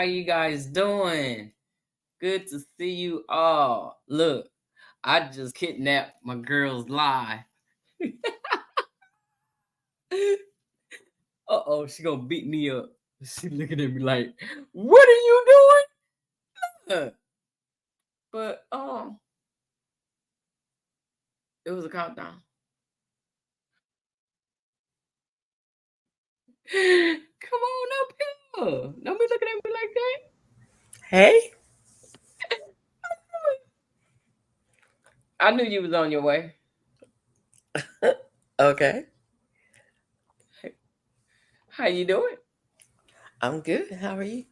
you guys doing? Good to see you all. Look, I just kidnapped my girl's lie. Uh-oh, she gonna beat me up. She looking at me like, what are you doing? But it was a countdown. Come on up here. Don't be looking at me like that. Hey. I knew you was on your way. Okay. How you doing? I'm good. How are you?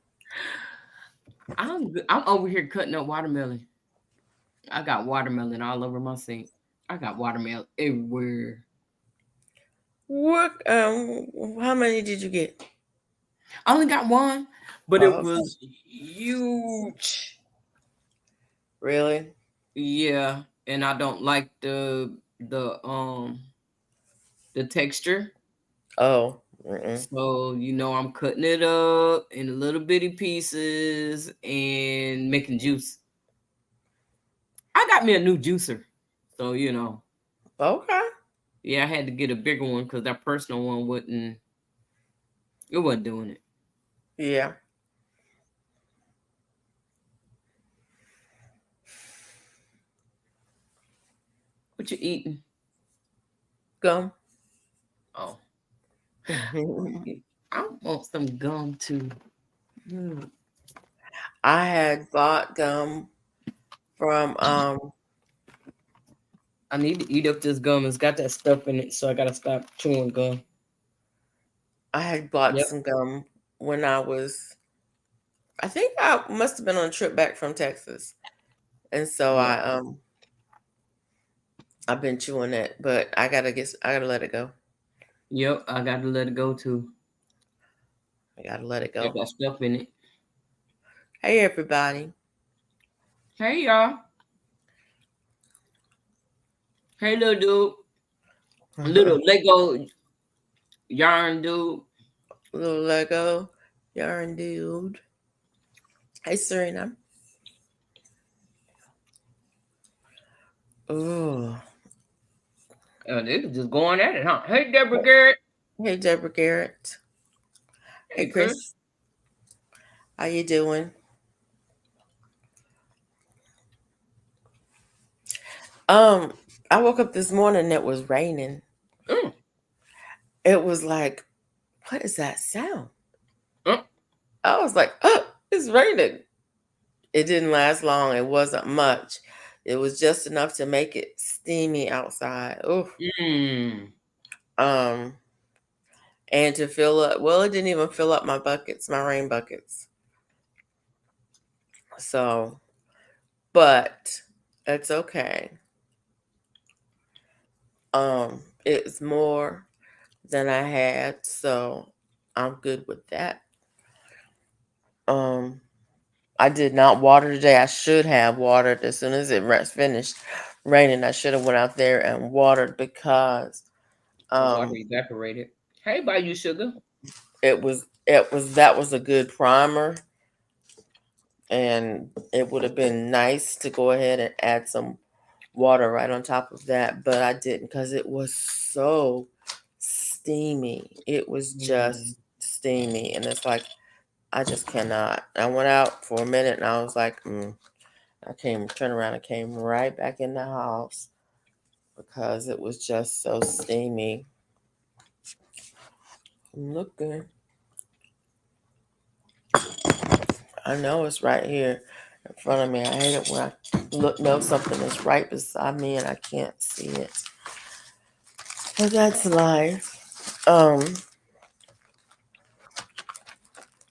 I'm good. I'm over here cutting up watermelon. I got watermelon all over my sink. I got watermelon everywhere. What how many did you get? I only got one, but it Oh, was huge. really? Yeah, and I don't like the texture. Oh. Mm-mm. So, I'm cutting it up in little bitty pieces and making juice. I got me a new juicer. So, Okay. yeah, I had to get a bigger one because that personal one it wasn't doing it. Yeah. What you eating? Gum. Oh, I want some gum too. Mm. I had bought gum from I need to eat up this gum. It's got that stuff in it, so I gotta stop chewing gum. I had bought Yep. some gum when I think I must have been on a trip back from Texas. And so Yep. I've been chewing it, but I gotta let it go. Yep. I gotta let it go too. I gotta let it Got go. that stuff in it. Hey everybody. Hey y'all. Hey little dude. Little Lego yarn dude. Little Lego yarn dude. Hey Serena. Oh. They was just going at it, huh? Hey Deborah Garrett. Hey Deborah Garrett. Hey Hey Chris. Chris. How you doing? Um, I woke up this morning and it was raining. Mm, It was like, what is that sound? mm. I was like, oh, it's raining. It didn't last long. It wasn't much. It was just enough to make it steamy outside. Oof. Mm. Um, and to fill up, well, it didn't even fill up my buckets, my rain buckets. So, but it's okay. It's more than I had, so I'm good with that. Um, I did not water today. I should have watered as soon as finished raining. I should have went out there and watered because The water um evaporated. Hey, buy you sugar. that was a good primer, and it would have been nice to go ahead and add some water right on top of that, but I didn't because it was so steamy. It was Mm. just steamy, and it's like I just cannot. I went out for a minute and I was like, turned around and came right back in the house because it was just so steamy. I'm looking. I know it's right here in front of me. I hate it when I know something is right beside me and I can't see it. But that's life.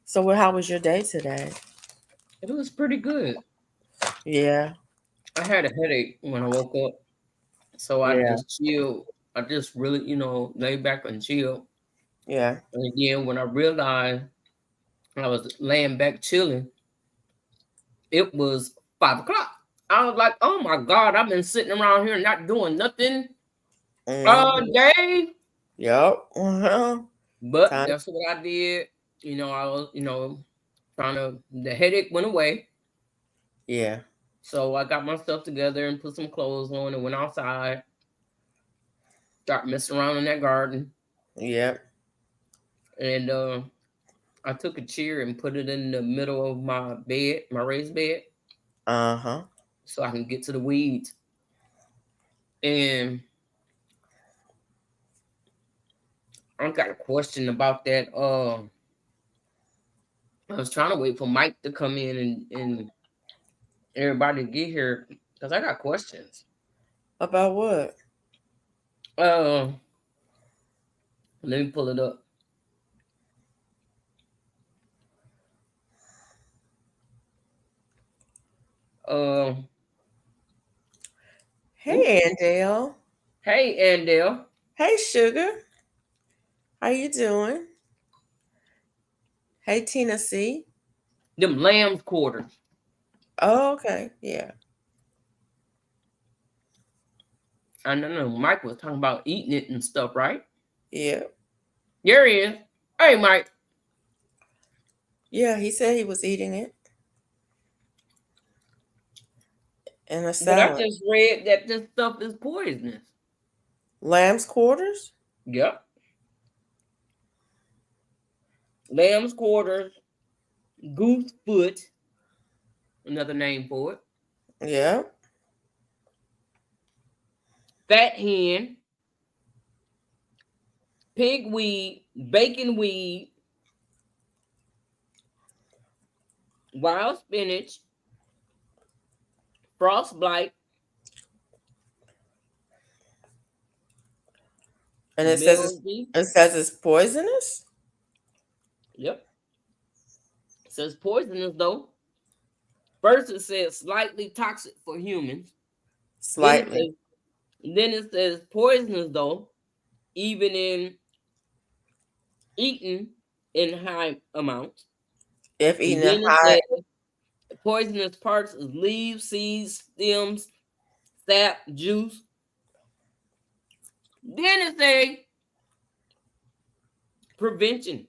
So how was your day today? It was pretty good. Yeah, I had a headache when I woke up, so I yeah, just chilled. I just really, lay back and chill. yeah. And again, when I realized I was laying back chilling, it was 5 o'clock. I was like, oh my God, I've been sitting around here not doing nothing all Mm-hmm. day. Yep. Uh-huh. But Time. that's what I did. I was, The headache went away. Yeah. So I got my stuff together and put some clothes on and went outside. Start messing around in that garden. Yep. And I took a chair and put it in the middle of my bed, my raised bed, Uh-huh. so I can get to the weeds. And I got a question about that. I was trying to wait for Mike to come in and everybody to get here because I got questions. About what? Uh, Let me pull it up. Uh, Oops. Hey, Andale. Hey, Andel. Hey, Sugar. How you doing? Hey, Tina C. Them lamb's quarters. Oh, okay. Yeah. I know Mike was talking about eating it and stuff, right? Yeah. There he is. Hey, Mike. Yeah, he said he was eating it in a But I salad. just read that this stuff is poisonous. Lamb's quarters? Yep. Lamb's quarters, goose foot, another name for it, Yeah. fat hen, pig weed, bacon weed, wild spinach, frost blight, And mildew. it says it's poisonous? Yep. It says poisonous though. First it says slightly toxic for humans. Then it Slightly. says poisonous though, even in eaten in high amounts. If And eaten then in it high. says poisonous parts is leaves, seeds, stems, sap, juice. Then it say prevention.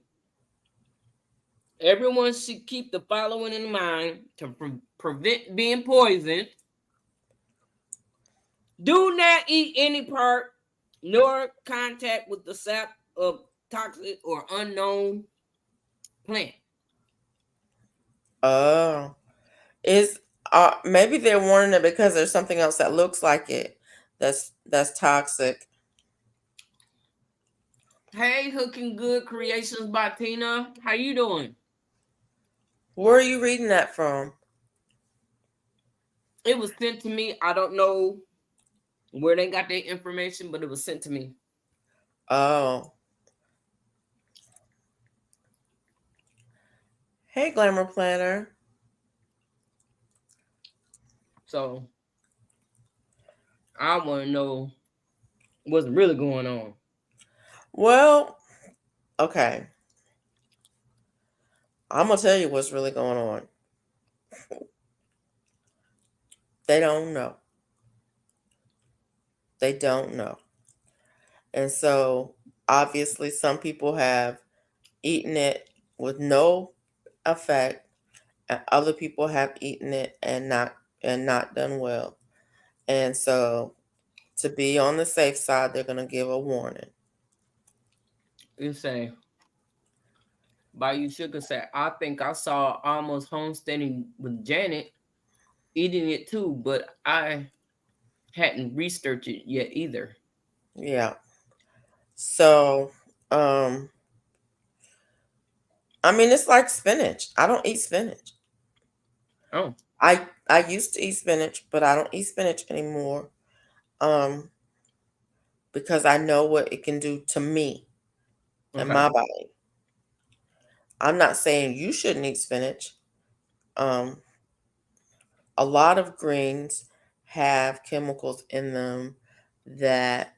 Everyone should keep the following in mind to prevent being poisoned. Do not eat any part nor contact with the sap of toxic or unknown plant. Oh. Is maybe they're warning it because there's something else that looks like it that's toxic. Hey, Hooking Good Creations by Tina. How you doing? Where are you reading that from? It was sent to me. I don't know where they got their information, but it was sent to me. Oh. Hey, Glamour Planner. So I want to know what's really going on. Well, okay. I'm gonna tell you what's really going on. They don't know. They don't know. And so obviously some people have eaten it with no effect, and other people have eaten it and not done well. And so to be on the safe side, they're gonna give a warning. You say, Bayou Sugar said, I think I saw Almost Homesteading with Janet eating it too, but I hadn't researched it yet either. Yeah. So um I mean it's like spinach. I don't eat spinach. Oh, I used to eat spinach, but I don't eat spinach anymore. Um because I know what it can do to me and okay. my body. I'm not saying you shouldn't eat spinach. Um, a lot of greens have chemicals in them that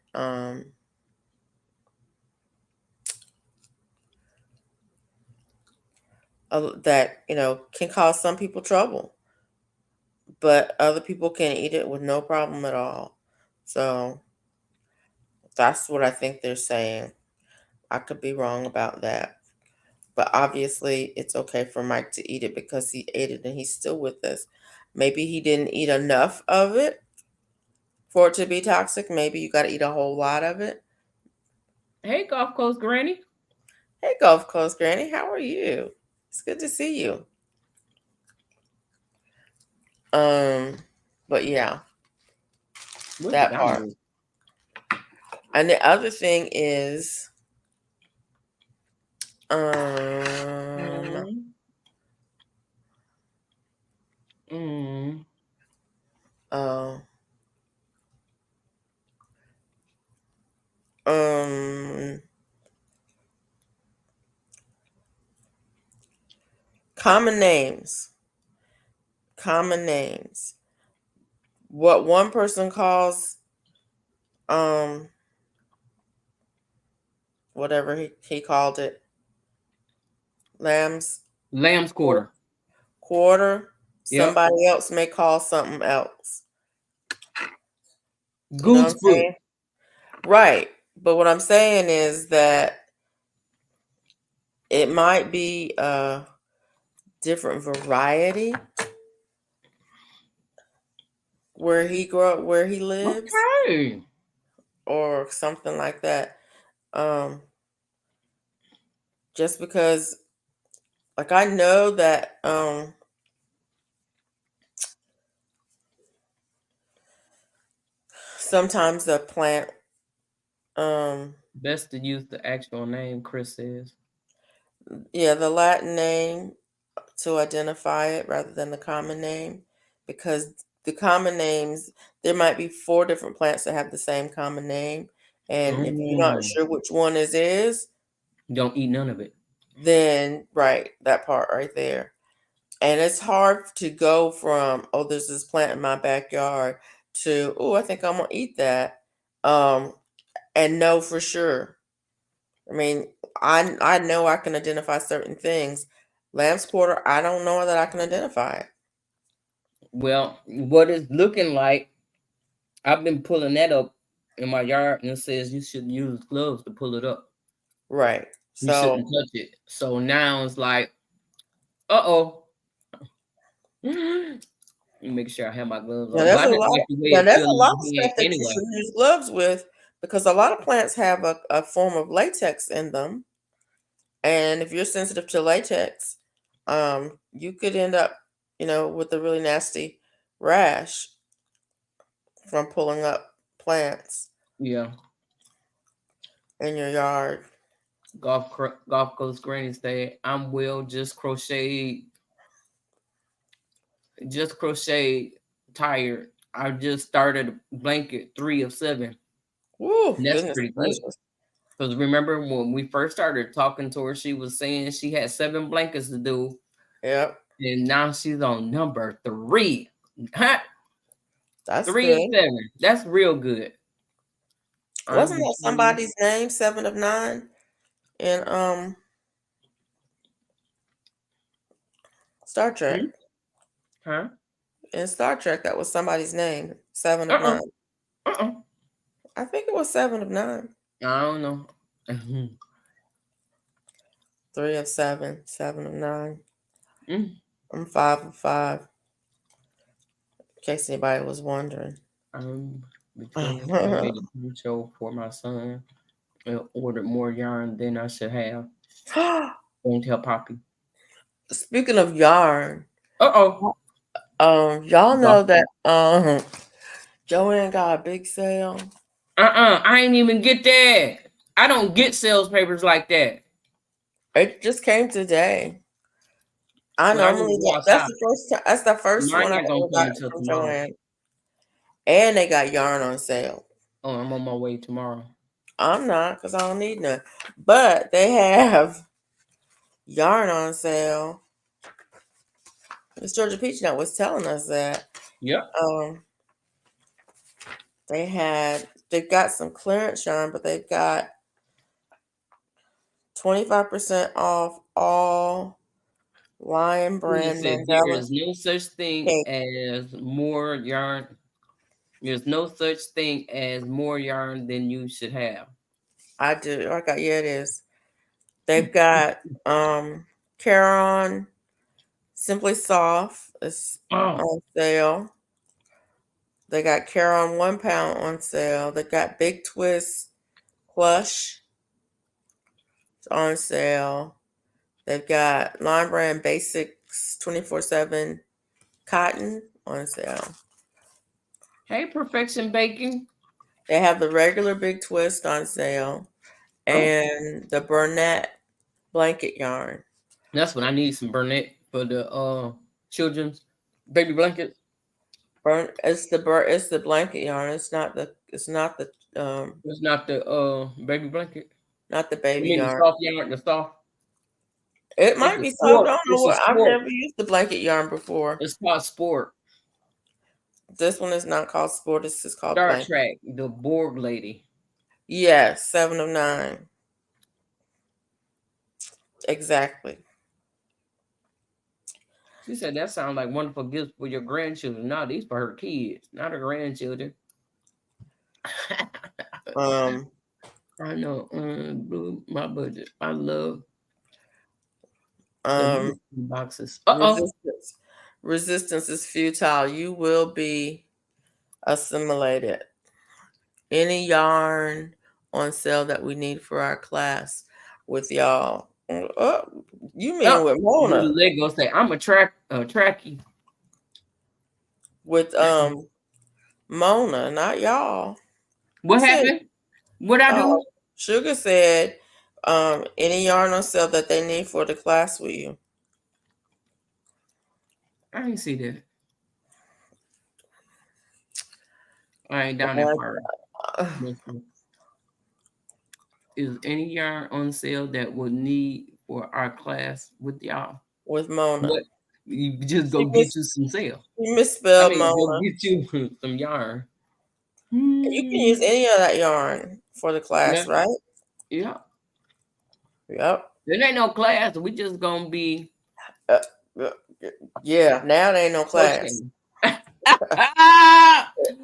that can cause some people trouble, but other people can eat it with no problem at all. So that's what I think they're saying. I could be wrong about that. But obviously, it's okay for Mike to eat it because he ate it and he's still with us. Maybe he didn't eat enough of it for it to be toxic. Maybe you got to eat a whole lot of it. Hey, Gulf Coast Granny. Hey, Gulf Coast Granny, how are you? It's good to see you. Um, but yeah, Where did that I part. move? And the other thing is, um, Mm, mm, uh, um, common names. Common names. What one person calls, um, whatever he called it, lamb's Lamb's quarter. quarter. Yep. Somebody else may call something else. You know what Goose I'm foot. saying? Right. But what I'm saying is that it might be a different variety where he grew up, where he lives, Okay. or something like that. Um, just because, like, I know that sometimes the plant, um, Best to use the actual name, Chris says. yeah, the Latin name to identify it rather than the common name, because the common names, there might be four different plants that have the same common name, and if you're not Mm, sure which one is, don't eat none of it. then right, that part right there. And it's hard to go from, oh, there's this plant in my backyard, to, oh, I think I'm gonna eat that, um, and know for sure. I mean, I know I can identify certain things. Lamb's quarter, I don't know that I can identify it. Well, what it's looking like, I've been pulling that up in my yard and it says you should use gloves to pull it up. Right. You So shouldn't touch it. So now it's like, uh-oh. Make sure I have my gloves now on. But there's I a didn't lot. like the way Now it there's felt a in lot my of hand stuff that you anyway. should use gloves with, because a lot of plants have a form of latex in them, and if you're sensitive to latex, you could end up, with a really nasty rash from pulling up plants Yeah. in your yard. Golf Coast Granny said, I'm well, just crocheted, tired. I just started a blanket 3 of 7. Woo, And that's goodness pretty good. gracious. Because remember when we first started talking to her, she was saying she had 7 blankets to do. Yep, And now she's on number 3. Huh? that's 3 of good. 7. That's real good. I'm Wasn't that beginning. somebody's name, 7 of 9, in Star Hmm? Trek? Huh? In Star Trek, that was somebody's name, Seven of Uh-uh. Nine. Uh-uh. I think it was 7 of 9. I don't know. Mhm. 3 of 7, 7 of 9. Mm. I'm 5 of 5. In case anybody was wondering. I'm beginning to made a poncho for my son. I ordered more yarn than I should have. Don't tell Poppy. Speaking of yarn, Uh-oh. y'all Golf. know that Joanne got a big sale. I ain't even get that. I don't get sales papers like that. It just came today. I Well, I gotta normally go get, that's outside. the first time, that's the first Mine one I not gonna ever come got until from tomorrow. Joanne. And they got yarn on sale. Oh, I'm on my way tomorrow. I'm not, because I don't need none. But they have yarn on sale. Miss Georgia Peachnet was telling us that Yep. um they've got some clearance yarn, but they've got 25% off all Lion It brand said there Mandela is no such thing cake. as more yarn. There's no such thing as more yarn than you should have. I do. I got, yeah, it is. They've got Caron Simply Soft is Oh, on sale. They got Caron 1 pound on sale. They got Big Twist Plush on sale. They've got Line Brand Basics 24/7 Cotton on sale. hey, Perfection Baking. They have the regular Big Twist on sale Oh, and the Burnett blanket yarn. that's what I need, some Burnett for the children's baby blankets. It's the blanket yarn. It's not the baby blanket. Not the I baby mean the yarn. soft yarn, the soft. It It's might a be soft. I sport. don't know It's a what. I've sport. never used the blanket yarn before. It's called sport. This one is not called sport. This is called Star blanket. Trek, the Borg lady. Yes, 7 of 9. Exactly. She said that sounds like wonderful gifts for your grandchildren. No, these for her kids, not her grandchildren. Um, I know. Blew my budget. I love the um, boxes. resistance. Resistance is futile. You will be assimilated. Any yarn on sale that we need for our class with y'all. You mean Oh, with little Mona? Lego say I'm a trackie. With Mona, not y'all. Who What said? happened? What I Oh, do? Sugar said, any yarn on sale that they need for the class with you. I didn't see that. I ain't down that Uh, part. Is any yarn on sale that would need for our class with y'all? with Mona. What? You just go She, get mis- you some sale. she I misspelled mean, go Mona. get you some yarn. You can use any of that yarn for the Yeah, class, right? yeah. Yep. There ain't no class. We just gonna be Uh, uh, yeah, now there ain't no class. crocheting.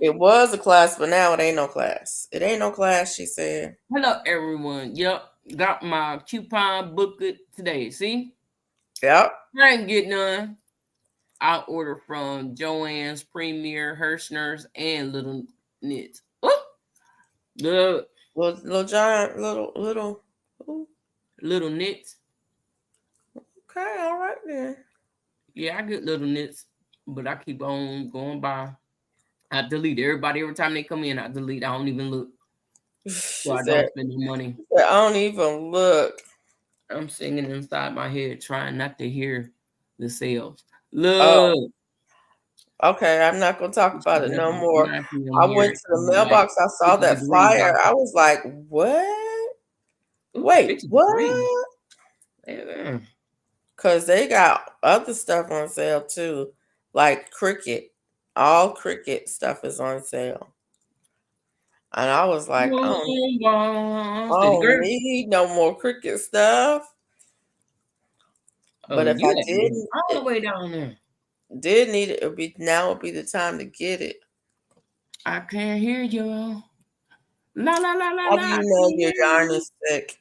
It was a class, but now it ain't no class. It ain't no class, she said. Hello, everyone. Yep, got my coupon booklet today. See, Yep. I ain't get none. I order from Joann's, Premier, Hirschner's, and Little Knits. Oh, the Little giant, little. Ooh, Little Knits. okay, all right then. Yeah, I get Little Knits, but I keep on going by. I delete everybody every time they come in. I delete. I don't even look, so She I said, don't spend the money. I don't even look. I'm singing inside my head, trying not to hear the sales. Oh, Look, okay. I'm not gonna talk it's about it about no more. 9 p.m. I here. went to the It's like mailbox. I saw 50 that degrees flyer. I outside. was like, what? Ooh, Wait, 50 degrees. what? Yeah. Because they got other stuff on sale too, like Cricket. All Cricket stuff is on sale. And I was like, Boom, I boom. City don't girl. need no more Cricket stuff. Oh, But if you I had to go didn't all the way down there. did need it, it would be the time to get it. I can't hear you. La la la la How do la. you I know can't your hear yarn you. is thick?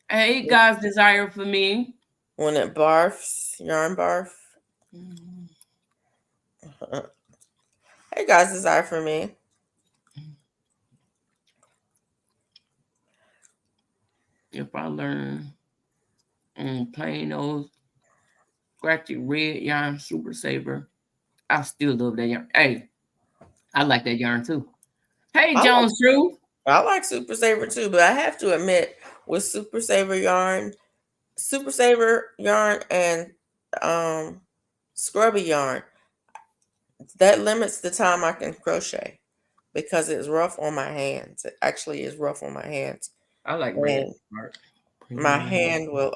Hey, God's desire for me. When it barfs, yarn barf. Mm, Hey guys, desire for me. If I learn plain old scratchy red yarn super saver, I still love that yarn. Hey, I like that yarn too. Hey, I like Jones Truth. I like Super Saver too, but I have to admit, with Super Saver yarn and scrubby yarn, that limits the time I can crochet because it's rough on my hands. It actually is rough on my hands. I like red And part. my hand will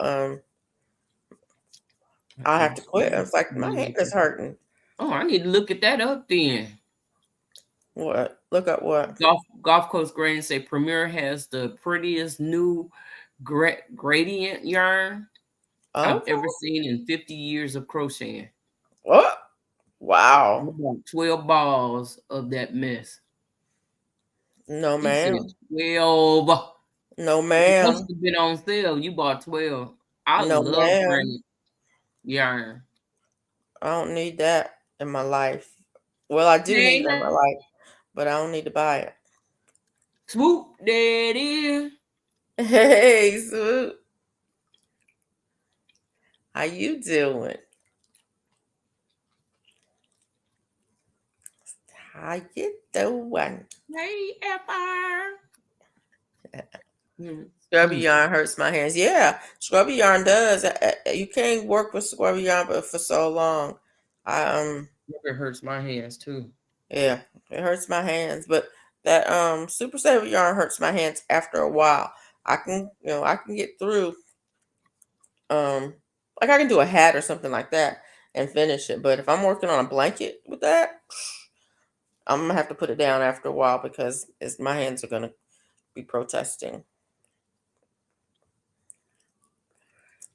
I'll have to quit. I was like, my hand is hurting. Oh, I need to look at that up then. What? Look up what? Golf Coast Grain say Premier has the prettiest new gradient yarn I've Okay. ever seen in 50 years of crocheting. What? Wow. About 12 balls of that mess. No, He said ma'am. 12. No, It must ma'am. have been on sale. You bought 12. I No, love ma'am. granny yarn. I don't need that in my life. Well, I do need it in Hey, my life, but I don't need to buy it. swoop, there it is. Hey, Swoop, how you doing? How you doing? Hey, Empire. Scrubby Mm. yarn hurts my hands. Yeah, scrubby yarn does. You can't work with scrubby yarn but for so long. I It hurts my hands too. yeah, it hurts my hands. But that super saver yarn hurts my hands after a while. I can get through um like I can do a hat or something like that and finish it. But if I'm working on a blanket with that, I'm gonna have to put it down after a while because my hands are gonna be protesting.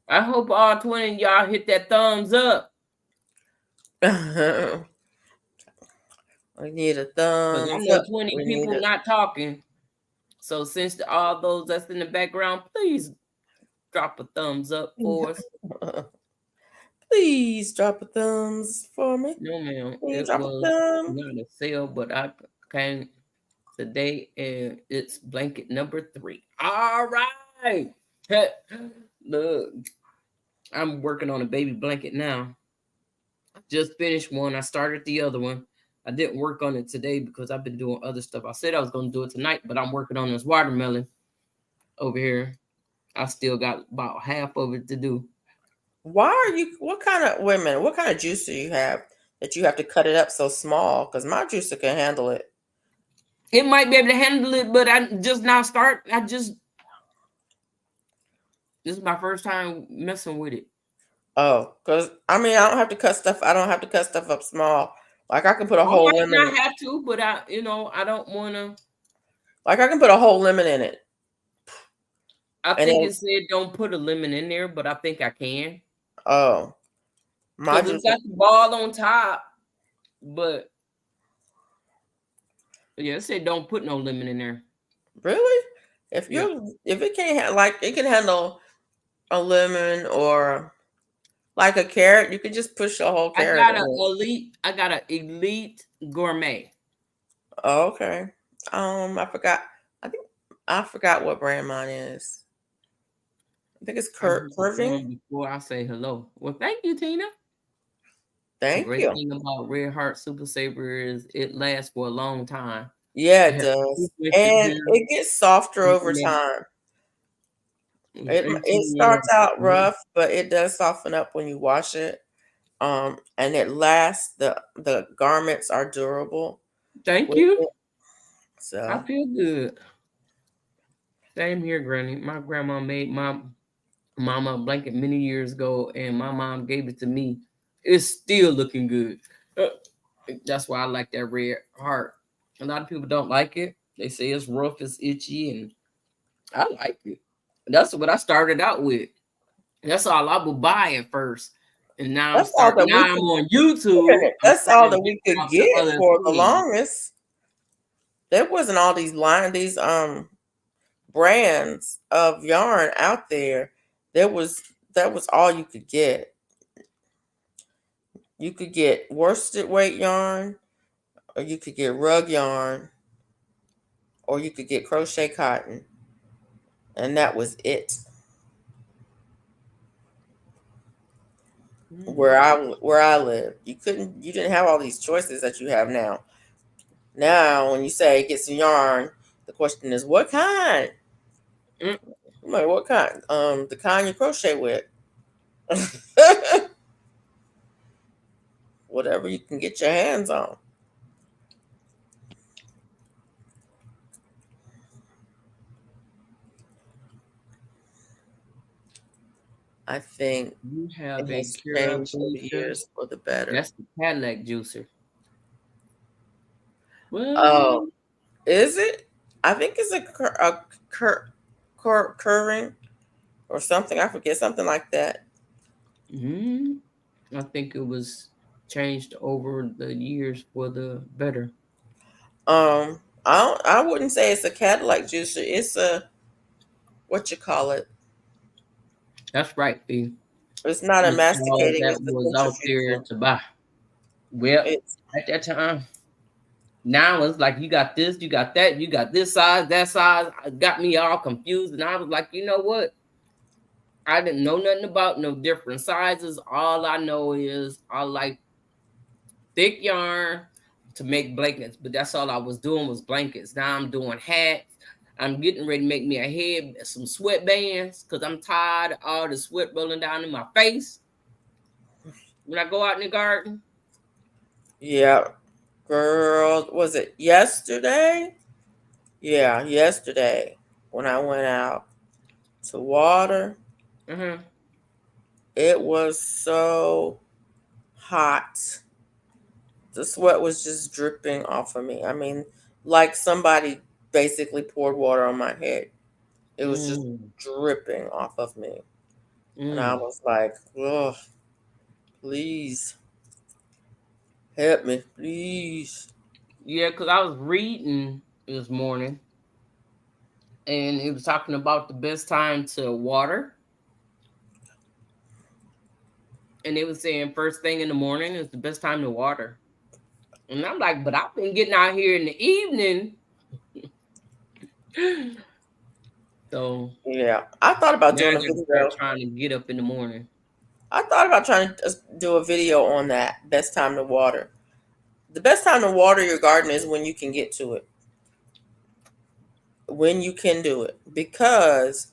I hope all 20 of y'all hit that thumbs up. We need a Because I thumbs know up. 20 We need people a not talking. So since all those that's in the background, please drop a thumbs up for us. please drop a thumbs for me. No, ma'am. Please It drop a was thumb. not a sale, but I came today and it's blanket number 3. All right. Look, I'm working on a baby blanket now. I just finished one. I started the other one. I didn't work on it today because I've been doing other stuff. I said I was going to do it tonight, but I'm working on this watermelon over here. I still got about half of it to do. Why are you? What kind of wait a minute? What kind of juicer you have that you have to cut it up so small? Because my juicer can handle it. It might be able to handle it, but I just now start. This is my first time messing with it. Oh, because I mean I don't have to cut stuff. I don't have to cut stuff up small. Like I can put a I whole might lemon. not have to, but I don't want to. Like I can put a whole lemon in it, I and think then it said don't put a lemon in there, but I think I can oh, my because it's juicer got the ball on top. But yeah, it said don't put no lemon in there. really. Yeah, If it can't like it can handle a lemon or like a carrot, you could just push a whole carrot in it. I got a elite gourmet. Oh, okay. I forgot. I think I forgot what brand mine is. I think it's I heard the Curving. song before I say hello. Well, thank you, Tina. The Thank great you. thing about Red Heart Super Saver is it lasts for a long time. Yeah, It it has does, frequency and here, it gets softer over automatic, time. It 18 years. starts out rough, but it does soften up when you wash it. And it lasts. The garments are durable Thank with you. it. I So feel good. Same here, Granny. My grandma made my mama a blanket many years ago, and my mom gave it to me. It's still looking good. Uh, That's why I like that Red Heart. A lot of people don't like it. They say it's rough, it's itchy, and I like it. That's what I started out with. That's all I would buy at first. And that's all that we now I'm could. on Wait a YouTube. minute, I'm that's all starting to that we venture could out to get other for the things. longest. There wasn't all these brands of yarn out there. There was that was all you could get. You could get worsted weight yarn, or you could get rug yarn, or you could get crochet cotton, and that was it. Mm. Where I live, you didn't have all these choices that you have now. Now, when you say get some yarn, the question is what kind? Mm. I'm like, what kind? The kind you crochet with. Whatever you can get your hands on. I think You it have a has Kara changed over the juicer. years for the better. That's the Cadillac juicer. Oh, What? is it? I think it's curving or something. I forget something like that. Mm. I think it was changed over the years for the better. I wouldn't say it's a Cadillac juicer. It's a what you call it. That's right, B. It's not a It's all masticating, that it's the was out there centrifuging. to buy. Well, It's at that time, now it's like you got this, you got that, you got this size, that size. It got me all confused, and I was like, you know what? I didn't know nothing about no different sizes. All I know is I like thick yarn to make blankets, but that's all I was doing was blankets. Now I'm doing hats. I'm getting ready to make me a head, some sweatbands, because I'm tired of all the sweat rolling down in my face when I go out in the garden. yeah, girl. Was it yesterday? Yeah, yesterday when I went out to water, Uh-huh. it was so hot. The sweat was just dripping off of me. I mean, like somebody basically poured water on my head. It was just Mm, dripping off of me. And I mm. was like, oh, please help me, please. Yeah, because I was reading this morning and it was talking about the best time to water. And it was saying first thing in the morning is the best time to water. And I'm like, but I've been getting out here in the evening. So Yeah, I thought about now doing I a got to start video. trying to get up in the morning. I thought about trying to do a video on that best time to water. The best time to water your garden is when you can get to it, when you can do it. Because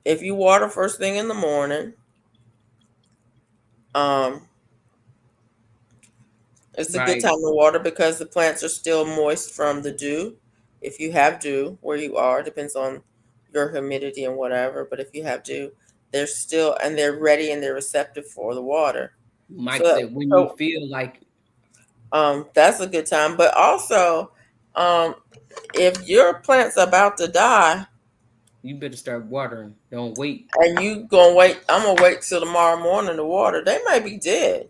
if you water first thing in the morning, um, it's a good Right. time to water because the plants are still moist from the dew. If you have dew where you are, depends on your humidity and whatever. But if you have dew, they're still and they're ready and they're receptive for the water. Mike So, said, when you so feel like that's a good time. But also, um, if your plant's about to die you better start watering. Don't wait. and you gonna wait, I'm gonna wait till tomorrow morning to water. They may be dead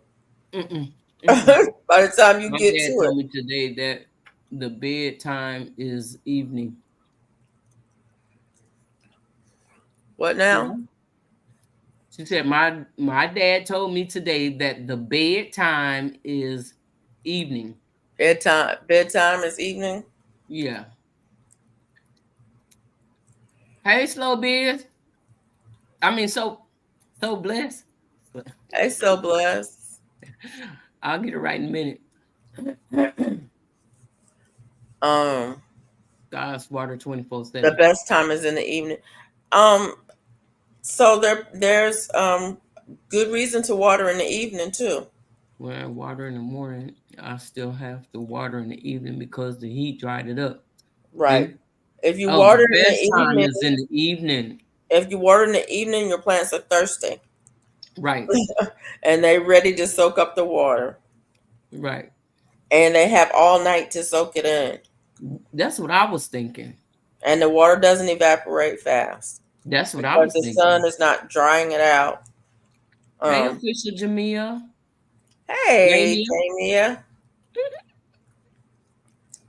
Mm-mm, mm-mm. by the time you My get to dad it. told me today that the bedtime is evening. What now? Yeah. She said my dad told me today that the bedtime is evening. Bedtime. Bedtime is evening. Yeah. Hey, slow biz. I mean, so blessed. They so blessed. I'll get it right in a minute. Um, God's water the 24/7. best time is in the evening. Um, so there's good reason to water in the evening too. When I water in the morning, I still have to water in the evening because the heat dried it up. Right. See? If you Oh, the water in the best time evening, is in the evening. if you water in the evening, your plants are thirsty Right, and they ready to soak up the water, right. and they have all night to soak it in, That's what I was thinking. and the water doesn't evaporate fast That's what I because was the sun thinking. is not drying it out. Hey, Um, official Jamia. hey, Jamia.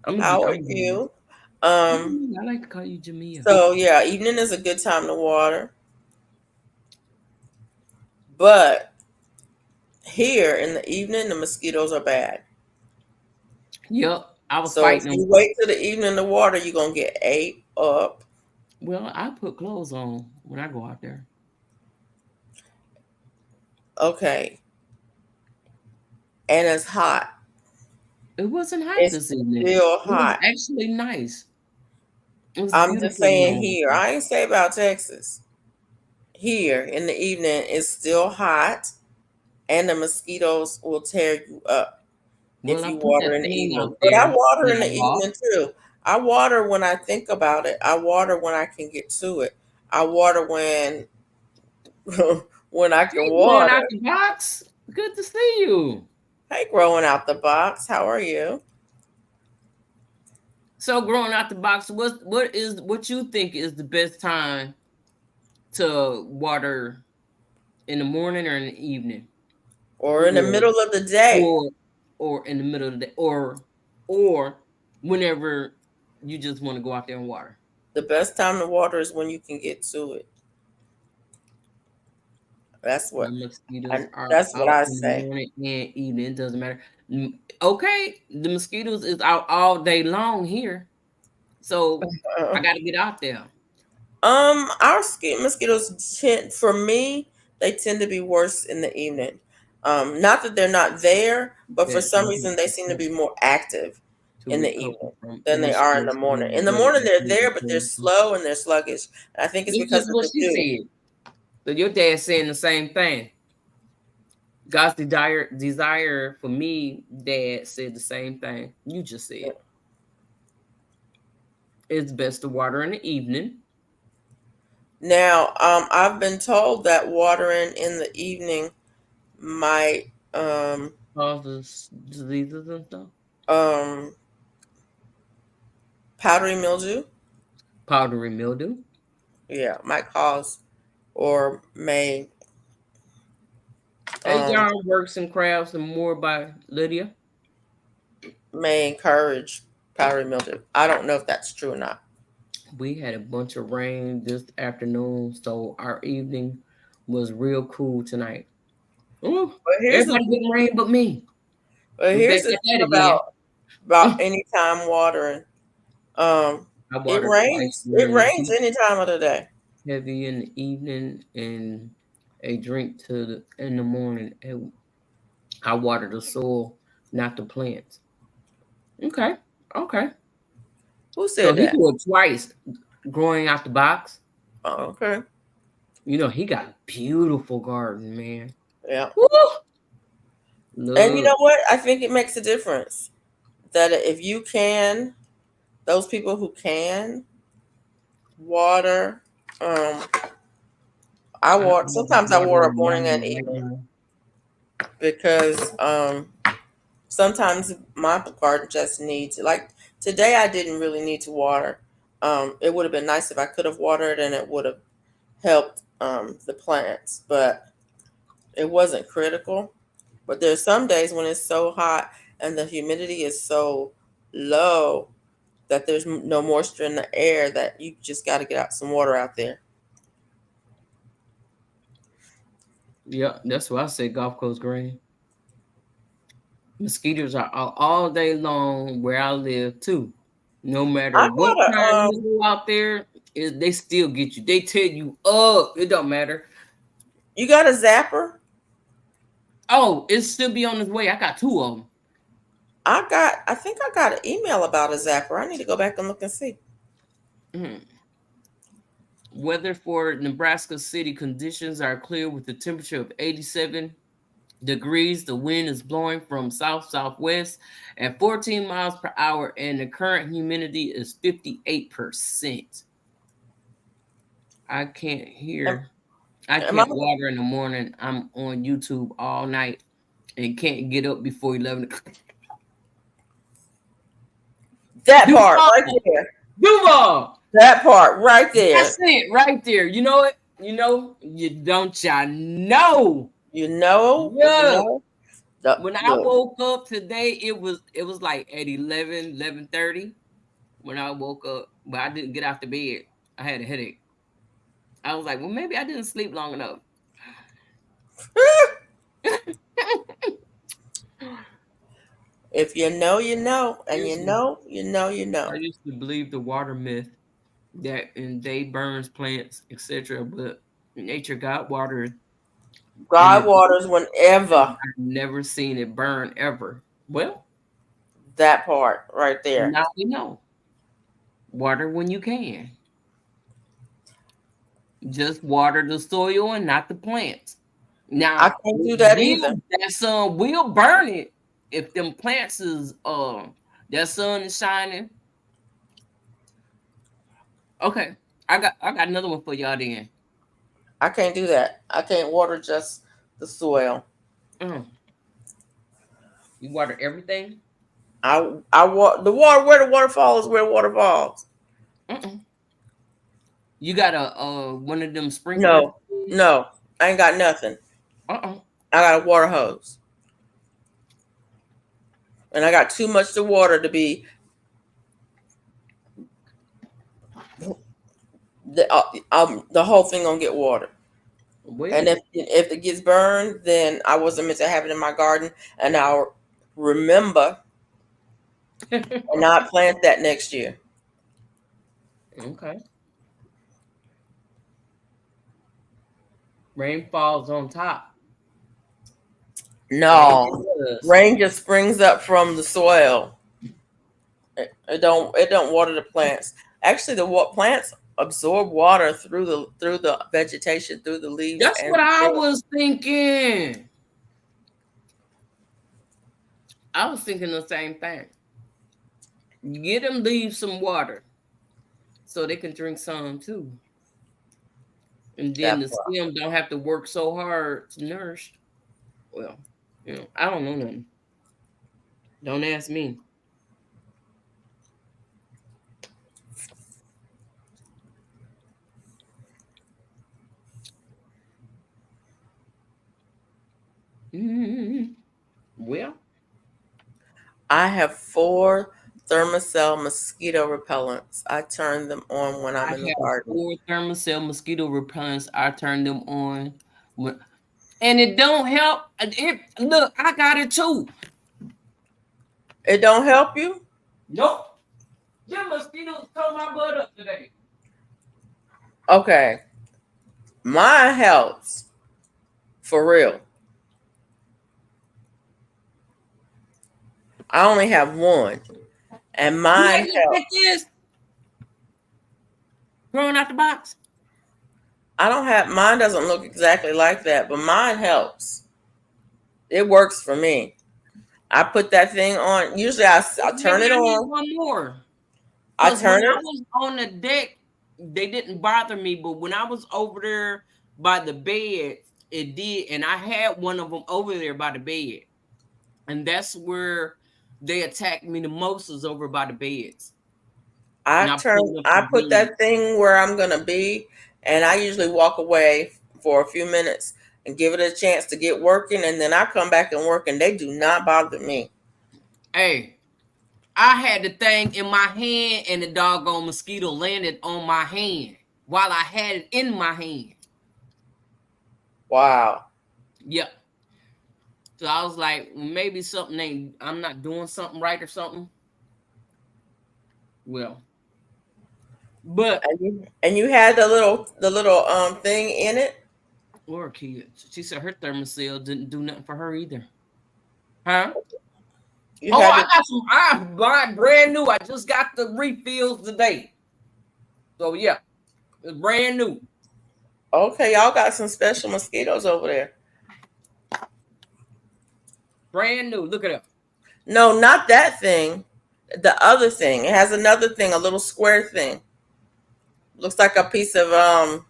Tamia, how are I'm gonna you? Um, I like to call you Jamia. so yeah, evening is a good time to water, but here in the evening the mosquitoes are bad. Yep, I was So if fighting you them. wait till the evening to water, you're gonna get ate up. Well, I put clothes on when I go out there. Okay, and it's hot. It wasn't hot It's this evening. still It was hot. actually nice. It was I'm just beautiful when I saying was here. there. I ain't say about Texas. Here in the evening, it's still hot, and the mosquitoes will tear you up Well, if I you put water that in the thing evening. out But I there water that in I the bought. evening too. I water when I think about it. I water when I can get to it. I water when when I can Hey, growing water. out the box. Good to see you. Hey, growing out the box. How are you? So growing out the box, what you think is the best time to water in the morning or in the evening? Or in the Or middle of the day? or or in the middle of the day or whenever you just want to go out there and water. The best time to water is when you can get to it. That's My what mosquitoes are that's what out I in the say. morning and evening. It doesn't matter. Okay, the mosquitoes is out all day long here, so I Uh, got to get out there. our mosquitoes tend, for me, they tend to be worse in the evening. Not that they're not there, but for That some reason they seem to be more active to in the recover evening from than they are in the illnesses morning. In and the what it morning they're is. there, but they're slow and they're sluggish. And I think it's This because is of what the she dew. said. So your dad's saying the same thing. God's desire for me, dad said the same thing. You just said it's best to water in the evening. Now, I've been told that watering in the evening might Causes diseases and stuff. um, powdery mildew. Powdery mildew. Yeah, might cause or um, Agar Works and Crafts and More by Lydia. may encourage powdery mildew. I don't know if that's true or not. We had a bunch of rain this afternoon, so our evening was real cool tonight. Ooh, But everybody getting rain but me. We back here's the at that thing again. about anytime watering. Um, I it water twice rains. It during the rains week, any time of the day. heavy in the evening, and a drink in the morning. And I water the soil, not the plants. Okay, okay. Who So said he that? do it twice, growing out the box. Oh, okay. You know he got a beautiful garden, man. Yeah. Woo! And you Look, know what? I think it makes a difference that if you can, those people who can water, um, I I water. Sometimes I water morning and watering right evening now. because sometimes my garden just needs, like today I didn't really need to water. It would have been nice if I could have watered and it would have helped the plants, but it wasn't critical. But there's some days when it's so hot and the humidity is so low that there's no moisture in the air that you just got to get out some water out there. Yeah, that's why I say Gulf Coast Green. Mosquitoes are out all day long where I live too. No matter I what got time you go out there, they still get you. They tear you up. It don't matter. you got a zapper? Oh, it still be on its way. I got two of them. I think I got an email about a zapper. I need to go back and look and see. Mhm. Weather for Nebraska City conditions are clear with a temperature of 87 degrees. The wind is blowing from south southwest at 14 miles per hour, and the current humidity is 58%. I can't Am, hear. I am I can't water in the morning. I'm on YouTube all night and can't get up before 11 o'clock. that part right Duval, there? Duval. That part right there. That's it right there. You know it. You know you don't. Y'all know. You know, you Look, know. when I Look, woke up today, it was like at 11:30 when I woke up, but I didn't get out the bed. I had a headache. I was like, well, maybe I didn't sleep long enough. if you know, you know, and you Here's know, you know, you I know. used to believe the water myth that in day burns plants, etc. But nature got water in God it. waters whenever. I've never seen it burn ever. Well, That part right there. now we know. Water when you can. Just water the soil and not the plants. I Now, can't do that either. that sun will burn it if them plants is that sun is shining. Okay. I got another one for y'all then. I can't do that. I can't water just the soil. Mm. You water everything? I the water where the waterfall is where water falls. Mm-mm. You got a one of them sprinklers? No, no, I ain't got nothing. Uh-uh. I got a water hose, and I got too much to water to be the whole thing gonna get watered. And Well, if it gets burned, then I wasn't meant to have it in my garden, and I'll remember and not plant that next year. okay. Rain falls on top. And it No, does. rain just springs up from the soil. It don't water the plants. Actually, the plants absorb water through the vegetation, through the leaves That's and what I stem. was thinking. I was thinking the same thing. Get them leave some water so they can drink some too. And then That the part. stem don't have to work so hard to nourish. Well, I don't know nothing. Don't ask me. Mm, well, I have 4 thermocell mosquito repellents. I turn them on when I I'm in the have garden. 4 thermocell mosquito repellents. I turn them on, and it don't help. It look, I got it too. It don't help you? Nope. Them mosquitoes tore my butt up today. Okay. Mine helps. For real. I only have one. And You mine ain't look helps. like this. Throwing out the box. I don't have mine doesn't look exactly like that, but mine helps. It works for me. I put that thing on. Usually I turn Maybe it I need on. one more. I Because when turn I it. was on the deck, they didn't bother me. But when I was over there by the bed, it did. And I had one of them over there by the bed. And that's where they attacked me the most, is over by the beds. And I pulled up the I put bed. that thing where I'm gonna be, and I usually walk away for a few minutes and give it a chance to get working, and then I come back and work, and they do not bother me. Hey, I had the thing in my hand and the doggone mosquito landed on my hand while I had it in my hand. Wow. Yep. So I was like, maybe something ain't, I'm not doing something right or something. Well, but And you had the little thing in it. or kids. She said her thermocell didn't do nothing for her either. Huh? You Oh, had I to. got some. I bought brand new. I just got the refills today. So yeah, it's brand new. Okay, y'all got some special mosquitoes over there. Brand new. Look at it. No, not that thing. The other thing. It has another thing, a little square thing. Looks like a piece of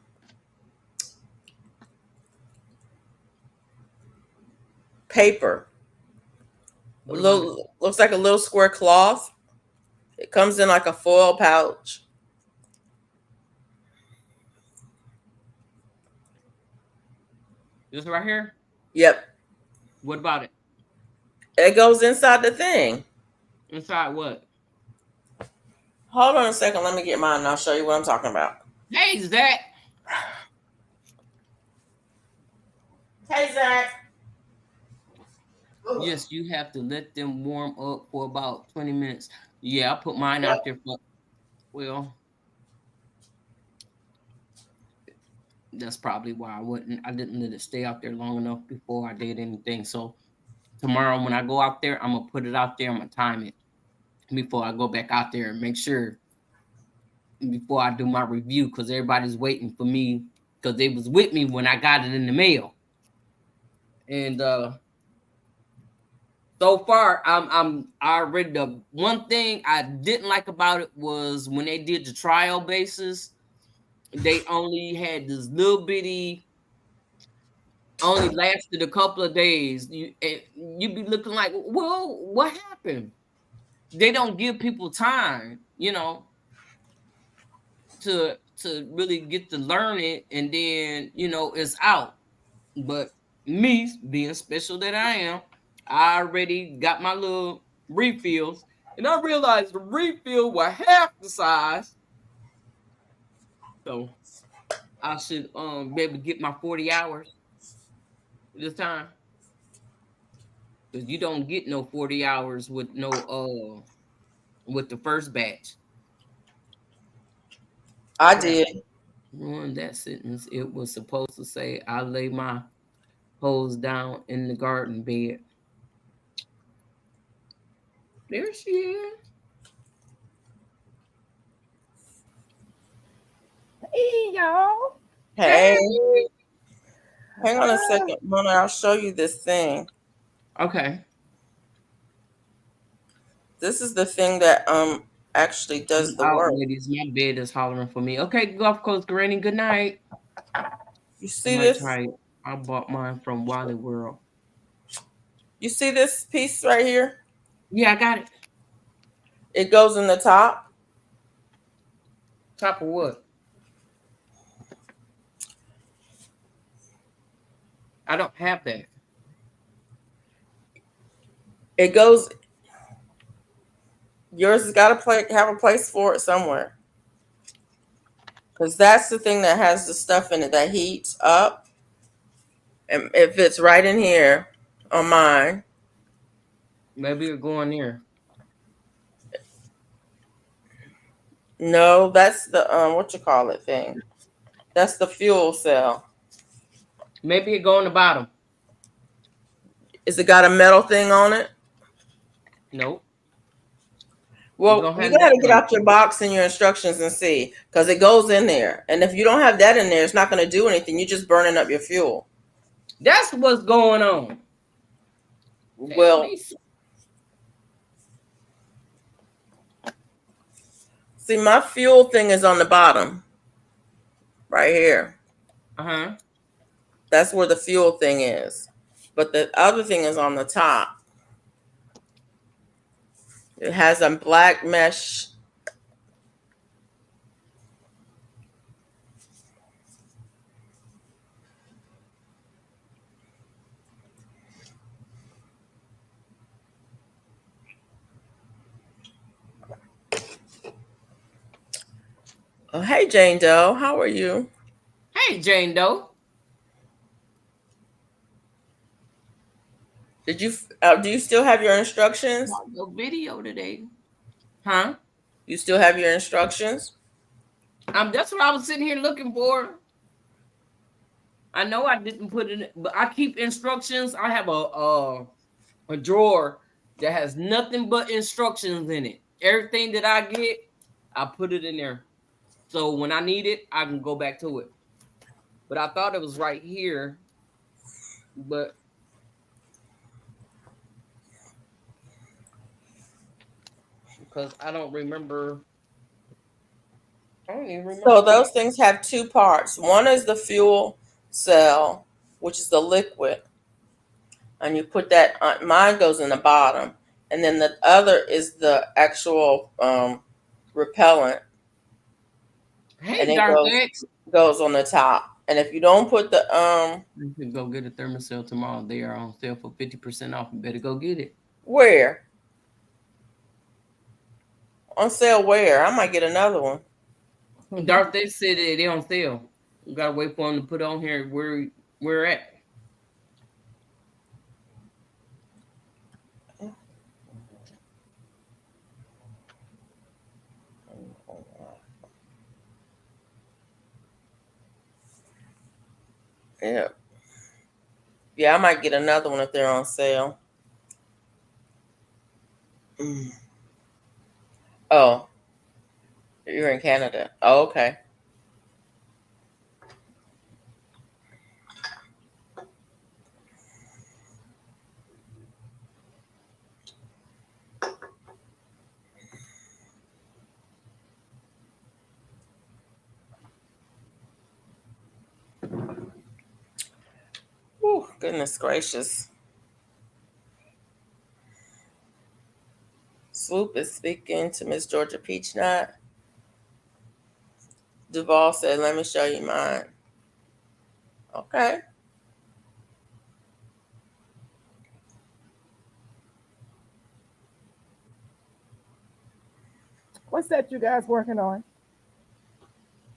paper. What about it? Looks like a little square cloth. It comes in like a foil pouch. This right here? Yep. What about it? It goes inside the thing. Inside what? Hold on a second. Let me get mine and I'll show you what I'm talking about. Hey, Zach. Hey, Zach. Yes, you have to let them warm up for about 20 minutes. Yeah, I put mine Yep. out there for, well, that's probably why I didn't let it stay out there long enough before I did anything. So tomorrow when I go out there, I'm gonna put it out there, I'm gonna time it before I go back out there and make sure before I do my review, because everybody's waiting for me because they was with me when I got it in the mail. And so far I read the one thing I didn't like about it was when they did the trial basis, they only had this little bitty, only lasted a couple of days. You'd be looking like, well, what happened? They don't give people time, to really get to learn it, and then it's out. But me being special that I am, I already got my little refills, and I realized the refill was half the size So I should be able to get my 40 hours this time. Because you don't get no 40 hours with no with the first batch. I Crap. did. Ruined that sentence. It was supposed to say I lay my hose down in the garden bed. There she is. Hey, y'all. Hey, Hey. hang on a second, Mona. I'll show you this thing. Okay. This is the thing that actually does I'm the out, work. ladies. My bed is hollering for me. Okay, Gulf Coast Granny, good night. You I see might this? try it. I bought mine from Wally World. You see this piece right here? Yeah, I got it. It goes in the top. Top of what? I don't have that. It goes. Yours has got to have a place for it somewhere. Because that's the thing that has the stuff in it that heats up. And it fits right in here on mine. Maybe it'll go in there. No, that's the what you call it thing. That's the fuel cell. Maybe it go on the bottom. Is it got a metal thing on it? Nope. It Well, gonna you have got that to get on it. out your box and your instructions and see, because it goes in there. And if you don't have that in there, it's not going to do anything. You're just burning up your fuel. That's what's going on. Tell Well, me. see, my fuel thing is on the bottom, right here. Uh-huh. That's where the fuel thing is. But the other thing is on the top. It has a black mesh. Oh, hey, Jane Doe. How are you? Hey, Jane Doe. Do you still have your instructions? Watch your video today. Huh? You still have your instructions? That's what I was sitting here looking for. I know I didn't put it in, but I keep instructions. I have a drawer that has nothing but instructions in it. Everything that I get, I put it in there. So when I need it, I can go back to it. But I thought it was right here, but because I don't remember, I don't even remember So putting. those things have two parts. One is the fuel cell, which is the liquid, and you put that on, mine goes in the bottom, and then the other is the actual repellent, and Hey, it Darth goes on the top. And if you don't put the you can go get a thermocell tomorrow. They are on sale for 50% off. You better go get it. where on sale, where I might get another one. Darth X said that they on sale. You gotta wait for them to put on here where we're at. Yeah, yeah, I might get another one if they're on sale. Mm. Oh, you're in Canada. Oh, okay. Whew, goodness gracious. Swoop is speaking to Miss Georgia Peachnut. Duval said, "Let me show you mine." Okay. What's that you guys working on?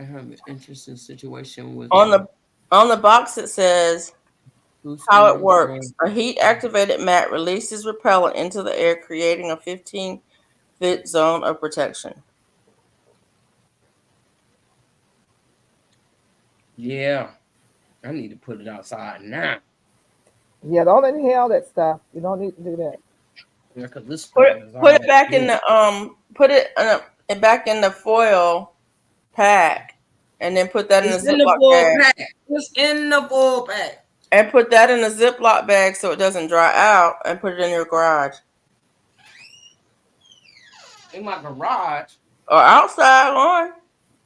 I have an interesting situation with On the box it says blue how it stems works. growing. A heat activated mat releases repellent into the air, creating a 15-foot zone of protection. Yeah, I need to put it outside now. Yeah, don't inhale that stuff. You don't need to do that. Yeah, because this Put stuff it, is put all it back in good. the back in the foil pack, and then put that in a It's in the Ziploc full bag, pack. It's in the full pack. and put that in a Ziploc bag so it doesn't dry out, and put it in your garage In my garage. or outside on.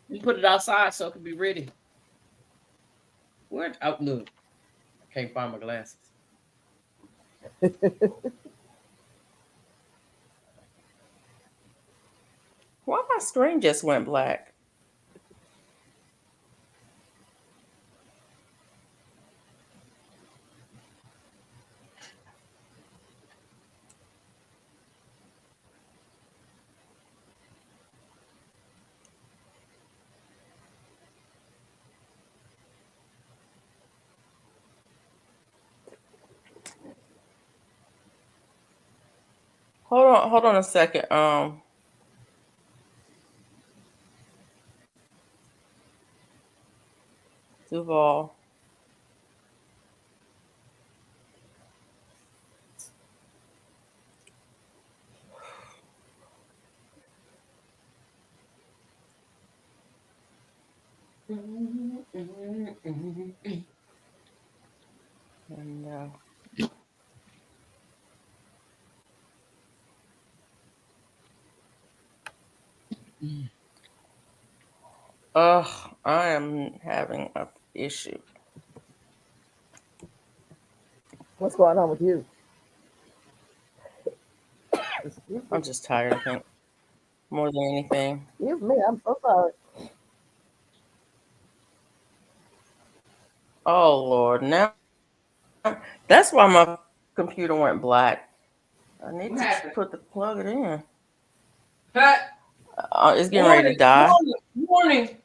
You put it outside so it can be ready. Where? Oh, look. I can't find my glasses. Why my screen just went black? Hold on a second. Duval. And I am having a issue. What's going on with you? Excuse me. I'm just tired, I think, more than anything. Excuse me. I'm so sorry. Oh Lord, now that's why my computer went black. I need What to happened? plug it in. Pat, It's getting ready to warning, die. warning,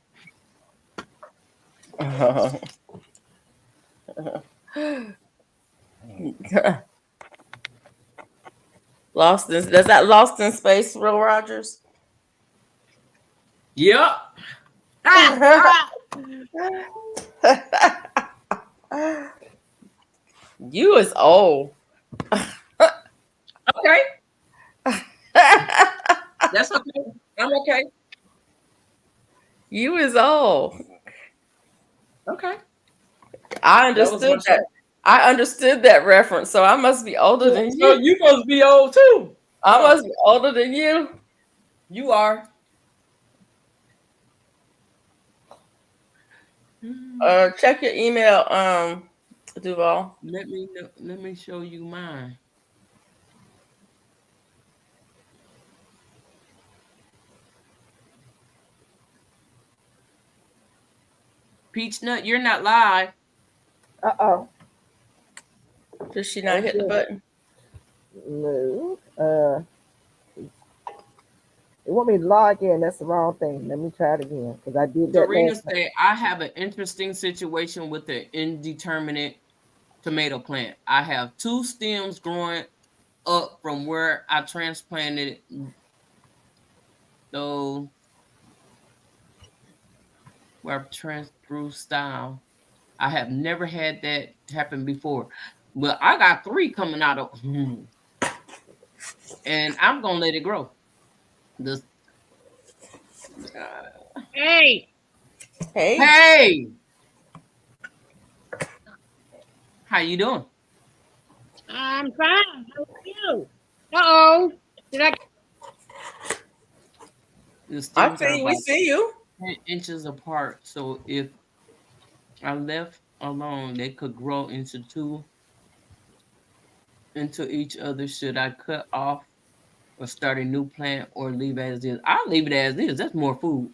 Lost in Does that Lost in Space, Will Rogers? Yep. Ah, You is old. okay. That's okay. I'm okay. You is old. Okay. I That was my understood that. show. I understood that reference, so I must be older than So you. you supposed to be old too. I must be older than you. You are. Check your email, Duval. Let me know, let me show you mine. Peach Nut, you're not live. Uh-oh. Did she not hit the button? No. They want me to log in. That's the wrong thing. Let me try it again because I did that Serena last time. say I have an interesting situation with the indeterminate tomato plant. I have two stems growing up from where I transplanted though where I through style. I have never had that happen before. Well, I got three coming out of and I'm gonna let it grow. This Hey, Hey. hey, how you doing? I'm fine. How are you? Uh-oh. Did I? The I stems are see you. We about see you. 10 inches apart. So if I left alone, they could grow into each other. Should I cut off or start a new plant or leave as is? I'll leave it as is. That's more food.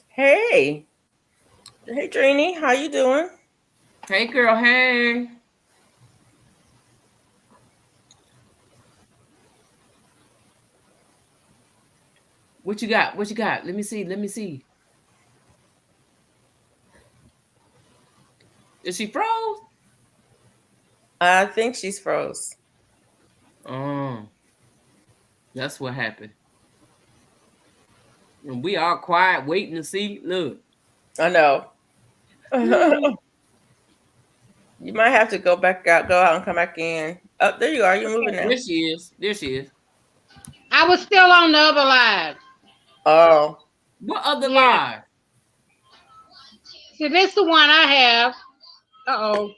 Hey. Hey, Trini. How you doing? Hey girl, hey. What you got? What you got? Let me see. Let me see. Is she froze? I think she's froze. Oh, that's what happened. And we all quiet, waiting to see. Look. I know. Hmm. You might have to go out and come back in. Oh, there you are. You're moving now. There she is. There she is. I was still on the other live. Oh, What other Yeah. lie? See, this is the one I have. Uh-oh.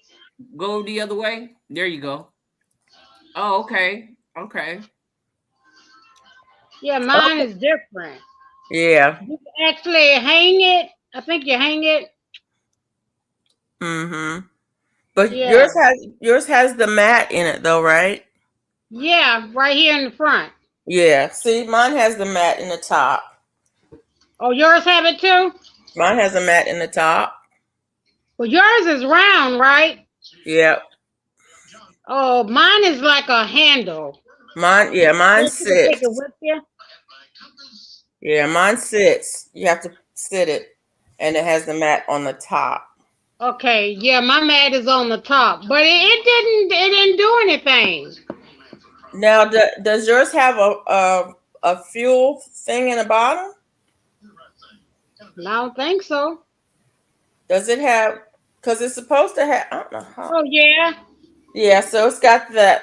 Go the other way. There you go. Oh, okay. Okay. Yeah, mine is different. yeah. You can actually hang it. I think you hang it. Mm-hmm. But Yeah. yours has the mat in it though, right? Yeah, right here in the front. Yeah. See, mine has the mat in the top. Oh, yours have it too? Mine has a mat in the top. Well, yours is round, right? Yep. Oh, mine is like a handle. Mine You can take sits. it with you. Yeah, mine sits. You have to sit it, and it has the mat on the top. Okay, yeah, my mat is on the top, but it didn't do anything. Now, does yours have a fuel thing in the bottom? I don't think so. Does it have? Because it's supposed to have. I don't know how. Oh yeah. Yeah, so it's got that.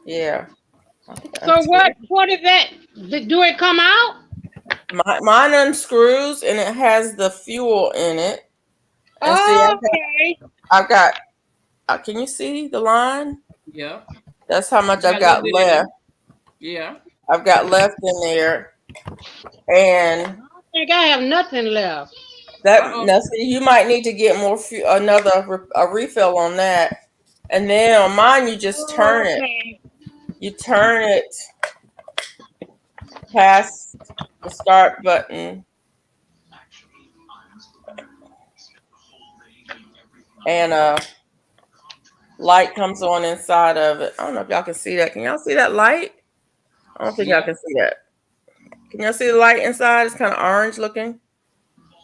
Yeah. So what is that? Do it come out? Mine unscrews and it has the fuel in it. And see, Oh, okay. I've got. Can you see the line? Yeah. That's how much Got I've a little got bit in left. there. Yeah. I've got left in there, and I don't think I have nothing left. now see, you might need to get more a refill on that. And then on mine, you just turn it. Okay. You turn it past the start button, and light comes on inside of it. I don't know if y'all can see that. Can y'all see that light? I don't think y'all can see that. Can y'all see the light inside? It's kind of orange looking.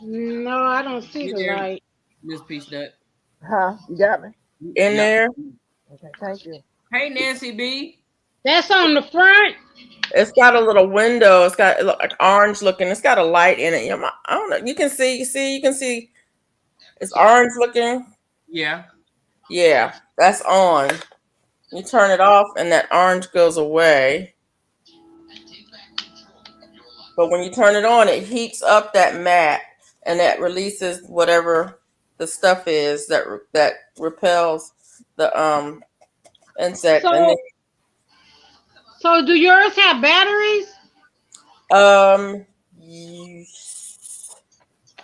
No, I don't see You the there, light. Miss Peach Nut? Huh? You got me? In Yep. there. Okay, thank you. Hey, Nancy B. That's on the front. It's got a little window. It's got like orange looking. It's got a light in it. I don't know. You can see. You can see. It's orange looking. Yeah. Yeah, that's on. You turn it off, and that orange goes away. But when you turn it on, it heats up that mat, and that releases whatever the stuff is that repels the insect. And So do yours have batteries? then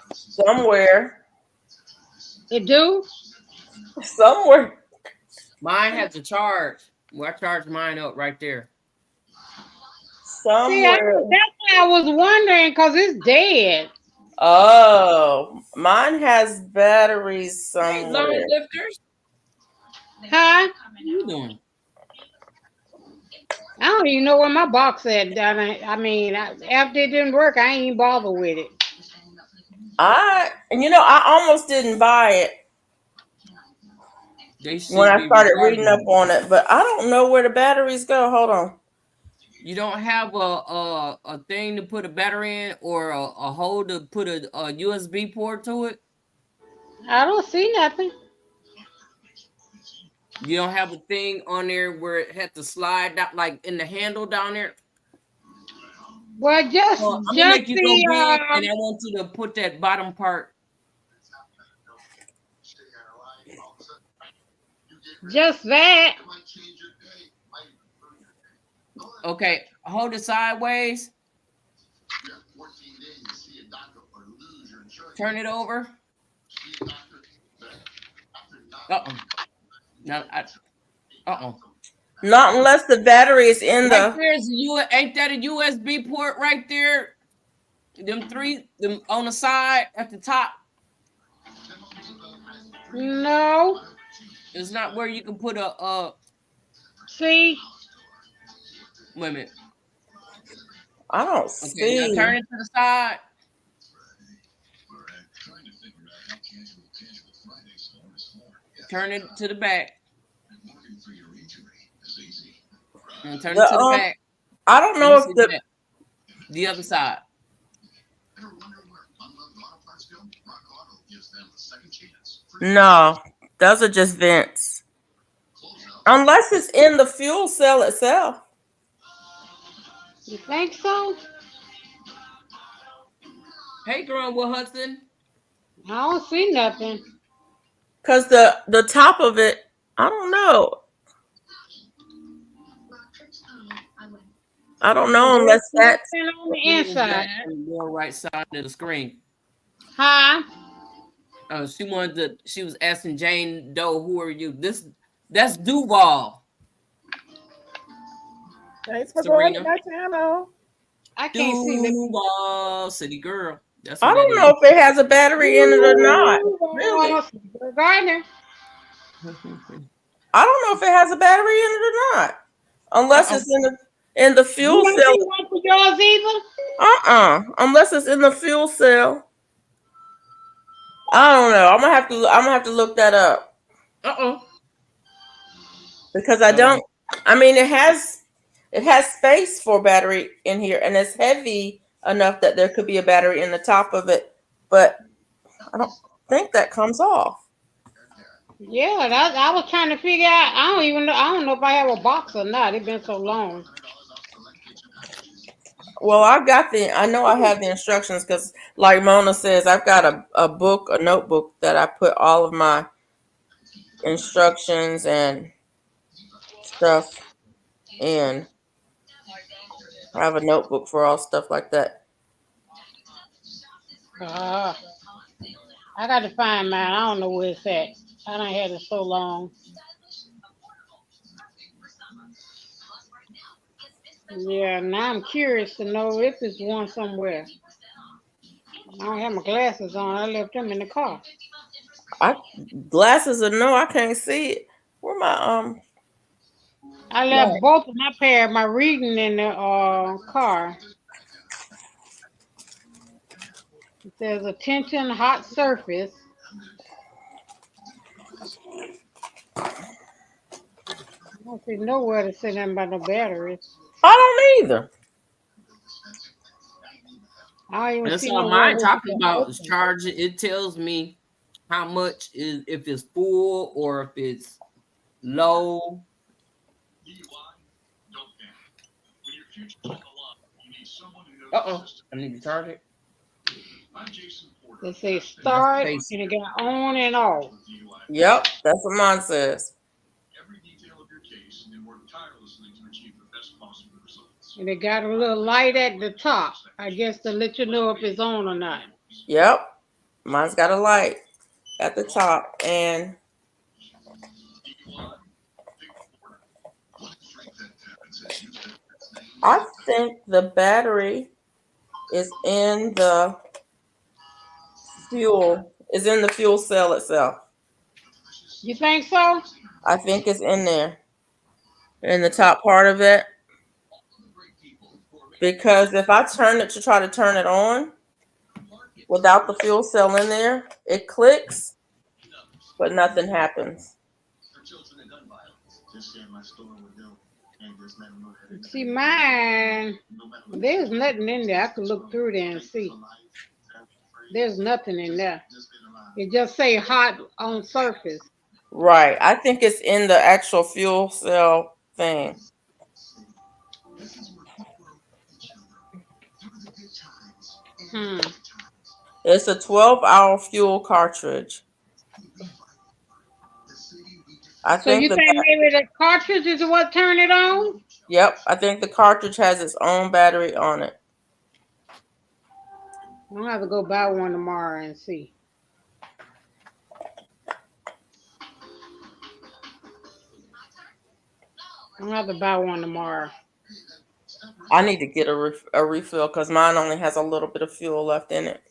somewhere, It do? somewhere, Mine has a charge. Well, I charged mine up right there. See, somewhere. that's why I was wondering because it's dead. Oh, mine has batteries Hey, long somewhere. lifters. Huh? What are you doing? I don't even know where my box at. After it didn't work, I ain't even bother with it. I almost didn't buy it They when should I be started reading up rechargeable. on it, but I don't know where the batteries go. Hold on. You don't have a thing to put a battery in or a hole to put a USB port to it. I don't see nothing. You don't have a thing on there where it had to slide down, like in the handle down there. Well, just Well, I'm gonna just make you go big, the and I want you to put that bottom part. just that. Okay, hold it sideways. Turn it over. No, Not unless the battery is in Right the. there's ain't that a USB port right there? Them on the side at the top. No. It's not where you can put a See? wait a minute. I don't Okay, now see. turn it to the side. Turn it to the back. And turn it The to the back. I don't Let me know if see the back. The other side. no, those are just vents. Unless it's in the fuel cell itself. You think so? Hey, Greenwood Hudson. I don't see nothing. Cause the top of it, I don't know. I don't know unless There's that's nothing on the Who is inside. that on the lower right side of the screen? Huh? She was asking Jane Doe, who are you? That's Duval. Thanks for going to Serena. my channel. I can't see the. Duval, city girl. That's who I that don't is. know if it has a battery in it or not. Really. Gardner. I don't know if it has a battery in it or not. Unless Uh-oh. it's in the You fuel don't cell. see one for yours either? Unless it's in the fuel cell. I don't know. I'm gonna have to look that up. Uh-oh. Because I don't. I mean, it has space for battery in here, and it's heavy enough that there could be a battery in the top of it, but I don't think that comes off. Yeah, I was trying to figure out. I don't even know. I don't know if I have a box or not. It's been so long. Well, I know I have the instructions because, like Mona says, I've got a notebook that I put all of my instructions and stuff in. I have a notebook for all stuff like that. I got to find mine. I don't know where it's at. I don't had it so long. Yeah, now I'm curious to know if there's one somewhere. I don't have my glasses on. I left them in the car. Glasses or no, I can't see it. Where my I left right. both of my pair of my reading in the car. It says attention hot surface. I don't see nowhere to say nothing about no batteries. I don't either. I don't even That's see all nowhere mine where you talking can about is open it. charging. It tells me how much is if it's full or if it's low. Uh-oh. I need to charge it. They say That's start face. and it got on and off. Yep, that's what mine says. And it got a little light at the top. I guess to let you know if it's on or not. Yep, mine's got a light at the top, and I think the battery is in the fuel cell itself. You think so? I think it's in there in the top part of it, because if I turn it to try to turn it on without the fuel cell in there, it clicks, but nothing happens. See mine. There's nothing in there. I could look through there and see. There's nothing in there. It just say hot on surface. Right. I think it's in the actual fuel cell thing. Hmm. It's a 12-hour fuel cartridge. I So you think think maybe the cartridge is what turn it on? yep, I think the cartridge has its own battery on it. I'm gonna have to go buy one tomorrow and see. I'm gonna have to buy one tomorrow. I need to get a refill because mine only has a little bit of fuel left in it.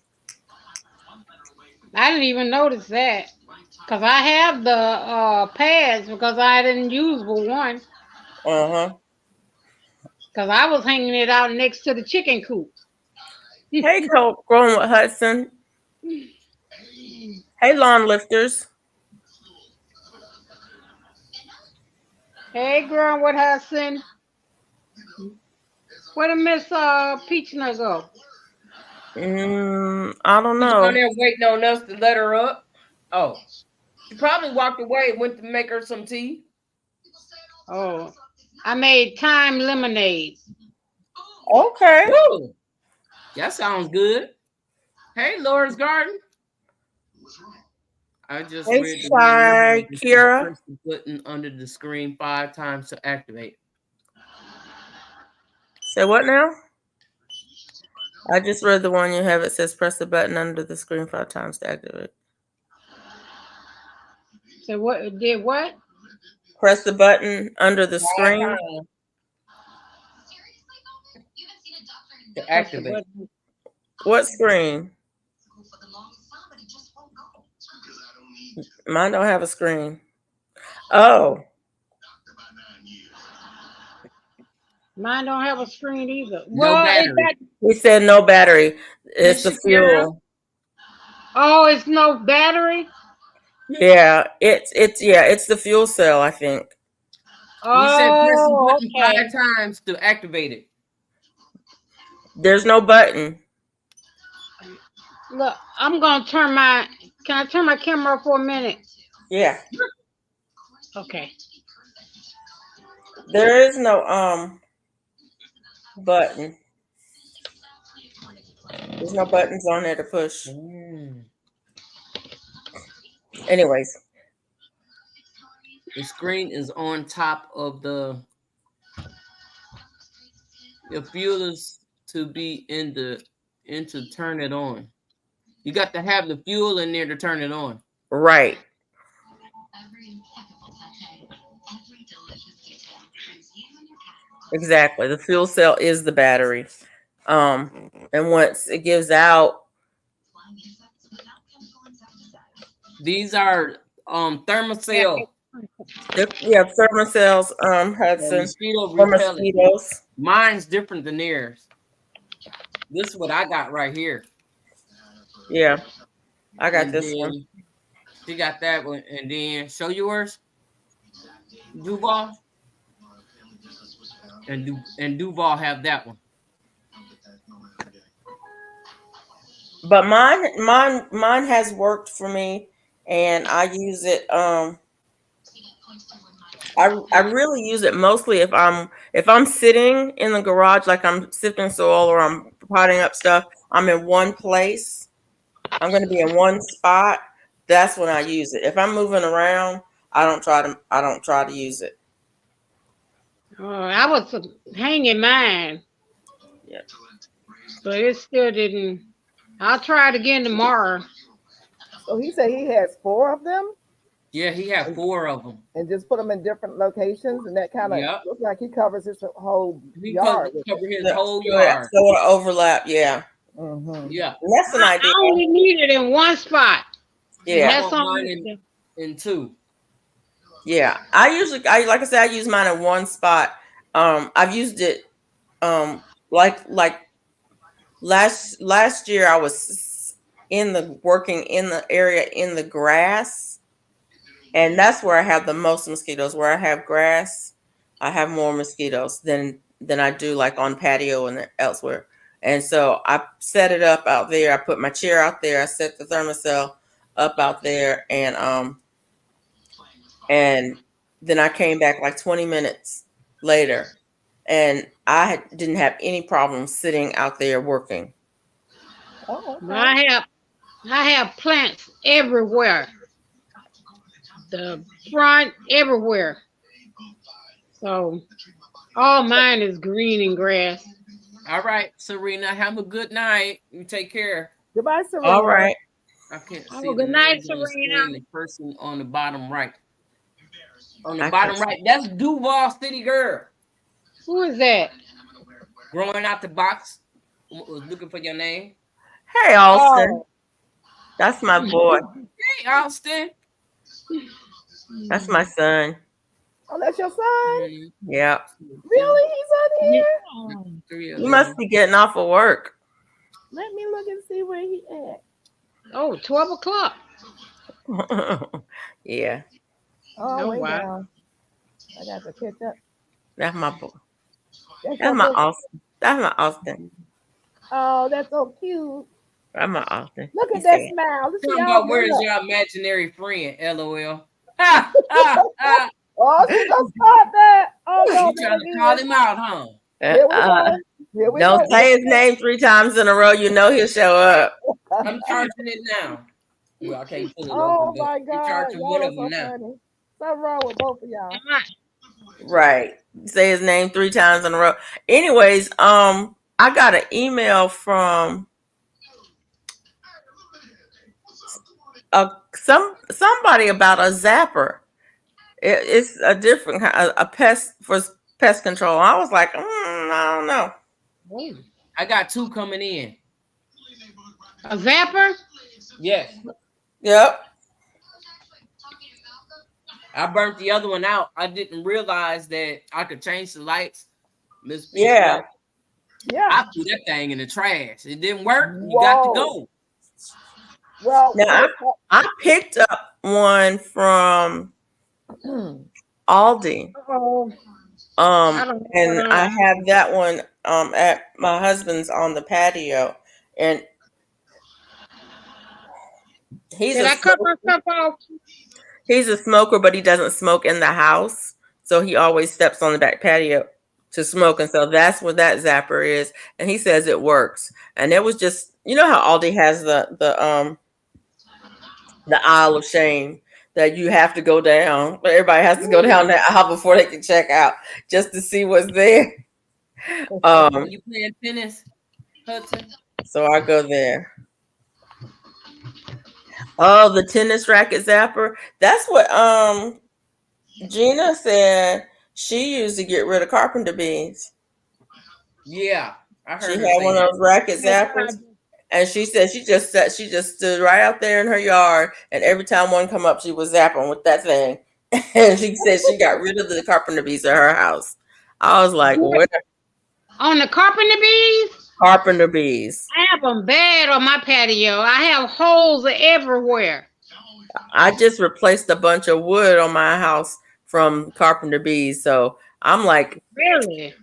I didn't even notice that because I have the pads because I didn't use but one. Uh-huh. Cause I was hanging it out next to the chicken coop. Hey, Growing with Hudson. Hey, lawn lifters. Hey, girl, what Hudson? Where did Miss Peach Nut go? I don't She's know. down there waiting on us to let her up. Oh, she probably walked away and went to make her some tea. Oh, I made thyme lemonade. Okay. Woo! That sounds good. Hey, Laura's Garden. I just Hey, read the Shy, menu. Kira. Press the button under the screen 5 times to activate. Say what now? I just read the one you have. It says press the button under the screen 5 times to activate. So what did what? Press the button under the 5 screen. times to activate. What screen? Mine don't have a screen. Oh. Mine don't have a screen either. No Well, it battery. got. We said no battery. It's the Miss Shakira. fuel. Oh, it's no battery. Yeah, it's the fuel cell, I think. We said press the Oh, button okay. 5 times to activate it. There's no button. Look, I'm gonna turn my. Can I turn my camera for a minute? Yeah. Okay. There is no button. There's no buttons on there to push. Anyways. The screen is on top of the fuel is to be in to turn it on. You got to have the fuel in there to turn it on. Right. Exactly. The fuel cell is the battery. And once it gives out, These are thermocell. yeah, thermocells, Hudson, Mosquito for repellent. mosquitoes. Mine's different than theirs. This is what I got right here. Yeah, I got And this then one. she got that one. And then show yours, Duval. And Duval have that one. But mine has worked for me, and I use it. I really use it mostly if I'm sitting in the garage, like I'm sifting soil or I'm potting up stuff. I'm in one place. I'm going to be in one spot. That's when I use it. If I'm moving around, I don't try to use it. Oh, I was hanging mine. Yeah. But it still didn't. I'll try it again tomorrow. So he said he has 4 of them. Yeah, he had 4 of them. And just put them in different locations, and that kind of looks like he covers his whole yard. Cover his whole yard. So it overlap, yeah. Mm-hmm. Yeah. And that's an idea. I only need it in one spot. Yeah. I want mine in 2. Yeah. Like I said, I use mine in one spot. I've used it like last year I was working in the area in the grass, and that's where I have the most mosquitoes. Where I have grass, I have more mosquitoes than I do like on patio and elsewhere. And so I set it up out there. I put my chair out there. I set the thermocell up out there, and then I came back like 20 minutes later, and I didn't have any problem sitting out there working. Oh, okay. I have plants everywhere. The front everywhere. So all mine is green and grass. All right, Serena, have a good night. You take care. Goodbye, Serena. All right. I can't Have see a good night, Serena. Screen, the person on the bottom right. On the bottom right, that's Duval City Girl. Who is that? Growing out the box. Was looking for your name. Hey, Austin. Oh. That's my boy. Hey, Austin. That's my son. Oh, that's your son? Yeah. Really? He's on You, here? Oh, 3 of you must them. be getting off of work. Let me look and see where he at. oh, 12 o'clock. Yeah. Oh, Oh, way wow. down. I got to catch up. That's my boy. That's That's your my boy. Austin. That's my Austin. Oh, that's so cute. That's my Austin. Look He at that said, smile. Let's see Talking all about grown where is up. your imaginary friend? LOL. Ha ha ha. Oh, she gonna start that. Oh no, You not trying to call again. him out, huh? Here we go. Here we don't go. say his name 3 times in a row. You know he'll show up. I'm charging it now. Well, I can't pull it open, Oh but my I'm God, charging y'all one are of them so now. funny. Something wrong with both of y'all. Right. Say his name 3 times in a row. Anyways, I got an email from somebody about a zapper. It's a different a pest for pest control. I was like, I don't know. Oh. I got 2 coming in. A zapper? Yes. Yep. I burnt the other one out. I didn't realize that I could change the lights. Miss Yeah. Peacock. Yeah. I threw that thing in the trash. It didn't work. You got to Whoa. go. Well, Now I picked up one from Aldi. Oh, I don't know what And I on. have that one at my husband's on the patio. And he's Did a I cut my smoker. stuff off? He's a smoker, but he doesn't smoke in the house. So he always steps on the back patio to smoke. And so that's what that zapper is. And he says it works. And it was just, you know how Aldi has the aisle of shame that you have to go down. But everybody has to go down that aisle before they can check out just to see what's there. You playing tennis, Hudson? So I go there. Oh, the tennis racket zapper. That's what Gina said she used to get rid of carpenter bees. Yeah, I She heard her had say one of that. those racket That's what I zappers. do. And she said she just stood right out there in her yard, and every time one come up, she was zapping with that thing. And she said she got rid of the carpenter bees at her house. I was like, What? "Where On the carpenter bees? carpenter bees?" I have them bad on my patio. I have holes everywhere. I just replaced a bunch of wood on my house from carpenter bees, so I'm like, Really?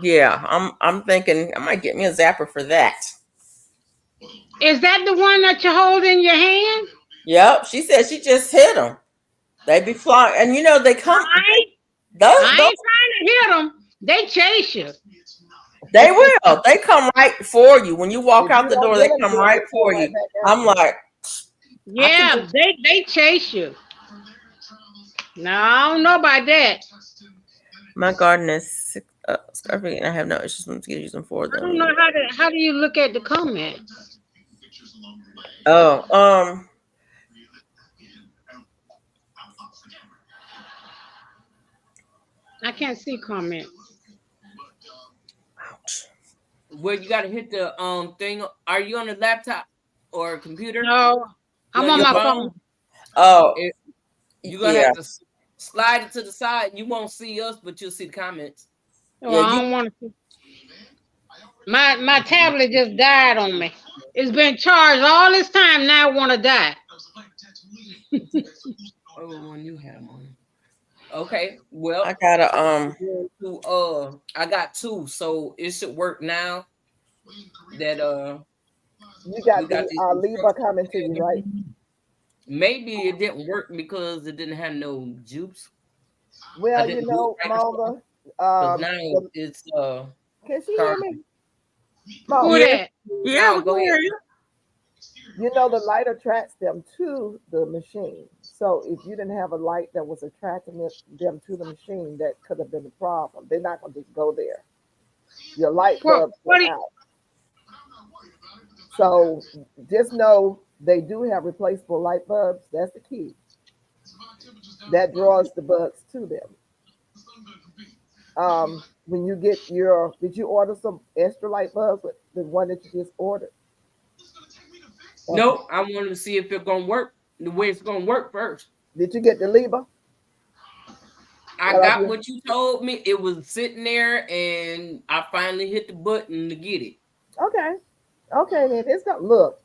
yeah, I'm thinking I might get me a zapper for that. Is that the one that you hold in your hand? Yep, she said she just hit them. They be flying, and you know they come. I Those I ain't trying to hit them. They chase you. they will. They come right for you when you walk if out you the don't door. get They them, come then right they come for right you. back I'm after you. like, I can Yeah, just they chase you. No, I don't know about that. my garden is square feet, and I have no issues with using for I don't know them. how do you look at the comments? Oh, I can't see comments. ouch. Where you got to hit the thing. Are you on a laptop or a computer? No, You I'm on on your my phone? phone. Oh, You're gonna yeah, have to slide it to the side. You won't see us, but you'll see the comments. Oh, yeah. I don't want to see. My tablet just died on me. It's been charged all this time. Now I want to die. Oh, when you have one. Okay. Well, I gotta I got 2, so it should work now that You we got got the these Libra instructions coming to you, together. right? Maybe it didn't work because it didn't have no juice. I Well, didn't do it right before. Mother, Because now it's can she hear charging. me? Who Mother, yeah, that? yeah. Now We go can ahead. hear you. the light attracts them to the machine. So if you didn't have a light that was attracting them to the machine, that could have been a problem. They're not going to just go there. Your light What? bulbs What? went out. So just know they do have replaceable light bulbs. That's the key. That draws the bugs to them. When you get did you order some extra light bulbs with the one that you just ordered? Okay. No, I wanted to see if it's gonna work the way it's gonna work first. Did you get the Libra? I LIB. got what you told me. It was sitting there, and I finally hit the button to get it. Okay. Okay, then it's gonna look.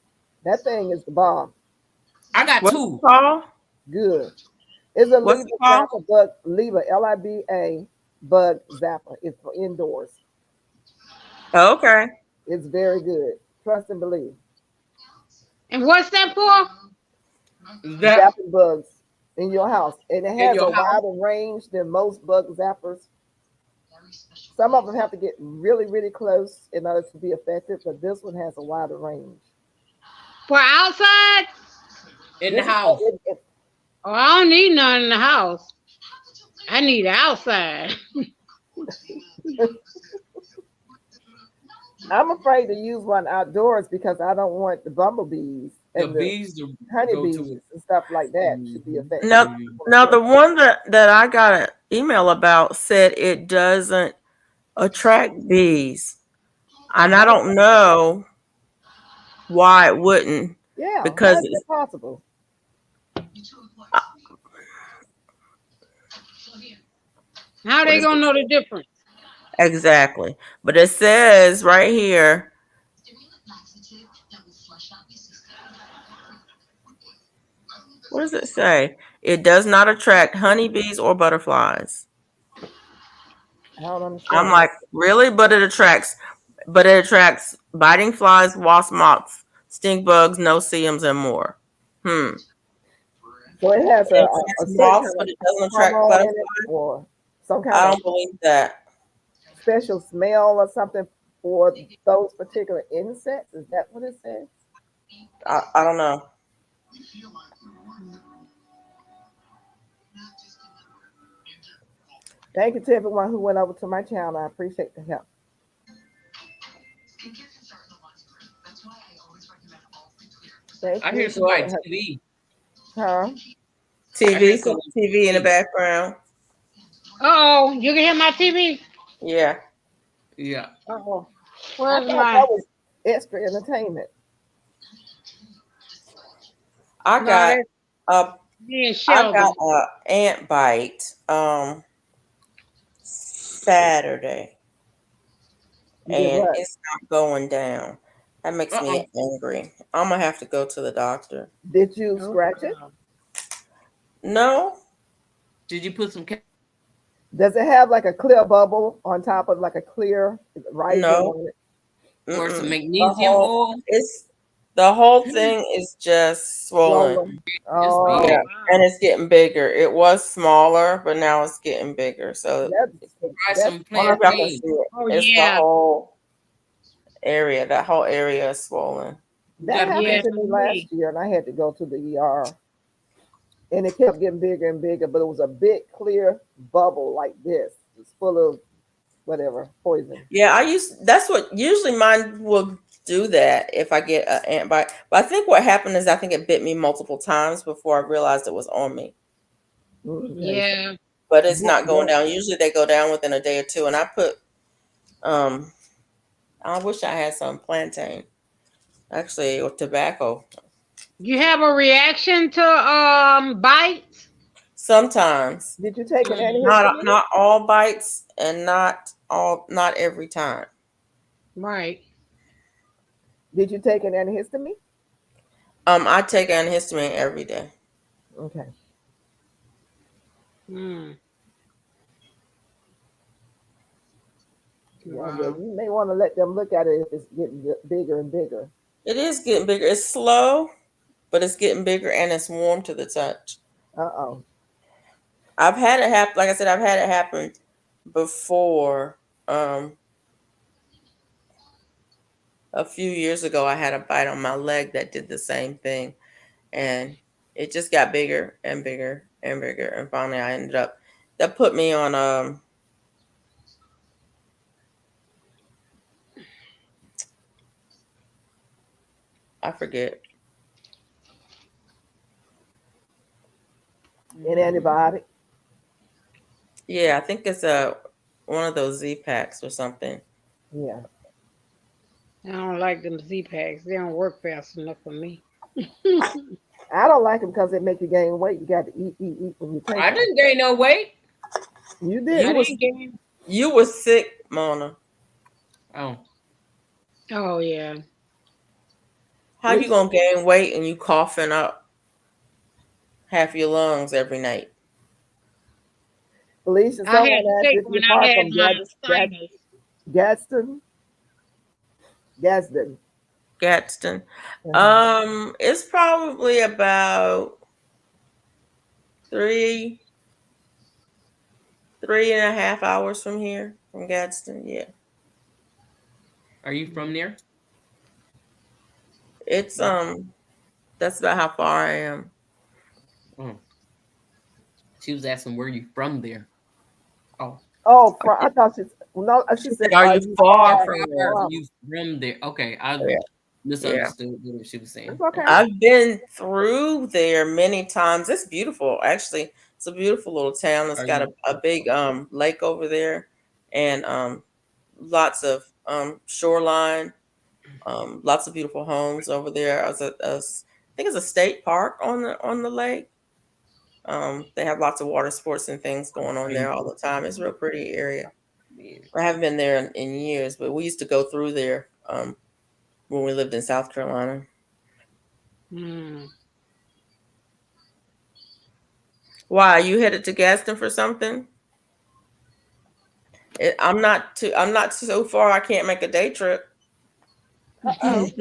That thing is the bomb. I got What's it two. called? Good. It's a What's Liba it called? zapper bug, Liba Liba bug zapper. It's for indoors. Okay. It's very good. Trust and believe. And what's that for? That Zapping bugs in your house, and it in has your a house. wider range than most bug zappers. Some of them have to get really, really close in order to be effective, but this one has a wider range. For outside? In the This is house. Oh, I don't need none in the house. I need outside. I'm afraid to use one outdoors because I don't want the bumblebees The and the bees to go to honeybees it. and stuff like that to be Mhm. effective. Now, now the one that I got an email about said it doesn't attract bees, and I don't know why it wouldn't Yeah, how because is that possible? uh, How what they is gonna it know the difference? exactly? But it says right here. What does it say? It does not attract honeybees or butterflies. I don't I'm understand that. like, really? But it attracts biting flies, wasp moths, stink bugs, no-see-ums, and more. Hmm. So it has It a attracts certain moths, kind but of it doesn't attract hormone in it, butterflies. or some kind I of don't believe that. special smell or something for those particular insects. Is that what it says? I don't know. Thank you to everyone who went over to my channel. I appreciate the help. Thank I hear you, somebody Glory. TV. Huh? I hear TV, some somebody TV in the TV. background. Oh, you can hear my TV? Yeah, Yeah. Oh, I where's thought my? that was extra entertainment. I No, got that's a me and I got Sheldon. a ant bite Saturday, You did and what? it's not going down. That makes Uh-uh. me angry. I'm gonna have to go to the doctor. Did you Oh, scratch it? No, Did you put some Does it have like a clear bubble on top of like a clear writing no, on it? or some mm-mm. The magnesium whole oil? it's the whole thing is just swollen. Swollen. It's oh Yeah, Oh, big. and wow. it's getting bigger. It was smaller, but now it's getting bigger. So that's Try that's some I don't know if y'all can plantain. see it. Oh It's the yeah, whole area. That whole area is swollen. You that gotta happened yeah. plant to me Me. last year, and I had to go to the ER, and it kept getting bigger and bigger. But it was a big clear bubble like this. It's full of whatever poison. Yeah, that's what usually mine will do that if I get an ant bite. But I think what happened is I think it bit me multiple times before I realized it was on me. Okay, so Yeah. But it's you, not going down. Usually they go down within a day or two. And I put um I wish I had some plantain. Actually, or tobacco. You have a reaction to bites? Sometimes. did you take an Mm, antihistamine? Not all bites and not every time. right. Did you take an antihistamine? I take antihistamine every day. Okay. Mm, Yeah, well, wow. you may want to let them look at it if it's getting bigger and bigger. It is getting bigger. It's slow, but it's getting bigger and it's warm to the touch. Uh-oh. I've had it happen. Like I said, I've had it happen before. A few years ago, I had a bite on my leg that did the same thing, and it just got bigger and bigger and bigger, and finally, I ended up. That put me on. I forget. An Hmm. antibiotic? Yeah, I think it's a one of those Z packs or something. Yeah. I don't like them Z packs. They don't work fast enough for me. I don't like them because they make you gain weight. You got to eat, eat, eat when you take I them. didn't gain no weight. You did. You I was didn't gain. you were sick, Mona. Oh, Oh yeah. How you gonna gain weight and you coughing up half your lungs every night? Felicia, I someone had to asked take if you're when I far had from my sinus. Gadsden. Gadsden. Gadsden. Uh-huh. It's probably about three, 3.5 hours from here, from Gadsden. Yeah. are you from there? It's No. that's about how far I am. Oh, she was asking where you from there. Oh, Oh, I thought no. She She said, said, "Are "Are you you far far from are there?" from?" you from there? Okay, I Yeah. Yeah. misunderstood what she was saying. It's okay. Okay. I've been through there many times. It's beautiful, actually. It's a beautiful little town. It's Are got you? a big lake over there, and lots of shoreline, lots of beautiful homes over there. I think it's a state park on the lake. They have lots of water sports and things going on Are you? there all the time. It's a real pretty area. Yeah. I haven't been there in years, but we used to go through there when we lived in South Carolina. Hmm. Why, you headed to Gaston for something? I'm not so far. I can't make a day trip. Uh-oh.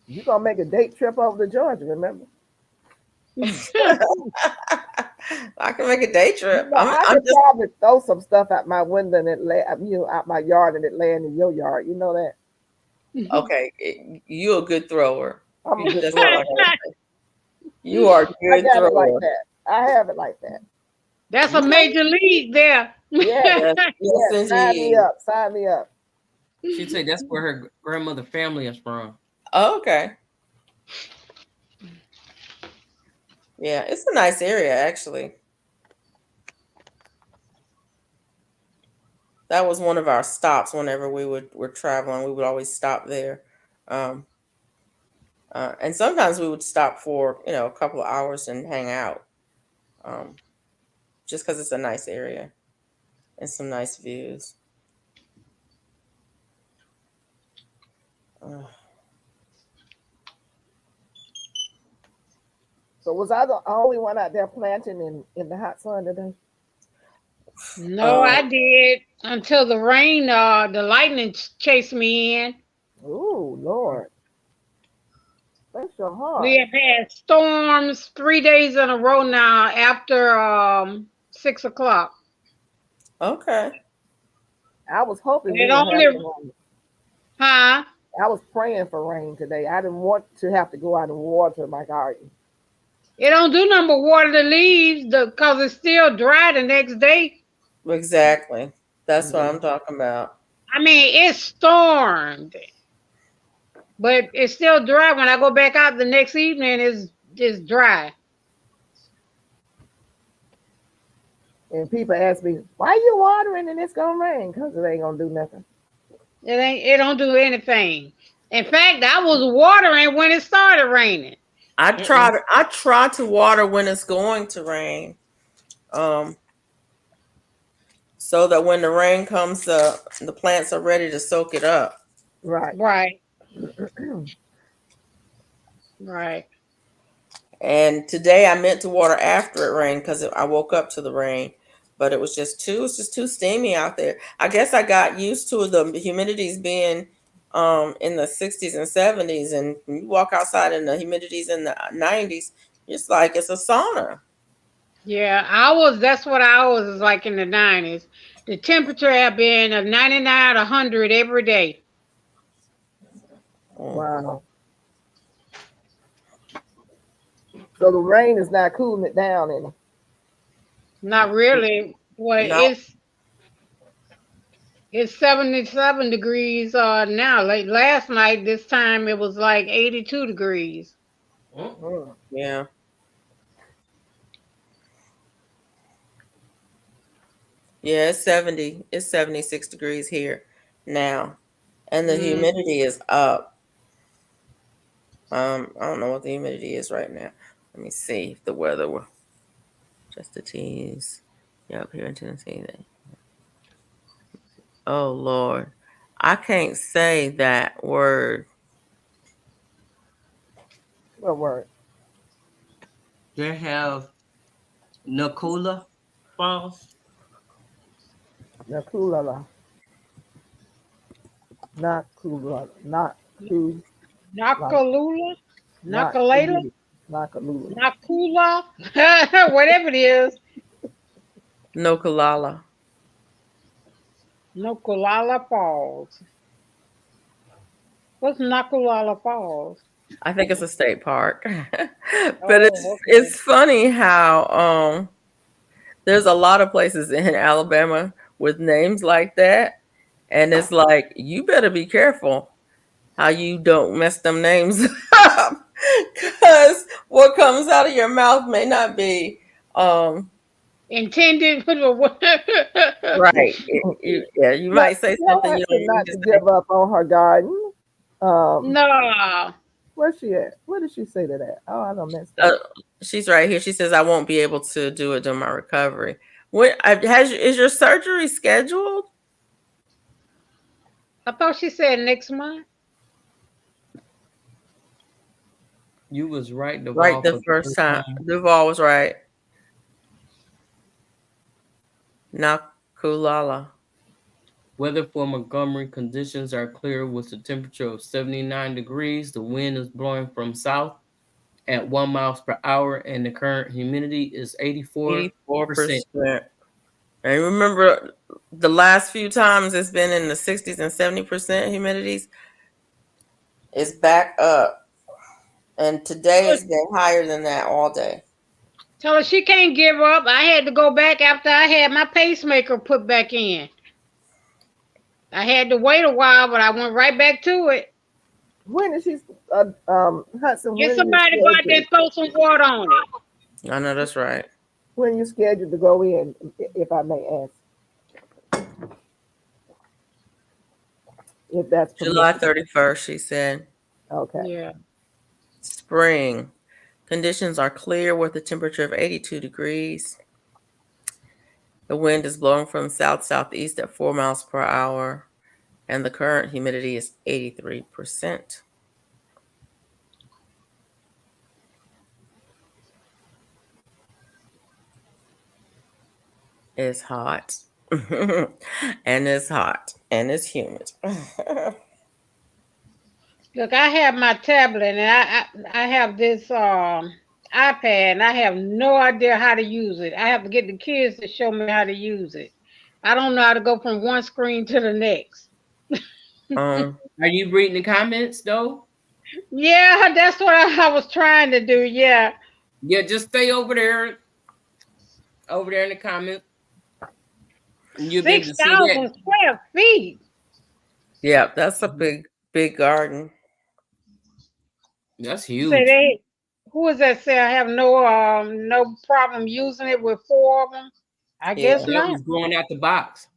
You gonna make a date trip over to Georgia? Remember? I can make a day You trip. know, I I'm could just probably throw some stuff out my window and out my yard and it land in your yard. You know that? okay. You're a good thrower. I'm a good That's all I thrower. gotta say. You are a I good got it like thrower. that. I have it like that. That's a Okay. major league there. Yes, Yes, yes, yes. Sign me indeed. up. Sign me up. She'd say that's where her grandmother family is from. Okay. Yeah, it's a nice area actually. That was one of our stops whenever were traveling. We would always stop there. Um, and sometimes we would stop for, a couple of hours and hang out. Um, just because it's a nice area and some nice views. Uh, So was I the only one out there planting in the hot sun today? No, uh, I did until the rain, the lightning chased me in. Ooh, Lord, bless your We heart. have had storms 3 days in a row now after 6 o'clock. okay. I was hoping we It didn't have only, some rain. huh? I was praying for rain today. I didn't want to have to go out and water my garden. It don't do nothing but water the leaves because it's still dry the next day. Exactly. That's what Mhm. I'm talking about. I mean, it stormed, but it's still dry. When I go back out the next evening, it's dry. And people ask me, why you watering and it's gonna rain? Because it ain't gonna do nothing. It don't do anything. In fact, I was watering when it started raining. Mm-mm. I try to water when it's going to rain. Um, so that when the rain comes up, the plants are ready to soak it up. Right. Right, right. And today I meant to water after it rained because I woke up to the rain, but it's just too steamy out there. I guess I got used to the humidities being in the 60s and 70s, and when you walk outside and the humidities in the 90s, it's like it's a sauna. Yeah, that's what I was like in the 90s. The temperature had been of 99 to 100 every day. Mm. Wow. So the rain is not cooling it down any. Not really. Well, No, it's 77 degrees now. Like last night, this time it was like 82 degrees. Mm. Mm. yeah, yeah, it's 70, it's 76 degrees here now, and the Mm. humidity is up. I don't know what the humidity is right now. Let me see if the weather were just a tease. Yep, here in Tennessee. Oh Lord, I can't say that word. What word? They have Nakula Falls. Nakulala. Not Kulala. Not Ku. Like Nakalula, not Nakalela, Kulula. Not Kulula. Nakula, whatever it is. No Kalala. Nakulala Falls. What's Nakulala Falls? I think it's a state park. But Oh, okay. it's funny how there's a lot of places in Alabama with names like that. And it's like, you better be careful how you don't mess them names up. Because what comes out of your mouth may not be Intended for right. Yeah, you Tell, might say tell something you Hudson don't mean not to to say. give up on her garden. Um, no. where's she at? What did she say to that? Oh, I done messed Uh, up. she's right here. She says, I won't be able to do it during my recovery. Is your surgery scheduled? I thought she said next month. You was right, Right, Duval, the for the first first time. time. Duval was right. Nakulala. Weather for Montgomery conditions are clear with a temperature of 79 degrees. The wind is blowing from south at 1 miles per hour, and the current humidity is 84%. 84%. And remember, the last few times it's been in the 60s and 70% humidities. It's back up. And today Tell has been higher than that all day. tell her she can't give up. I had to go back after I had my pacemaker put back in. I had to wait a while, but I went right back to it. When is she? Hudson. Get When you somebody to go out there scheduled? and throw some water on it. I know that's right. When you scheduled to go in? If I may ask, if that's July permissible. 31st, she said. Okay. Yeah. Spring. Conditions are clear with a temperature of 82 degrees. The wind is blowing from south southeast at 4 miles per hour, and the current humidity is 83%. It's hot. And it's hot. And it's humid. Look, I have my tablet and I have this iPad and I have no idea how to use it. I have to get the kids to show me how to use it. I don't know how to go from one screen to the next. um, Are you reading the comments though? Yeah, that's what I was trying to do. Yeah. Yeah, just stay over there in the comments, and you'll be able to see that. 6,000 square feet. yeah, that's a big garden. That's Say huge. they who is that say I have no problem using it with four of them? I Yeah. guess That not. was growing out the box.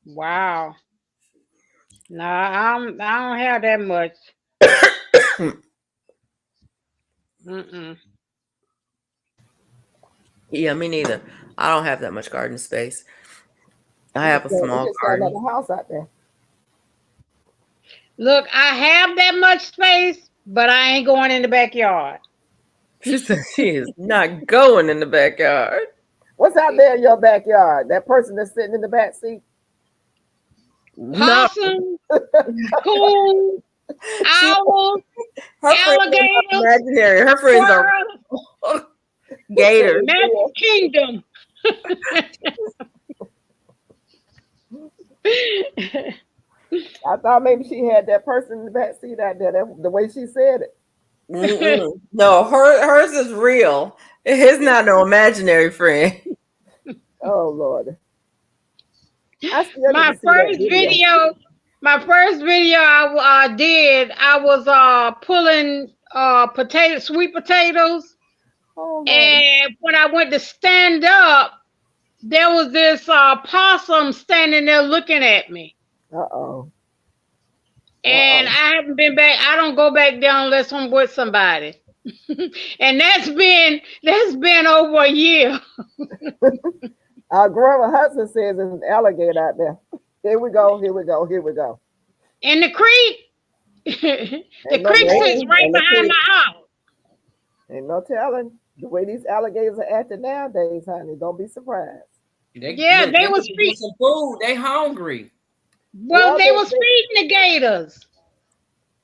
Wow. No, I don't have that much. Mm-mm. Yeah, me neither. I don't have that much garden space. I You have just a got, you small just got garden. another house out there. Look, I have that much space, but I ain't going in the backyard. She said she is not going in the backyard. What's out there in your backyard? That person that's sitting in the back seat. No, Possum, coon, she owls, her friends are not alligators, imaginary. Her friends are squirrels, gators. Magic Kingdom. I thought maybe she had that person in the back seat out there. The way she said it. Mm-mm. No, hers is real. His not no imaginary friend. Oh Lord, I still need my to see that first video. video, my first video I did, I was pulling sweet potatoes, Oh Lord. and when I went to stand up, there was this possum standing there looking at me. Uh oh. Uh And oh. I haven't been back. I don't go back down unless I'm with somebody. And that's been over a year. Our grandma Hudson says there's an alligator out there. Here we go. Here we go. Here we go. In the creek, the Ain't no creek sits telling. right In the behind creek. my house. Ain't no telling. The way these alligators are acting nowadays, honey, don't be surprised. Yeah, Look, they they was looking for feed. some food. They hungry. Well, Well, they was feeding the gators.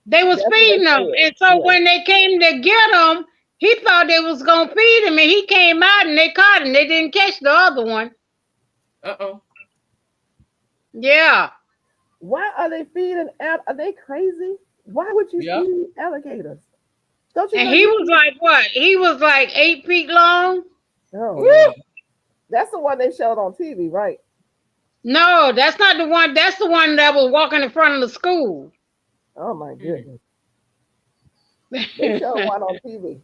They was that's what they feeding them, said. and so Yeah. when they came to get him, he thought they was gonna feed him, and he came out and they caught him. They didn't catch the other one. Uh-oh. Yeah, Why are they feeding? Are they crazy? Why would you Yep. feed alligators? Don't you and know he you was can? like what? He was like 8 feet long. Oh Woo! Lord, that's the one they showed on TV, right? No, that's not the one. That's the one that was walking in front of the school. Oh my goodness, they showed one on TV.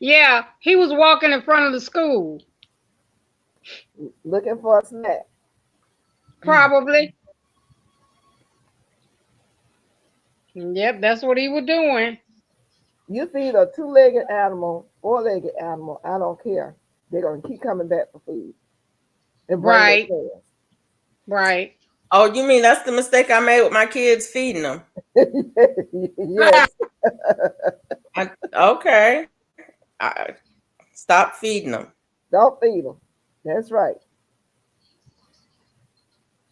Yeah, he was walking in front of the school. Looking for a snack. Probably. Yep, that's what he was doing. You feed a two-legged animal, four-legged animal, I don't care. They're gonna keep coming back for food and bring their Right, tails. right. Oh, you mean that's the mistake I made with my kids feeding them? Yes. Okay. Stop feeding them. Don't feed them. That's right.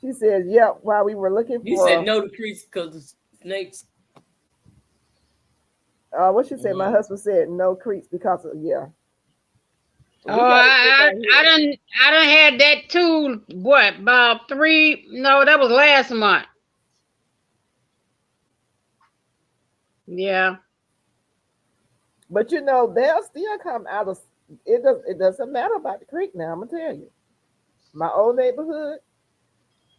She says, "Yep." While we were looking You said for, no to creeks because of snakes. what she said, my husband said no creeks because of yeah. Oh, We got a creek out I here. done had that too. What about three? No, that was last month. Yeah. But you know, they'll still come out of it. It doesn't matter about the creek now. I'm gonna tell you, my old neighborhood,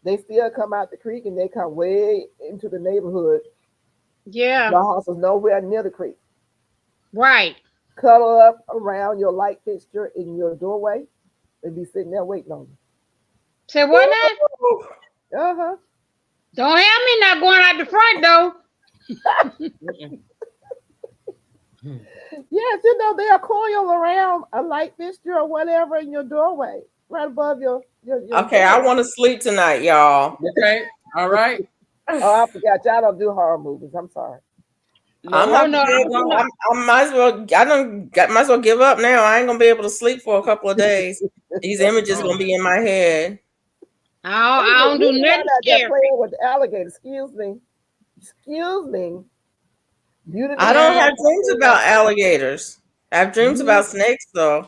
they still come out the creek and they come way into the neighborhood. Yeah. The house is nowhere near the creek. Right. Cuddle up around your light fixture in your doorway and be sitting there waiting on Say what now? Woo! you. Uh huh. Don't have me not going out the front though. Yes, you know they'll coil around a light fixture or whatever in your doorway, right above your Okay, I door. want to sleep tonight, y'all. Okay. All right. Oh, I forgot y'all don't do horror movies. I'm sorry. I'm No, Oh not no, gonna be I'm able. not. I might as well. Might as well give up now. I ain't gonna be able to sleep for a couple of days. These images gonna be in my head. I don't do You nothing out there scary. playing with the alligator. Excuse me. Excuse me. You didn't I have don't now. have dreams about alligators. I have dreams you about snakes, though.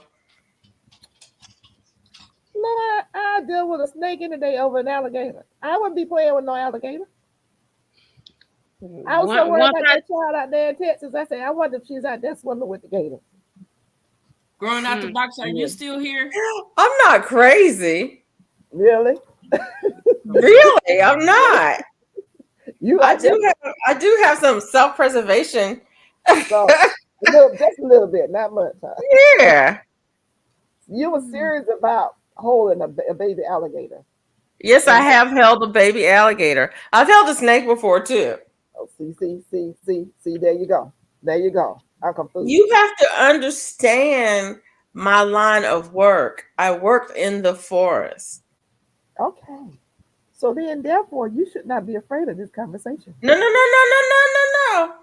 Lord, I deal with a snake any day over an alligator. I wouldn't be playing with no alligator. I was so worried Once about I that child out there in Texas. I said, I wonder if she's out there swimming with the gator. Growing out the mm, box, are you Yeah. still here? I'm not crazy. Really? Really, I'm not. You I like that? do have. I do have some self-preservation. So a little, just a little bit, not much. Huh? Yeah. You were serious about holding a baby alligator. Yes, I And have held a baby alligator. I've held a snake before too. oh, see. There you go. There you go. I'm confused. You have to understand my line of work. I worked in the forest. Okay. So then, therefore, you should not be afraid of this conversation. No, no, no, no, no, no, no, no.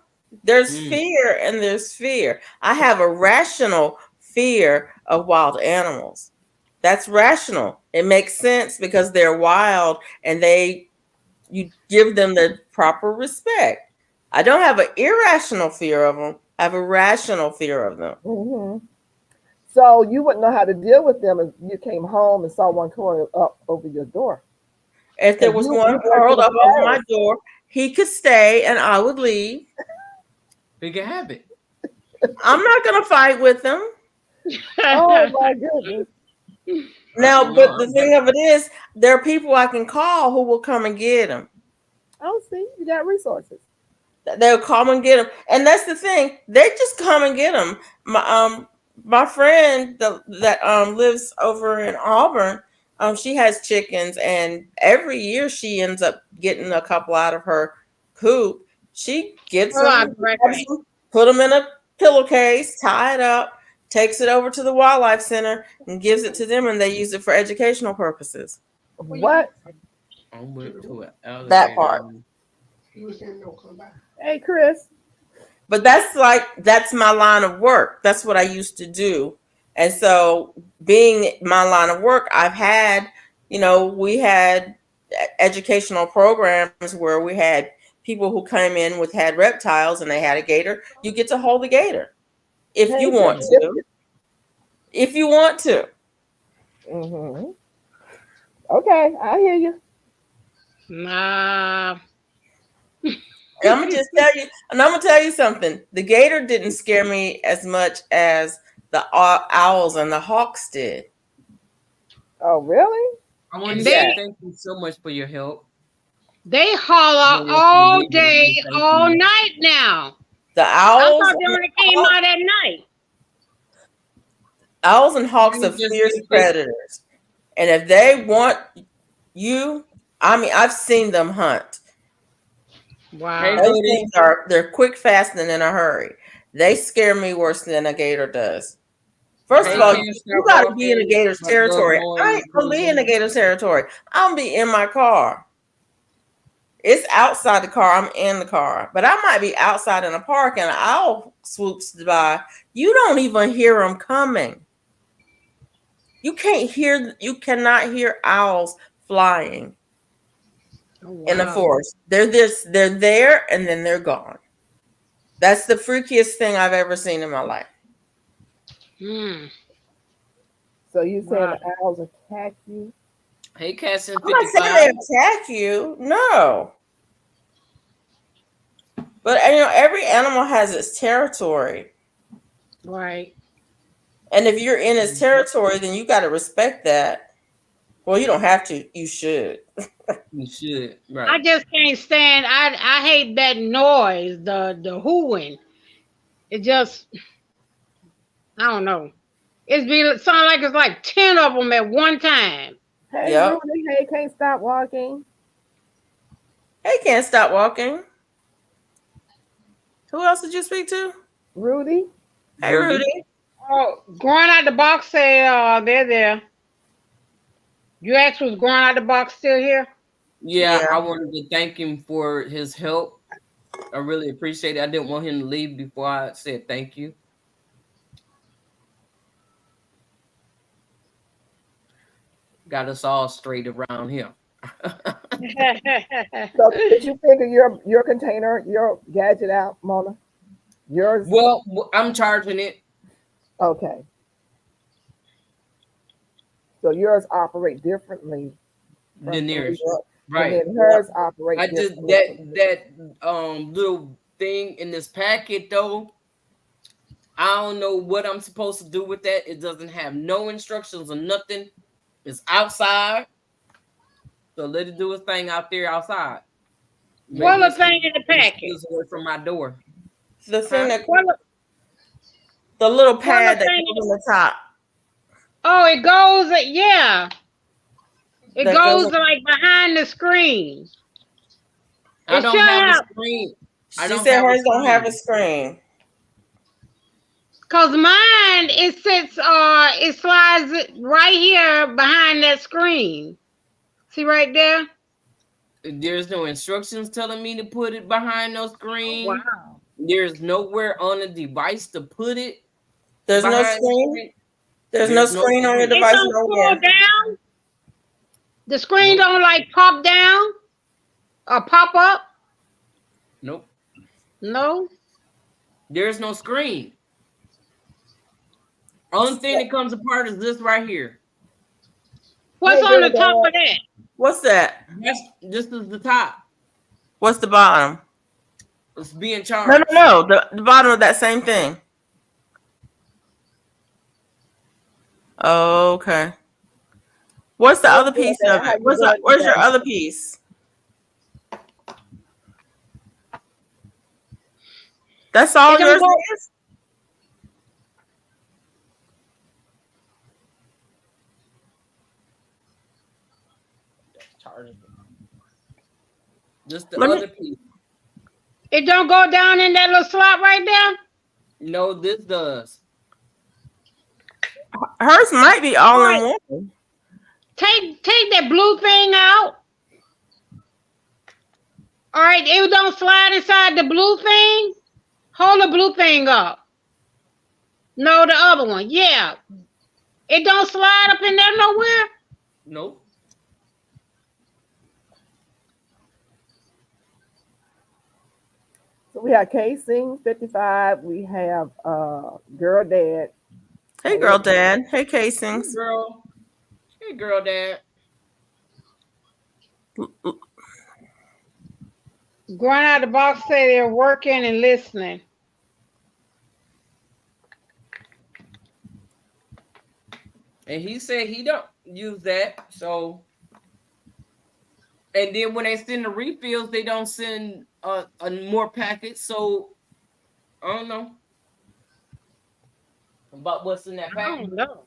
There's Mm. fear and there's fear. I have a rational fear of wild animals. That's rational. It makes sense because they're wild and you give them the proper respect. I don't have an irrational fear of them. I have a rational fear of them. Hmm. So you wouldn't know how to deal with them if you came home and saw one coiled up over your door. If there Because was you one work in curled the up over my forest. door, he could stay and I would leave. Bigger habit. I'm not going to fight with them. Oh my goodness. Now, No, but the thing of it is, there are people I can call who will come and get them. Oh, see, you got resources. They'll come and get them, and that's the thing. They just come and get them. My friend that lives over in Auburn, she has chickens, and every year she ends up getting a couple out of her coop. She gets Hold them, on, Gregory. put them in a pillowcase, tie it up, takes it over to the wildlife center, and gives it to them, and they use it for educational purposes. What? I went to an alligator. That part. He was saying no, come back. Hey, Chris. But that's my line of work. That's what I used to do. And so being my line of work, I've had, we had educational programs where we had people who came in had reptiles and they had a gator. You get to hold the gator if you want to. If you want to. Mm-hmm. Okay, I hear you. Nah. And I'm gonna tell you something. The gator didn't scare me as much as the owls and the hawks did. Oh, really? I want to say thank you so much for your help. They holler all day, all night now. The owls. I thought they only came out at night. Owls and hawks are fierce predators, and if they want you, I've seen them hunt. Wow. Those things they're quick, fast, and in a hurry. They scare me worse than a gator does. First of all, you got to be in a gator's territory. I ain't gonna be in a gator's territory. I'm gonna be in my car. It's outside the car. I'm in the car, but I might be outside in a park and an owl swoops by. You don't even hear them coming. You cannot hear owls flying in the forest. They're there and then they're gone. That's the freakiest thing I've ever seen in my life. So you said the owls attack you? Hey, Cassie, I'm not saying they attack you. No. But every animal has its territory. Right. And if you're in its territory, then you got to respect that. Well, you don't have to. You should. You should. Right. I just can't stand. I hate that noise. The hooing. It just. I don't know. It sound like it's like 10 of them at one time. Hey, Rudy, hey, can't stop walking. Hey, can't stop walking. Who else did you speak to? Rudy. Hey, Rudy. Oh, growing out the box say they're there. You asked was growing out the box still here? Yeah, I wanted to thank him for his help. I really appreciate it. I didn't want him to leave before I said thank you. Got us all straight around here. So did you figure your container, your gadget out, Mona? Yours? Well, I'm charging it. Okay. So yours operate differently than theirs, right? And then hers operate. I just that little thing in this packet though. I don't know what I'm supposed to do with that. It doesn't have no instructions or nothing. It's outside. So let it do its thing out there outside. What the thing in the packet? Away from my door. The thing the little pad that goes on the top. Oh, it goes. Yeah. It goes like behind the screen. I don't have a screen. She said hers don't have a screen. Cause mine, it sits, it slides right here behind that screen. See right there? There's no instructions telling me to put it behind no screen. Wow. There's nowhere on the device to put it. There's no screen. There's no screen on your device. It don't scroll down. The screen don't like pop down or pop up. Nope. No. There's no screen. Only thing that comes apart is this right here. What's on the top of that? What's that? This is the top. What's the bottom? It's being charged. No. The bottom of that same thing. Okay. What's the other piece of it? Where's your other piece? That's all yours is? Just the other piece. It don't go down in that little slot right there? No, this does. Hers might be all in one. Take that blue thing out. All right, it don't slide inside the blue thing. Hold the blue thing up. No, the other one. Yeah. It don't slide up in there nowhere. Nope. So we have casing 55. We have girl dad. Hey, girl, dad. Hey, casings. Hey, girl. Hey, girl, dad. Going out the box say they're working and listening. And he said he don't use that. So, and then when they send the refills, they don't send more packets. So, I don't know about what's in that I packet. don't know.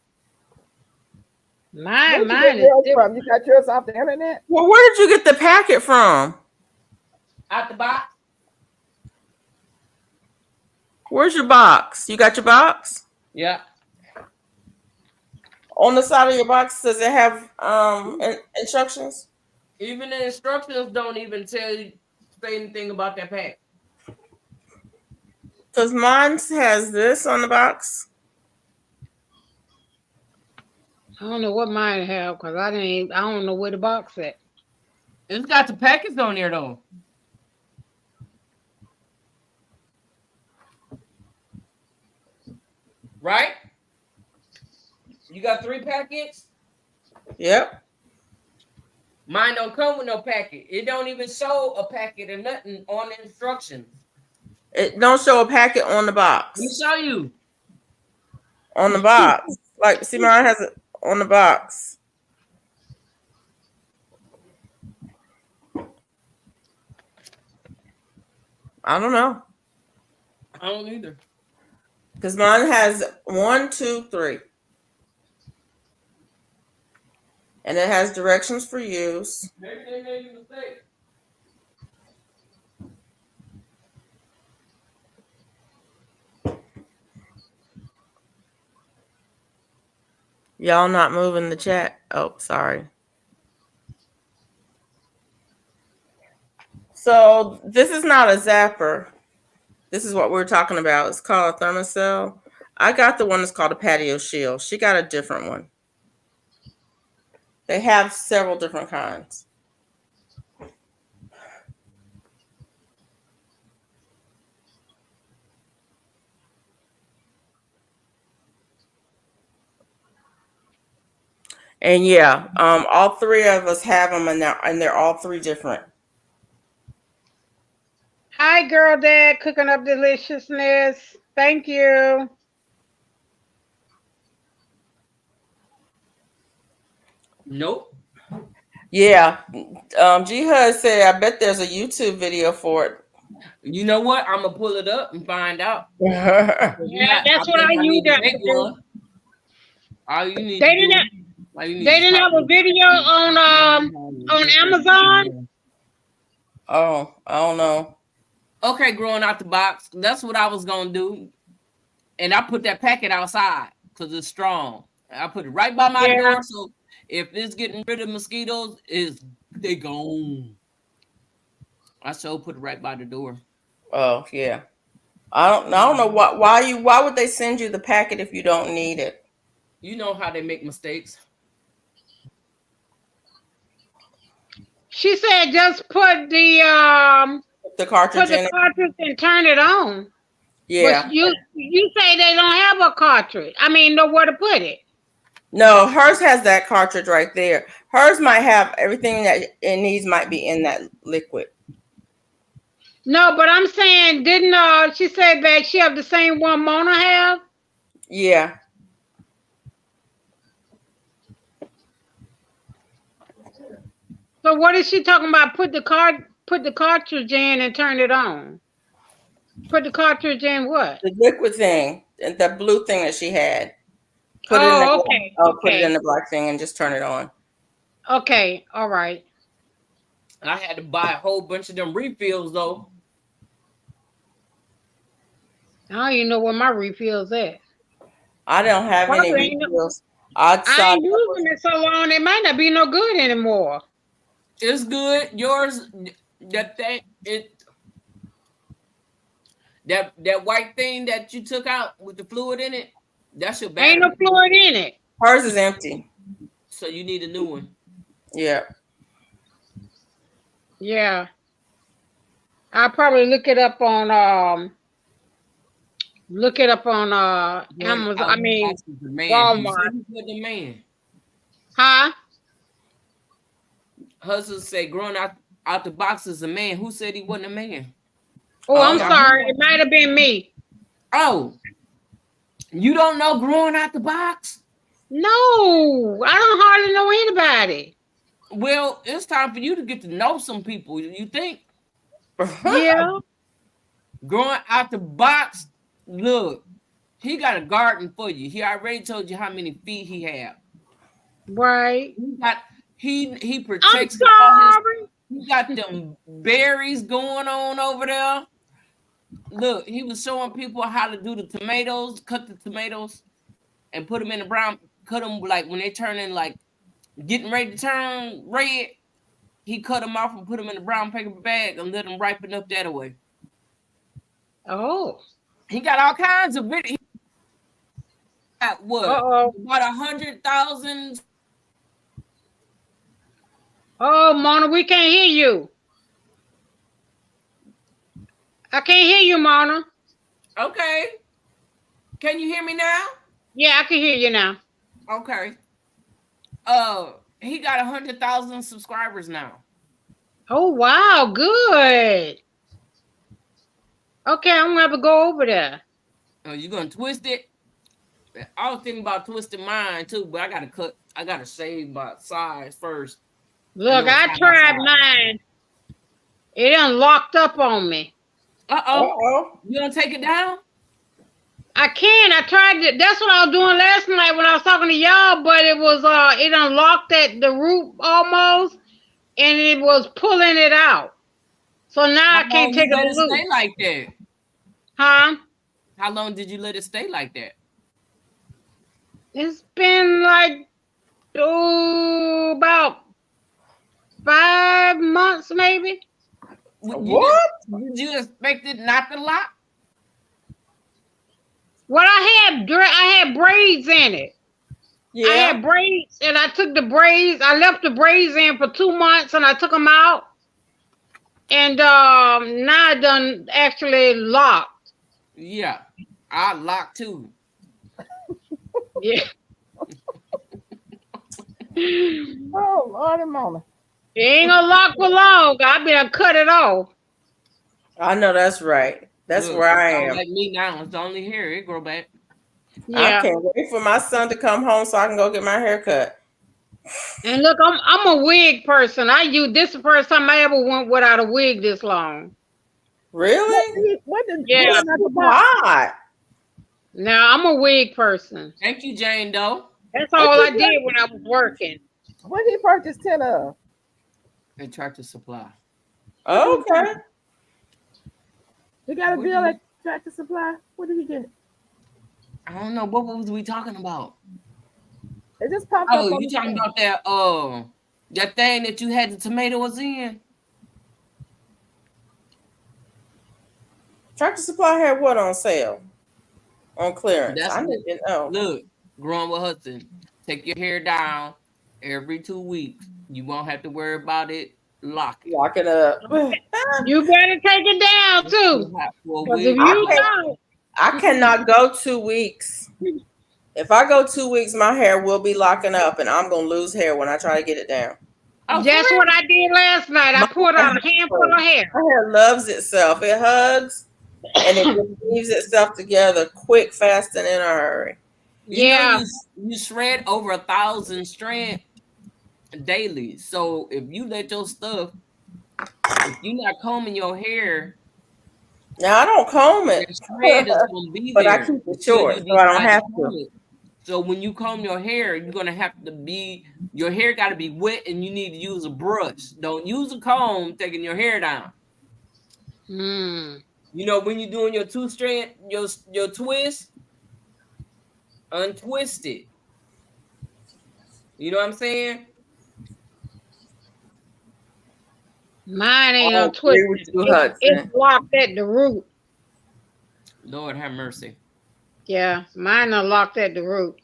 Where'd you Mine get is yours different. from? You got yours off the internet? Well, where did you get the packet from? Out the box. Where's your box? You got your box? Yeah. On the side of your box, does it have instructions? Even the instructions don't even say anything about that pack. Because mine has this on the box. I don't know what mine have because I don't know where the box at. It's got the packets on there though. Right? You got 3 packets? Yep. Mine don't come with no packet. It don't even show a packet or nothing on the instructions. It don't show a packet on the box. We show you. On the box. Like, see, mine has it on the box. I don't know. I don't either. Because mine has 1, 2, 3. And it has directions for use. Maybe they made a mistake. Y'all not moving the chat. Oh, sorry. So this is not a zapper. This is what we're talking about. It's called a thermocell. I got the one that's called a patio shield. She got a different one. They have several different kinds. And yeah, all 3 of us have them, and they're all 3 different. Hi, girl, dad, cooking up deliciousness. Thank you. Nope. Yeah, G HUD said, I bet there's a YouTube video for it. You know what? I'm gonna pull it up and find out. Yeah, that's what I need use to make one. All you need They to didn't. do. They didn't have a video on Amazon. Oh, I don't know. Okay, growing out the box. That's what I was gonna do. And I put that packet outside because it's strong. I put it right by my door. So if it's getting rid of mosquitoes, they gone. I so put it right by the door. Oh, yeah. I don't know why would they send you the packet if you don't need it? You know how they make mistakes. She said just put the cartridge in cartridge and turn it on. Yeah. But you say they don't have a cartridge. I mean, nowhere to put it. No, hers has that cartridge right there. Hers might have everything that it needs might be in that liquid. No, but I'm saying, didn't she say that she have the same one Mona have? Yeah. So what is she talking about? Put the cartridge in and turn it on. Put the cartridge in what? The liquid thing, the blue thing that she had. Put it in the black thing and just turn it on. Okay, all right. I had to buy a whole bunch of them refills though. I don't even know where my refills at. I don't have any Probably ain't no, refills. I I saw ain't using it so long. It might not be no good anymore. It's good. Yours, that thing, that white thing that you took out with the fluid in it, that's your Ain't no battery. fluid in it. hers is empty. So you need a new one. Yeah. Yeah. I'll probably look it up on Going Amazon. out I the mean box is the man. He said Walmart. he wasn't a man. Huh? Hustle said growing out the box is a man. Who said he wasn't a man? Oh, I'm Oh, Now who sorry. knows? It might have been me. Oh, you don't know growing out the box? No, I don't hardly know anybody. Well, it's time for you to get to know some people. You think Yeah, growing out the box? Look, he got a garden for you. He already told you how many feet he have. right. He got he I'm protects all his. sorry. He got them berries going on over there. Look, he was showing people how to do the tomatoes, cut the tomatoes, and put them in the brown. Cut them like when they turn in like getting ready to turn red. He cut them off and put them in a brown paper bag and let them ripen up that way. Oh, He got all kinds of video. He got what? uh-oh. About 100,000. Oh, Mona, we can't hear you. I can't hear you, Mona. Okay. Can you hear me now? Yeah, I can hear you now. Okay. He got 100,000 subscribers now. Oh, wow, good. Okay, I'm gonna have to go over there. Oh, you gonna twist it? I was thinking about twisting mine too, but I gotta shave my sides first. Look, Know I how my tried sides. mine. It unlocked up on me. Uh-oh. Uh-oh. You gonna take it down? I can. I tried it. That's what I was doing last night when I was talking to y'all, but it was it unlocked at the root almost and it was pulling it out. So now How I can't long take you it let it loose. stay like that? Huh? How long did you let it stay like that? It's been like about 5 months maybe. What? Did you expect it not to lock? Well, I had braids in it. I Yeah. had braids and I took the braids. I left the braids in for 2 months and I took them out. And now I done actually locked. Yeah, I lock too. Yeah. Oh, Lordy Mama. It ain't gonna lock for long. I better cut it off. I know that's right. That's Look, where I sound am. like me now. It's only hair. It grow back. I Yeah. can't wait for my son to come home so I can go get my hair cut. And look, I'm a wig person. This is the first time I ever went without a wig this long. Really? What did Yeah. growing out the box? Hot. Now I'm a wig person. Thank you, Jane Doe. That's all I did when I was working. What he purchased 10 of? And Tractor Supply. Okay. He got a What deal you- at Tractor Supply. What did he get? I don't know. What was we talking about? It just popped up. Oh, On you the talking screen. about that thing that you had the tomatoes in? Tractor Supply had what on sale? On clearance. That's I what, didn't know. look, growing with Hudson. Take your hair down every 2 weeks. You won't have to worry about it. Lock it. Lock it up. You better take it down too. Well, Because if we, you Okay. don't, I cannot go 2 weeks. If I go 2 weeks, my hair will be locking up and I'm going to lose hair when I try to get it down. oh, that's what I did last night. I pulled out a handful of hair. My hair loves itself. It hugs and it just weaves itself together quick, fast, and in a hurry. Yeah. You shred over 1,000 strands daily. So if you let your stuff, if you're not combing your hair, Now, I don't comb the it, shred is gonna be but I there keep it until short you so I don't decide have comb to. it. So when you comb your hair, you're gonna have to be your hair got to be wet, and you need to use a brush. Don't use a comb taking your hair down. You know, when you're doing your two strand, your twist, untwist it. You know what I'm saying? Mine ain't I agree with untwisted. you, It's Hudson. locked at the root. Lord have mercy. Yeah, mine are locked at the root.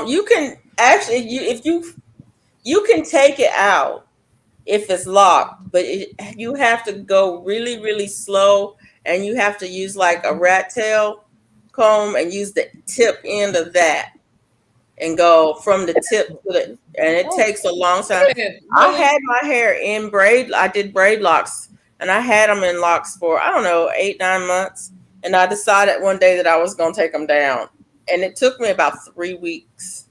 You can actually you can take it out if it's locked, but you have to go really, really slow, and you have to use like a rat tail comb and use the tip end of that and go from the tip to the, and it Oh, takes a long time. Yeah, I really? had my hair in braid. I did braid locks, and I had them in locks for I don't know 8 9 months, and I decided one day that I was gonna take them down, and it took me about 3 weeks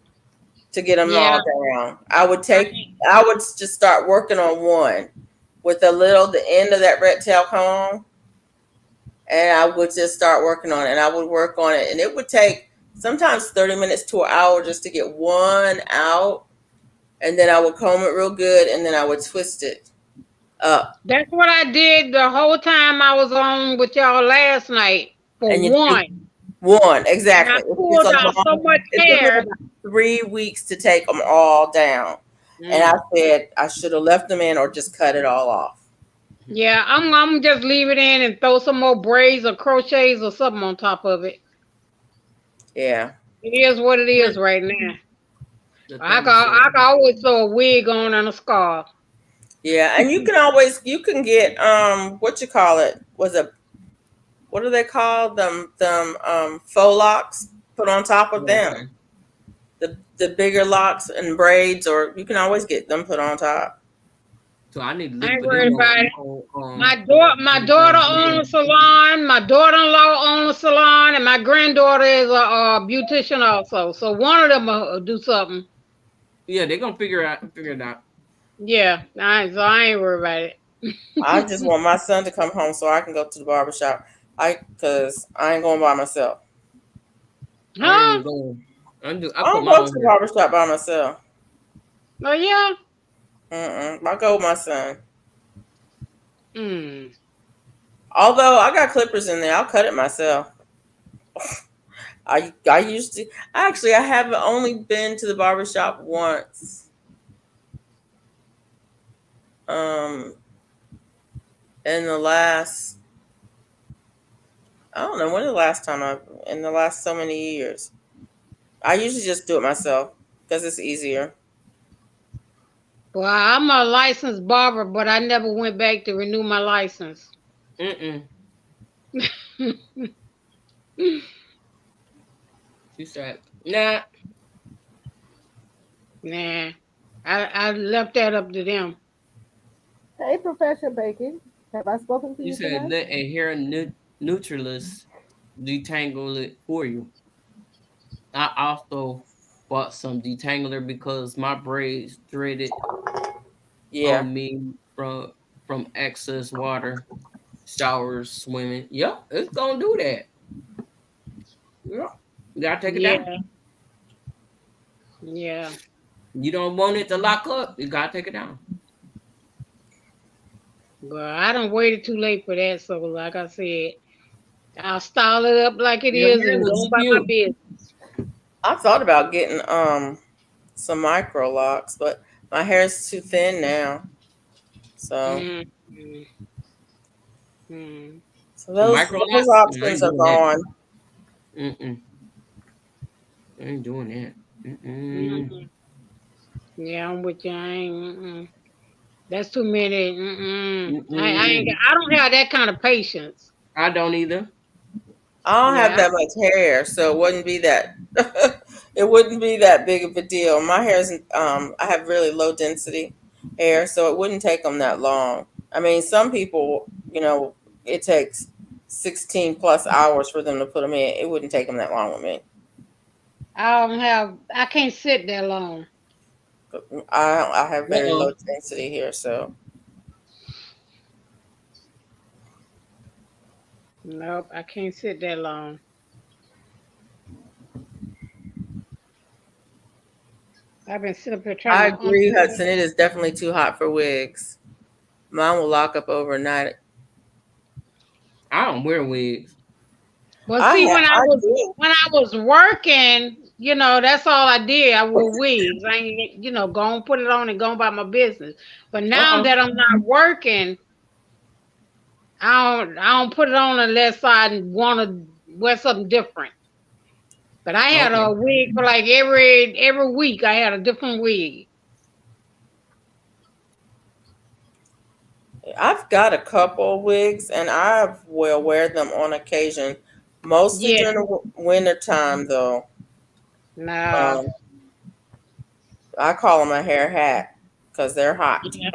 to get them Yeah, all down. I would just start working on one with the end of that red tail comb, and I would just start working on it, and I would work on it, and it would take sometimes 30 minutes to an hour just to get one out, and then I would comb it real good, and then I would twist it up, that's what I did the whole time I was on with y'all last night for and you do one. one And I exactly. It's pulled a out so long. much It took me hair. about 3 weeks to take them all down, and I Mm. said I should have left them in or just cut it all off. Yeah, I'm just leave it in and throw some more braids or crochets or something on top of it. Yeah. It is what it is right now. The I thing can is so I can always throw a wig on and a scarf. Yeah, and you can get what you call it? Was it what do they call them faux locks put on top of them. okay. The bigger locks and braids, or you can always get them put on top. So I need to I look ain't for them worried about it. My daughter Amazon owns a Video. salon. My daughter-in-law owns a salon, and my granddaughter is a beautician also. So one of them will do something. Yeah, they're gonna figure it out. Yeah, so I ain't worried about I just it. want my son to come home so I can go to the barbershop. Cause I ain't going by myself. I ain't Huh? even going. I I put don't my go to own the hair. barbershop by myself. Oh yeah. I go with my son. Hmm. Although I got clippers in there, I'll cut it myself. I used to actually I haven't only been to the barbershop once. Um in the last I don't know when the last time I in the last so many years. I usually just do it myself because it's easier. Well, I'm a licensed barber, but I never went back to renew my license. Mm-mm. She said, nah. Nah, I left that up to them. hey, Professor Bacon. Have I spoken to She you said, tonight? let a hair neutralist detangle it for you. I also bought some detangler because my braids dreaded Yeah. on me from excess water, showers, swimming. Yep, it's gonna do that. Yep. You gotta take it down. Yeah, yeah. You don't want it to lock up, you gotta take it down. But I don't waited too late for that. So, like I said, I'll style it up like it Your is hair and go looks on by my cute. business. I thought about getting some micro locks, but my hair's too thin now. So Mm, mm, mm, so Some micro those lock. I options ain't are doing that. gone. Mm-mm. I ain't doing that. Mm-mm. mm. Yeah, I'm with you. I ain't. That's too many. I ain't. Mm-mm. I don't have that kind of patience. I don't either. I don't have Yeah. that much hair, so it wouldn't be that it wouldn't be that big of a deal. My hair is I have really low density hair, so it wouldn't take them that long. I mean, some people, it takes 16 plus hours for them to put them in. It wouldn't take them that long with me. I don't have. I can't sit that long. I have very low Uh-oh. density here, so Nope, I can't sit that long. I've been sitting up here trying I to agree, undo. Hudson. It is definitely too hot for wigs. Mine will lock up overnight. I don't wear wigs. Well, I see, have, I do. when I was working, that's all I did. I wore wigs. I ain't, go and put it on and go about my business. But now Uh-uh. that I'm not working, I don't put it on unless I want to wear something different. But I had Okay. a wig for like every week. I had a different wig. I've got a couple of wigs, and I will wear them on occasion, mostly Yeah, during the winter time. Though, no. um, I call them a hair hat because they're hot. Yeah.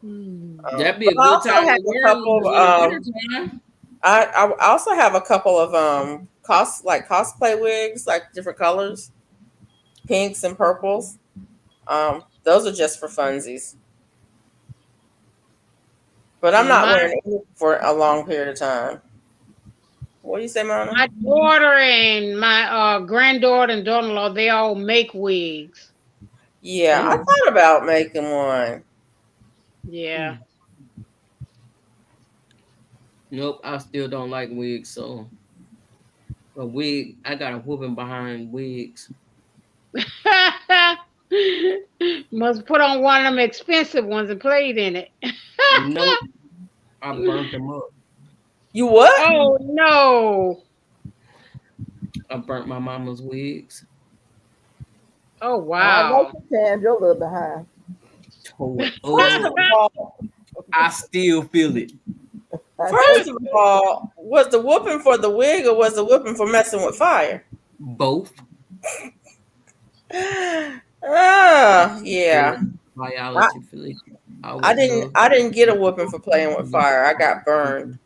Hmm. That'd be But a I good also time have to a wear couple them of in the winter time. I also have a couple of cosplay wigs, like different colors, pinks and purples. Those are just for funsies. But I'm not My wearing any for a long period of time. What do you say, Mona? my daughter and my granddaughter and daughter-in-law, they all make wigs. Yeah, I Mm. thought about making one. Yeah. Mm. Nope, I still don't like wigs. So a wig, I got a whooping behind wigs. Must put on one of them expensive ones and played in it. Nope, I burnt them up. You what? Oh no. I burnt my mama's wigs. Oh I know wow. you can. You're a little behind. Tore it First of up. all, I still feel it. I know first you of can. all, was the whooping for the wig or was the whooping for messing with fire? Both. Yeah. Both. I, Biology, Felicia. I I would didn't love. I didn't get a whooping for playing with fire. I got burned.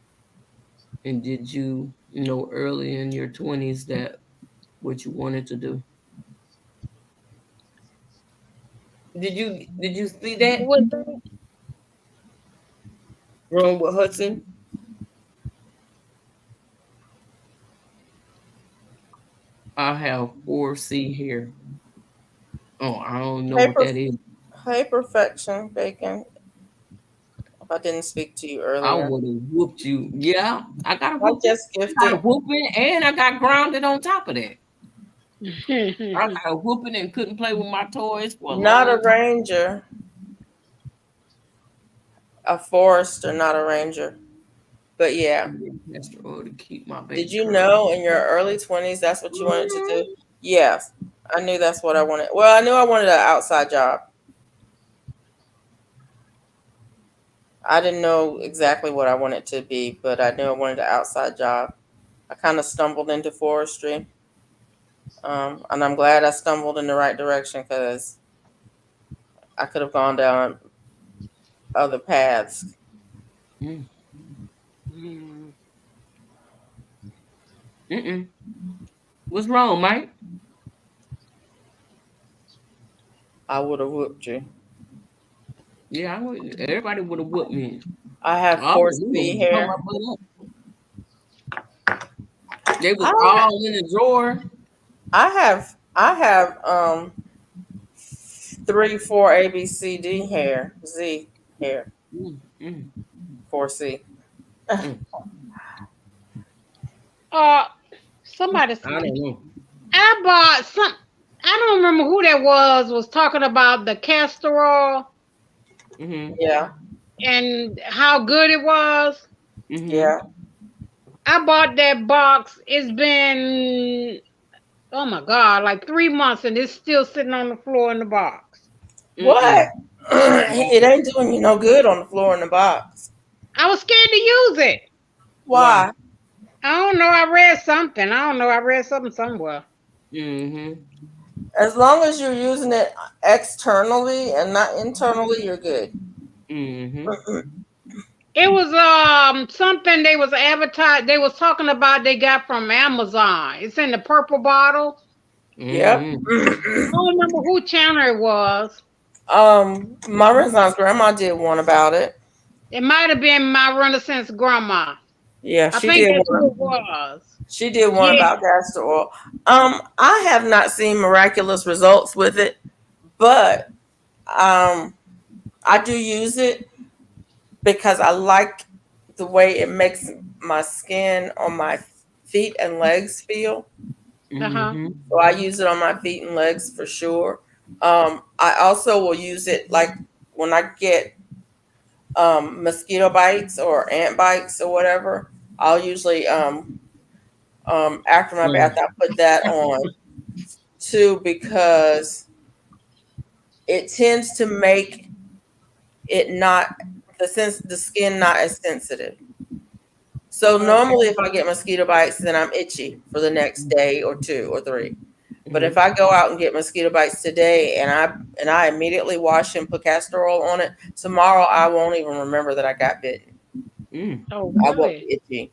And did you know early in your 20s that what you wanted to do? Did you see that What was wrong with Hudson? I have 4C here. Oh, I don't know Hey, what that is. hey, perfection, bacon. I didn't speak to you I earlier. would have whooped you. Yeah, I got a I whooping. just I got a gifted. whooping and I got grounded on top of that. I it? got a whooping and couldn't play with my toys for a Not a long time. ranger, a forester, not a ranger. But yeah, Pastor to keep my did baby you girl. know in your early 20s that's what you wanted to do? Yes, I knew that's what I wanted. Well, I knew I wanted an outside job. I didn't know exactly what I wanted to be, but I knew I wanted an outside job. I kind of stumbled into forestry, and I'm glad I stumbled in the right direction because I could have gone down other paths. Mm. Mm. Mm-mm. What's wrong, Mike? I would have whooped you. Yeah, everybody would have whooped me. I have Oh, force we would B have hung my hair. butt up. They was I all in the drawer. I have 3, 4 A B C D hair Z hair Mm, mm, 4C. mm. Uh, somebody. I don't know. I bought some. I don't remember who that was talking about the castor oil Mm-hmm. Yeah, and how good it was. Mm-hmm. yeah. I bought that box. It's been, oh my God, like 3 months and it's still sitting on the floor in the box. What? Mm-mm. It ain't doing you no good on the floor in the box. I was scared to use it. Why? Why? I don't know. I read something. I don't know. I read something somewhere. Mm-hmm. As long as you're using it externally and not internally, you're good. Mm-hmm. It was something they was advertised. They was talking about they got from Amazon. It's in the purple bottle. Yep. Mm-hmm. I don't remember who channel it was. My Renaissance grandma did one about it. It might have been my Renaissance grandma. Yeah, I she think did that's who it one. was. She did one Yeah. about castor oil. I have not seen miraculous results with it, but I do use it. because I like the way it makes my skin on my feet and legs feel. Uh-huh. Mm-hmm. So I use it on my feet and legs for sure. I also will use it like when I get mosquito bites or ant bites or whatever. I'll usually after my bath I put that on too because it tends to make it not the skin not as sensitive. So Okay. normally if I get mosquito bites, then I'm itchy for the next day or two or three. But if Mm-hmm. I go out and get mosquito bites today and I immediately wash and put castor oil on it, tomorrow I won't even remember that I got bitten. Mm. Oh, I won't really? be itchy.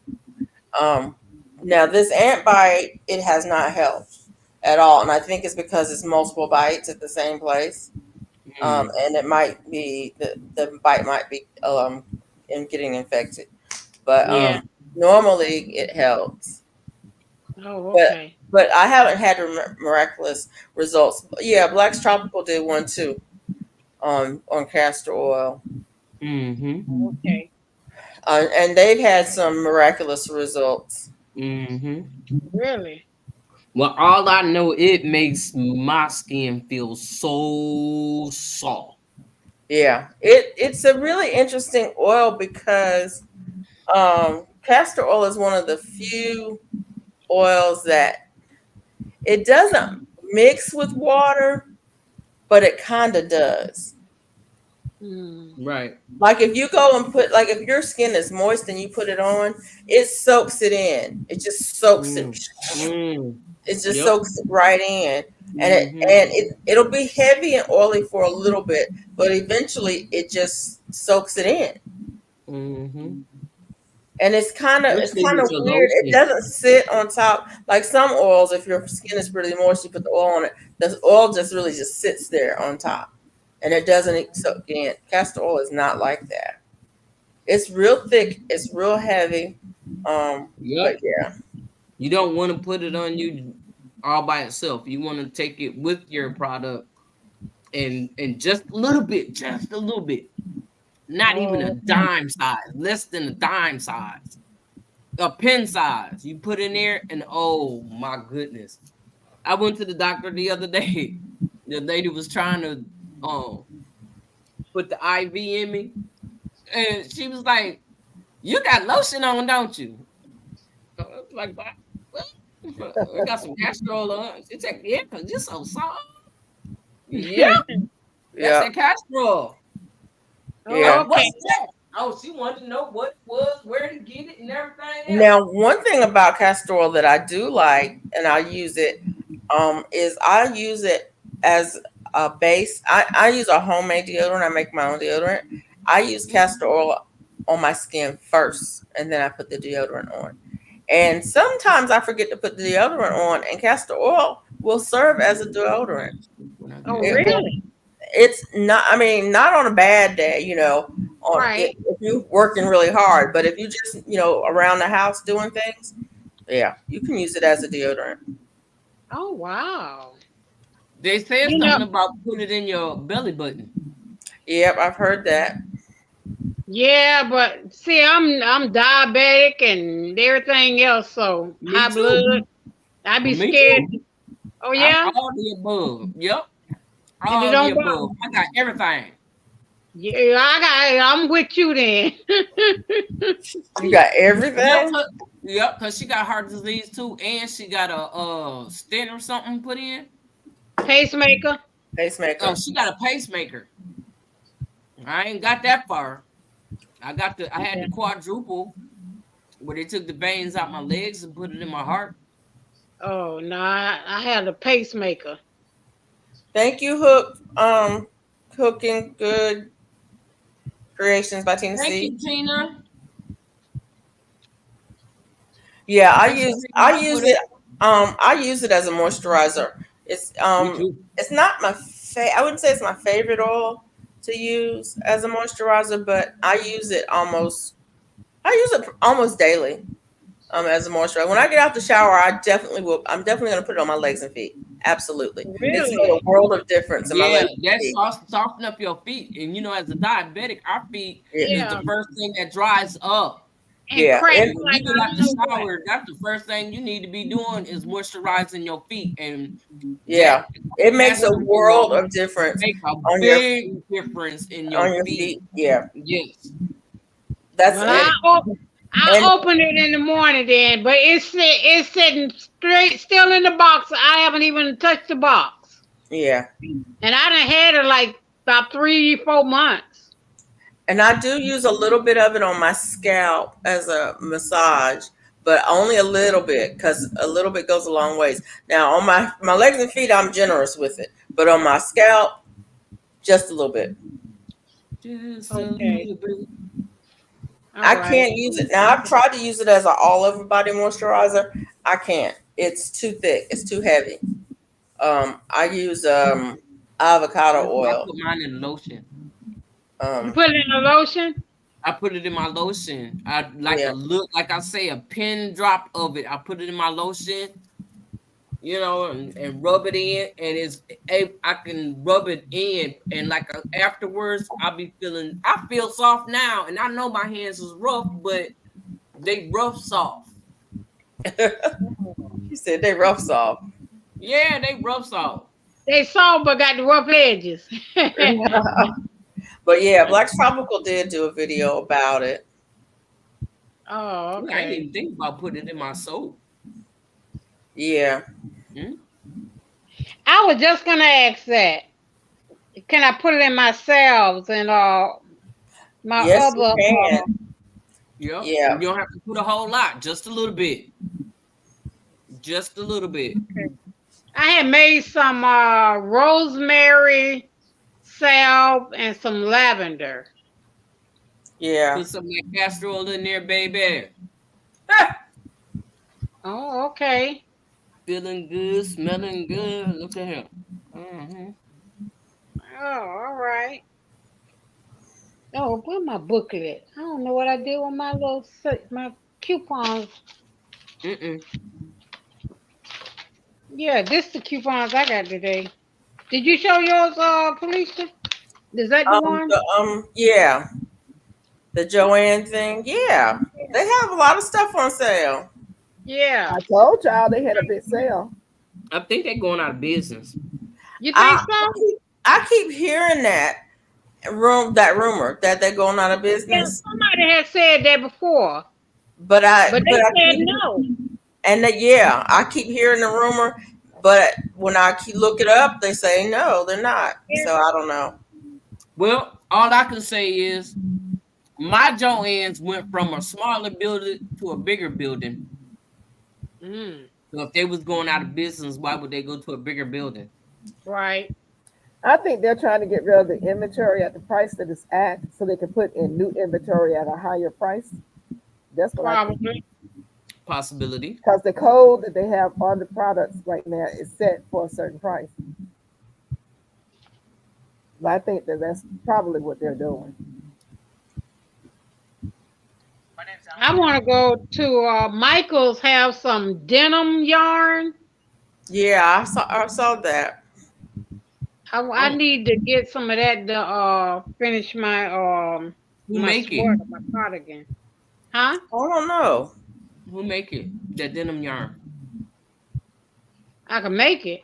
Um, Now this ant bite, it has not helped at all, and I think it's because it's multiple bites at the same place. Mm. And it might be the bite might be in getting infected, but Yeah. normally it helps. Oh, But okay. I haven't had miraculous results. Yeah, Black's Tropical did one too on castor oil, Mm-hmm. Okay. and they've had some miraculous results. Mm-hmm. Really? Well, all I know, it makes my skin feel so soft. Yeah, it's a really interesting oil because castor oil is one of the few oils that it doesn't mix with water, but it kind of does. Mm. Right. Like if you go and put like if your skin is moist and you put it on, it soaks it in. It just soaks it. Mm. Mm. It just Yep. soaks it right in, and Mm-hmm. it'll be heavy and oily for a little bit, but eventually it just soaks it in. Mm-hmm. And it's Especially kind with of your weird. It lotion. doesn't sit on top like some oils. If your skin is pretty moist, you put the oil on it. The oil just really just sits there on top, and it doesn't soak in. Castor oil is not like that. It's real thick. It's real heavy. But Yep. yeah, You don't want to put it on you all by itself. You want to take it with your product and just a little bit, just a little bit. Not even a Oh, dime size, less than a dime size, a pen size. You put in there, and oh my goodness. I went to the doctor the other day. The lady was trying to um put the IV in me, and she was like, "You got lotion on, don't you?" I was like, "What? I got some castor oil on." She said, "Yeah, cause you're so soft." Yeah, that's yeah, that castor oil. I'm oh, yeah. like, okay. "What's that?" Oh, she wanted to know what was, where to get it, and everything else. Now, one thing about castor oil that I do like, and I use it, is I use it as a base. I use a homemade deodorant. I make my own deodorant. I use castor oil on my skin first, and then I put the deodorant on. And sometimes I forget to put the deodorant on, and castor oil will serve as a deodorant. When I Oh, get It will. really? It's not. I mean, not on a bad day, on Right. if you're working really hard. But if you just, around the house doing things, yeah, you can use it as a deodorant. Oh, wow. they said You know, something about put it in your belly button. Yep, I've heard that. yeah, but see, I'm diabetic and everything else, so Me high blood. too. I be Me scared. too. Oh I'm yeah, all the above. Yep. and it All the don't above. bother. I got everything. Yeah, I'm with you then. You got Yep. everything. Yep. Cause she got heart disease too, and she got a stent or something put in. Pacemaker. Oh, Pacemaker. she got a pacemaker. I ain't got that far. I had Yeah. the quadruple where they took the veins out my legs and put it in my heart. Oh no, I had a pacemaker. Thank you, Hook. Cooking good creations by Tina Thank C. you, Tina. Yeah, I Thanks for use hanging I out use with us. it. I use it as a moisturizer. Me too. It's not my I wouldn't say it's my favorite oil to use as a moisturizer, but I use it almost daily as a moisturizer. When I get out the shower, I'm definitely gonna put it on my legs and feet. Absolutely. It's made a Really? world of difference in my Yeah, legs and that feet. soften up your feet. And as a diabetic, our feet Yeah. is the Yeah. first thing that dries up. And Yeah. crack And And when like you get I out don't the know what. shower, that's the first thing you need to be doing is moisturizing your feet. And that yeah, it makes has a to world of difference make a on big difference in your your feet. feet. Yeah. Yes. That's Well, it. I And open it in the morning then, but it's sitting straight still in the box. I haven't even touched the box, yeah. and I done had it like about 3-4 months. And I do use a little bit of it on my scalp as a massage, but only a little bit because a little bit goes a long ways. Now on my legs and feet, I'm generous with it, but on my scalp, just a little bit. Just a Okay, little bit. all I right. can't use it now. I've tried to use it as an all over body moisturizer. I can't. It's too thick. It's too heavy. I use avocado I oil. put mine in lotion. You Um, put it in the lotion. I put it in my lotion. I like yeah, like I say, a pin drop of it. I put it in my lotion, and rub it in, and I can rub it in, and like afterwards, I feel soft now, and I know my hands is rough, but they rough soft. she said they rough soft. Yeah, they rough soft. They soft but got the rough edges. But yeah, Black Tropical did do a video about it. Oh, I didn't okay. even think about putting it in my soap. Yeah. Hmm? I was just gonna ask that. Can I put it in my cells and my Yes, you other can. Yep. Yeah. You don't have to put a whole lot, just a little bit. Just a little bit. I had made some rosemary salve and some lavender. Yeah. Put some of that castor oil in there, baby. Oh, okay. Feeling good, smelling good. Look at him. Mm-hmm. Oh, all right. Oh, where's my booklet? I don't know what I did with my my coupons. Mm-mm. Yeah, this the coupons I got today. Did you show yours, Felicia? Is that the one? Yeah, the Joanne thing. Yeah, they have a lot of stuff on sale. Yeah. I told y'all they had a big sale. I think they're going out of business. You think I so? I keep hearing that rumor that they're going out of Yeah, business, somebody had said that before, but but they said no. yeah, I keep hearing the rumor, but when I keep look it up, they say no, they're not. Yeah. So I don't know. Well, all I can say is my Joanne's went from a smaller building to a bigger building. Mm, So if they was going out of business, why would they go to a bigger building? right. I think they're trying to get rid of the inventory at the price that it's at so they can put in new inventory at a higher price. That's what I think. Probably. Possibility. Because the code that they have on the products right now is set for a certain price. But I think that that's probably what they're doing. I want to go to Michael's. Have some denim yarn. Yeah, I saw that. I need to get some of that to finish my Who my make it? sweater, my cardigan. Huh? I don't know. Who make it? That denim yarn. I can make it.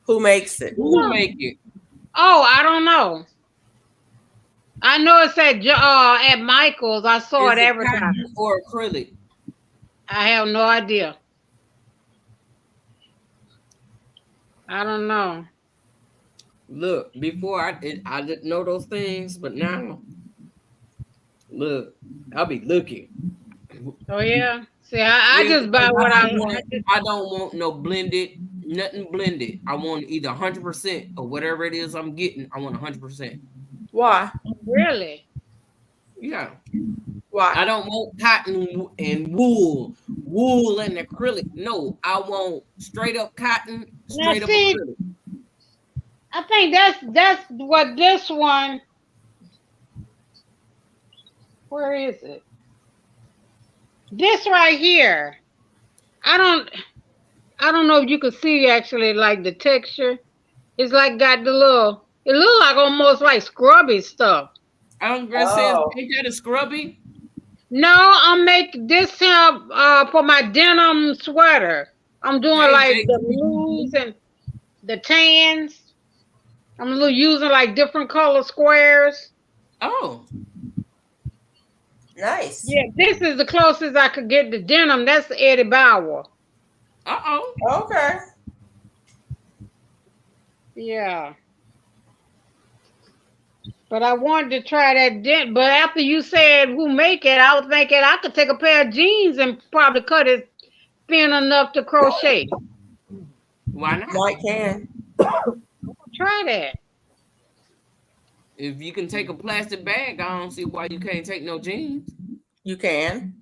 Who makes it? Who make it? Oh, I don't know. I know it's at Michael's. I saw Is it it advertised. cotton or acrylic? I have no idea. I don't know. Look, before I didn't know those things, but now look, I'll be looking. Oh yeah. See, I Yeah, just buy because what I don't want no blended, nothing blended. I want either 100% or whatever it is I'm getting. I want 100%. Why? really. Yeah, Why? I don't want cotton and wool and acrylic. No, I want straight up cotton, Now straight up see, acrylic. I think that's what this one. Where is it? This right here. I I don't know if you could see actually like the texture. It's like got the little. It looks like almost like scrubby stuff. I'm gonna say, Oh. ain't that a scrubby? No, I'm making this here for my denim sweater. I'm doing Hey, like Jake. the blues and the tans. I'm using like different color squares. Oh, Nice. Yeah, this is the closest I could get to denim. That's Eddie Bauer. uh-oh. Okay. Yeah. But I wanted to try that dent. But after you said who make it, I was thinking I could take a pair of jeans and probably cut it thin enough to crochet. Why not? Mike can. Try that. If you can take a plastic bag, I don't see why you can't take no jeans. You can.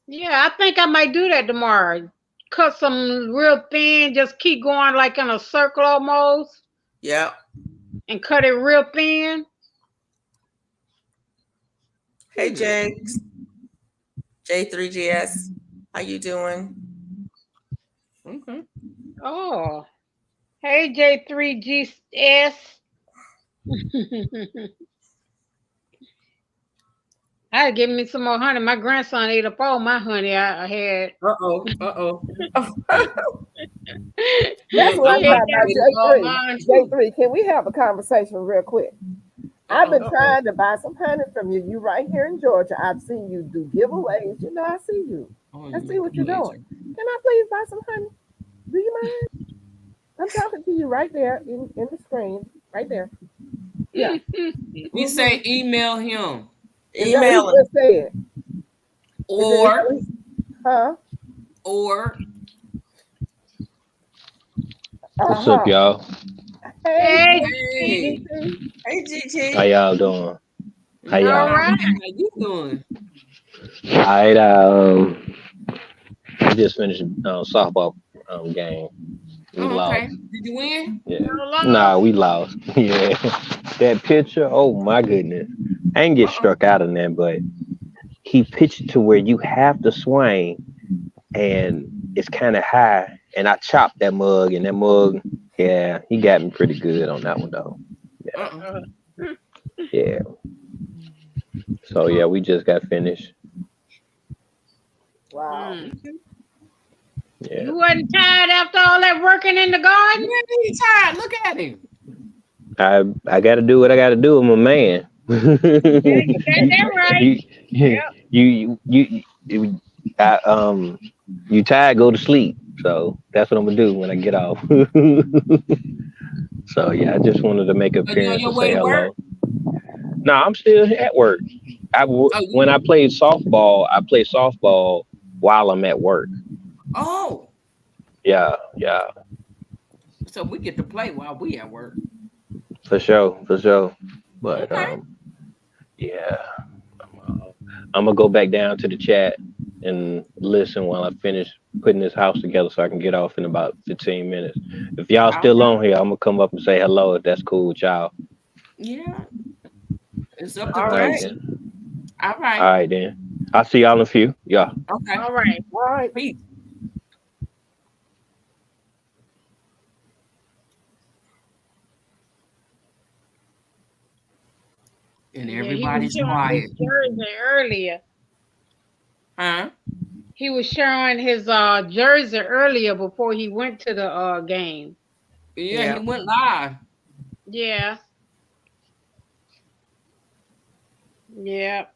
Yeah, I think I might do that tomorrow. Cut some real thin, just keep going like in a circle almost, Yep. and cut it real thin. Hey, Jakes. J3GS. How you doing? Okay. Oh, hey J3GS. I had to give me some more honey. My grandson ate up all my honey I had. Uh-oh. That's what I'm Yeah. talking about, J3. J3, can we have a conversation real quick? I've been trying to buy some honey from you. You right here in Georgia. I've seen you do giveaways. You know, I see you. I see what you're doing. Can I please buy some honey? Do you mind? I'm talking to you right there in the screen, right there. Yeah. We say email him. Email him. Just said. Or, huh? Or. What's up, y'all? Hey, Hey, GT. How y'all doing? How y'all? All right. How you doing? All right. I just finished softball game. We lost. Okay. Did you win? Yeah. Nah, we lost. Yeah. That pitcher, oh my goodness. I ain't get struck out in that, but he pitched it to where you have to swing and it's kind of high. And I chopped that mug, and that mug, yeah, he got me pretty good on that one though. Yeah. Yeah. So yeah, we just got finished. Wow. Yeah. You wasn't tired after all that working in the garden? Yeah, he's tired. Look at him. I got to do what I got to do. I'm a man. Yeah, you got that right. You tired, go to sleep. So that's what I'm gonna do when I get off. So yeah, I just wanted to make an appearance and say hello. No, I'm still at work. When I play softball while I'm at work. Oh. Yeah. So we get to play while we at work. For sure. But yeah, I'm gonna go back down to the chat and listen while I finish putting this house together so I can get off in about 15 minutes. If y'all still on here, I'm gonna come up and say hello if that's cool with y'all. Yeah. It's up to All right. All right. All right then. I'll see y'all in a few. Yeah. Okay. All right. All right. Peace. And everybody's quiet. Jersey earlier. Huh? He was showing his jersey earlier before he went to the game. Yeah, he went live. Yeah. Yeah.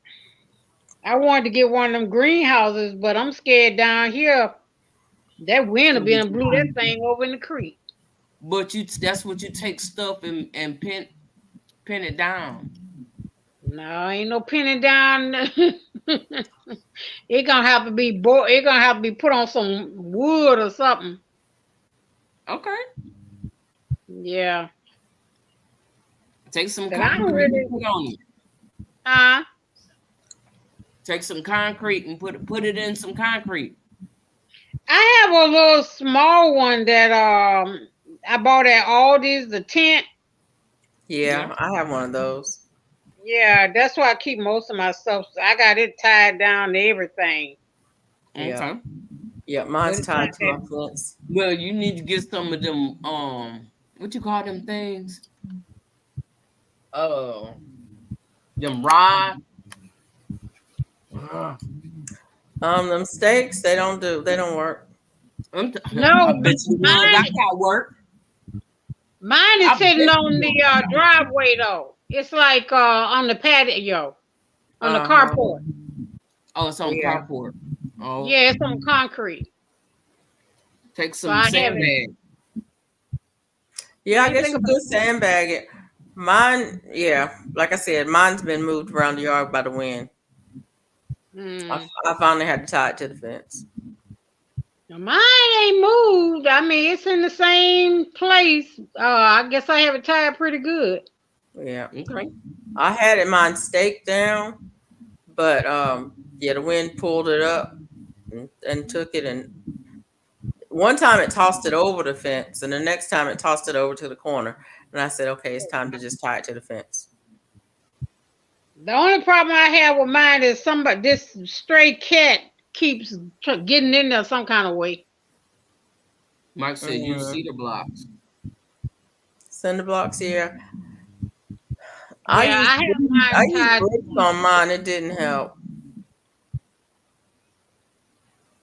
I wanted to get one of them greenhouses, but I'm scared down here. That wind will be and blew that thing over in the creek. But that's what you take stuff and pin it down. No, ain't no pinning down. It gonna have to be it gonna have to be put on some wood or something. Okay. Yeah. Take some concrete and put on it. Huh? Take some concrete and put it in some concrete. I have a little small one that I bought at Aldi's, the tent. Yeah, I have one of those. Yeah, that's why I keep most of my stuff. So I got it tied down to everything. Okay. Yeah, But mine's it's tied not to my that. fence. Well, you need to get some of them. What you call them things? Uh, them rod. Uh, Them stakes, they don't work. I No, bet you the ones I mine got work. mine I is sitting bet on you the the ones I got work. driveway though. It's like on the patio, on the Uh-huh. carport. Oh, it's on Yeah. carport. Oh, Yeah, it's on concrete. take So some I haven't. sandbag. Yeah, I I ain't guess think you about could sandbag it. Mine, yeah, like I said, mine's been moved around the yard by the wind. I, Mm. I finally had to tie it to the fence. Now, mine ain't moved. I mean, it's in the same place. I guess I have it tied pretty good. Yeah. Okay. I had mine staked down, but yeah, the wind pulled it up and took it, and one time it tossed it over the fence, and the next time it tossed it over to the corner. And I said, okay, it's time to just tie it to the fence. The only problem I have with mine is this stray cat keeps getting in there some kind of way. Mike said use Mm-hmm. cedar blocks. Cinder blocks here. Yeah, I have I mine used tied. bricks on mine. It didn't help.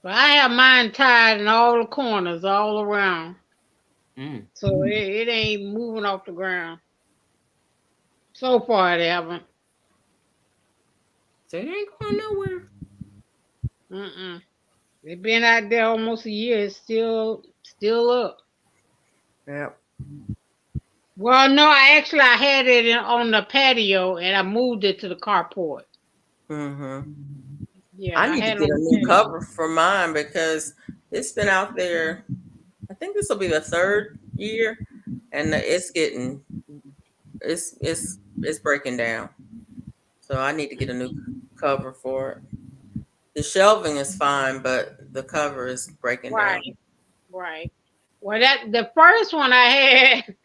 But I have mine tied in all the corners, all around. Mm. So it ain't moving off the ground. So far, they haven't. So it ain't going nowhere. Mm-mm. They've been out there almost a year. It's still up. Yep. Well, no, I had it on the patio and I moved it to the carport. Mm-hmm. Yeah, I I need to had it get on a the new patio. cover for mine because it's been out there. I think this will be the third year, and it's breaking down. So I need to get a new cover for it. The shelving is fine, but the cover is breaking down. Right, right. Well, the first one I had,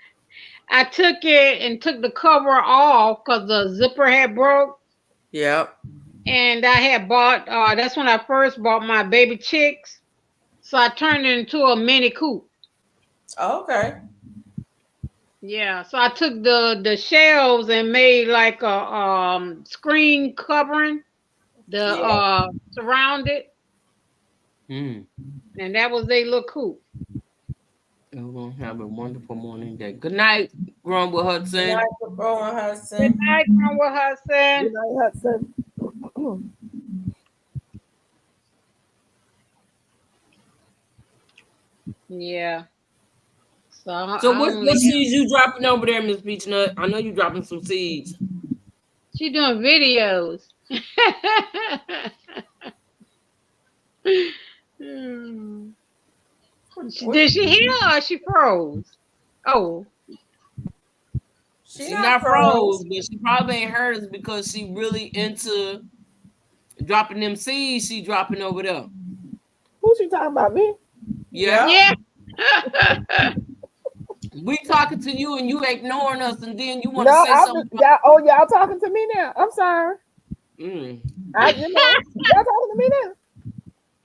I took it and took the cover off because the zipper had broke. Yep. And I had bought, that's when I first bought my baby chicks. So I turned it into a mini coop. Okay. Yeah, so I took the shelves and made like a screen covering the Yeah. surround it, Mm. and that was their little coop. Everyone have a wonderful morning day. Good night, Grumble Good Hudson. night, Growing Good Hudson. night, Grandma Hudson. Good night, Hudson. Yeah. So So I what only what have. seeds you dropping over there, Miss Beechnut? I know you dropping some seeds. She doing videos. Hmm. Did she hear or she froze? Oh, She She not not froze, froze. but she probably ain't heard us because she really into dropping them seeds she dropping over there. Who's she talking about? Me? Yeah. Yep. yeah. We talking to you and you ignoring us and then you want No, to say I'm something just about y'all talking to me now. I'm sorry. mm, Y'all talking to me now.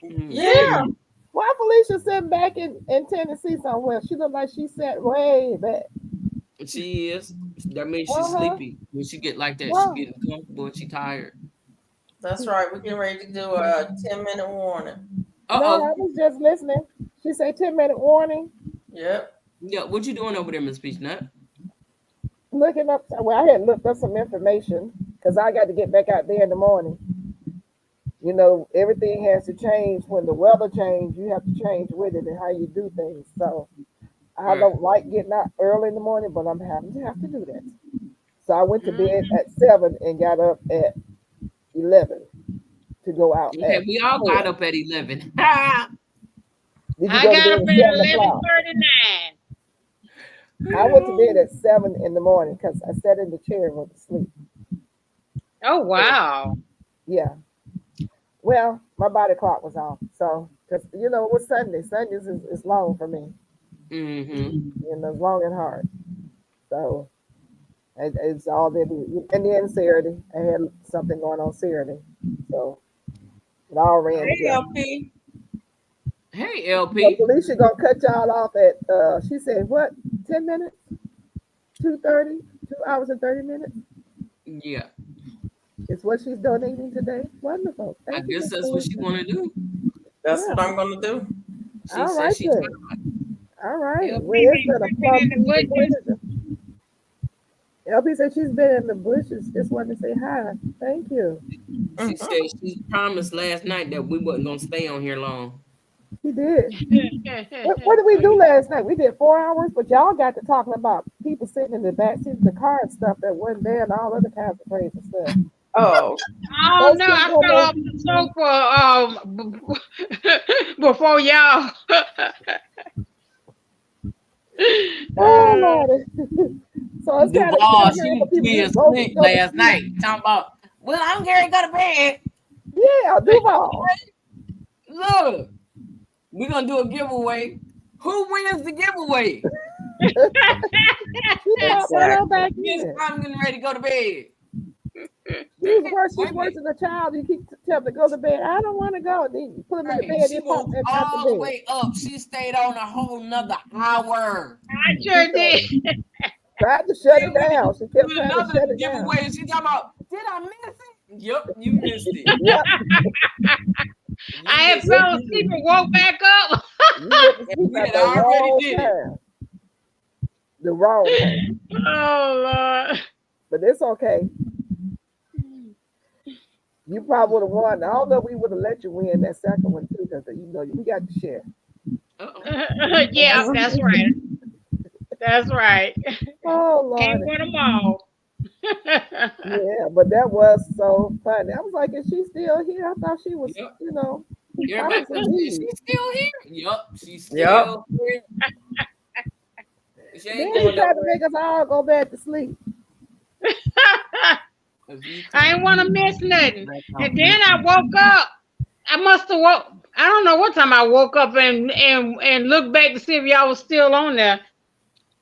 mm. Yeah. Why Felicia sitting back in Tennessee somewhere? She look like she sat way back. She is. That means she's Uh-huh. sleepy. When she get like that, she Wow. getting comfortable and she tired. That's right. We're getting ready to do a 10-minute warning. No, I Uh-oh. was just listening. She said 10-minute warning. Yep. Yeah, what you doing over there, Miss Beechnut? Looking up, well, I had looked up some information because I got to get back out there in the morning. You know, everything has to change when the weather changes. You have to change with it and how you do things. So I Right. don't like getting out early in the morning, but I'm having to have to do that. So I went to bed Mhm. at 7 and got up at 11 to go out Okay, at we all got 4. up at 11. Did you I go to got bed up at at 7 o'clock? 11:39. I went to bed at 7 in the morning because I sat in the chair and went to sleep. Oh So, wow. yeah. Well, my body clock was off. So, because, you know, it was Sunday. Sundays is long for me. Mm-hmm. You know, it's long and hard. So, it's all they do. And then Saturday, I had something going on Saturday. So, it all ran Hey, together. LP. Hey, So LP. Felicia gonna cut y'all off at she said what, 10 minutes? 2:30, 2 hours and 30 minutes Yeah, is what she's donating today. Wonderful. I Thank you, guess Miss that's what she Felicia. want to do. That's Yeah. what I'm gonna do. She All said right she's then. All right. LP Well, it's been been a creeping fun in the piece of bushes. pleasure. LP said she's been in the bushes. Just wanted to say hi. Thank you. She said she promised last night that we wasn't gonna stay on here long. She did. What did we do last night? We did 4 hours, but y'all got to talking about people sitting in the back seat of the car and stuff that wasn't there and all other kinds of crazy stuff. Oh, Oh Those no, kids I on fell there. off the sofa before y'all. Oh Uh, Lord. So it's kind of Duval, weird she for people we just go asleep to last sleep. night. Talking about, well, I'm getting ready to go to bed. Yeah, Duval. Look, we're gonna do a giveaway. Who wins the giveaway? She popped right on exactly. back Yes, in. I'm getting ready to go to bed. She's worse. Wait She's a worse minute. than a child. You keep telling them to go to bed. I don't want to go. And then you put them in the Right. bed. She They pop woke back out the all the bed. way up. She stayed on a whole nother hour. I She sure said, did. tried to shut Then it down. She kept with trying to another shut it down. giveaway. She talking about, did I miss it? Yep, you missed it. Yep. You I had missed it. fell asleep and woke back up. You went to And sleep we at had the already wrong did it. time. The wrong time. Oh Lord. But it's okay. You probably would have won. I don't know if we would have let you win that second one too, because you know we got to share. Uh-oh. Yeah, that's right. That's right. Oh Can't Lord. win them all. Yeah, but that was so funny. I was like, is she still here? I thought she was, Yep. you know, Everybody probably says, is leave. she still here? Yup, she's Yep. still here. She ain't Then he going tried to nowhere. make us all go back to sleep. If you I come ain't want to miss nothing. back And out then here. I woke up. I must have woke. I don't know what time I woke up and looked back to see if y'all was still on there.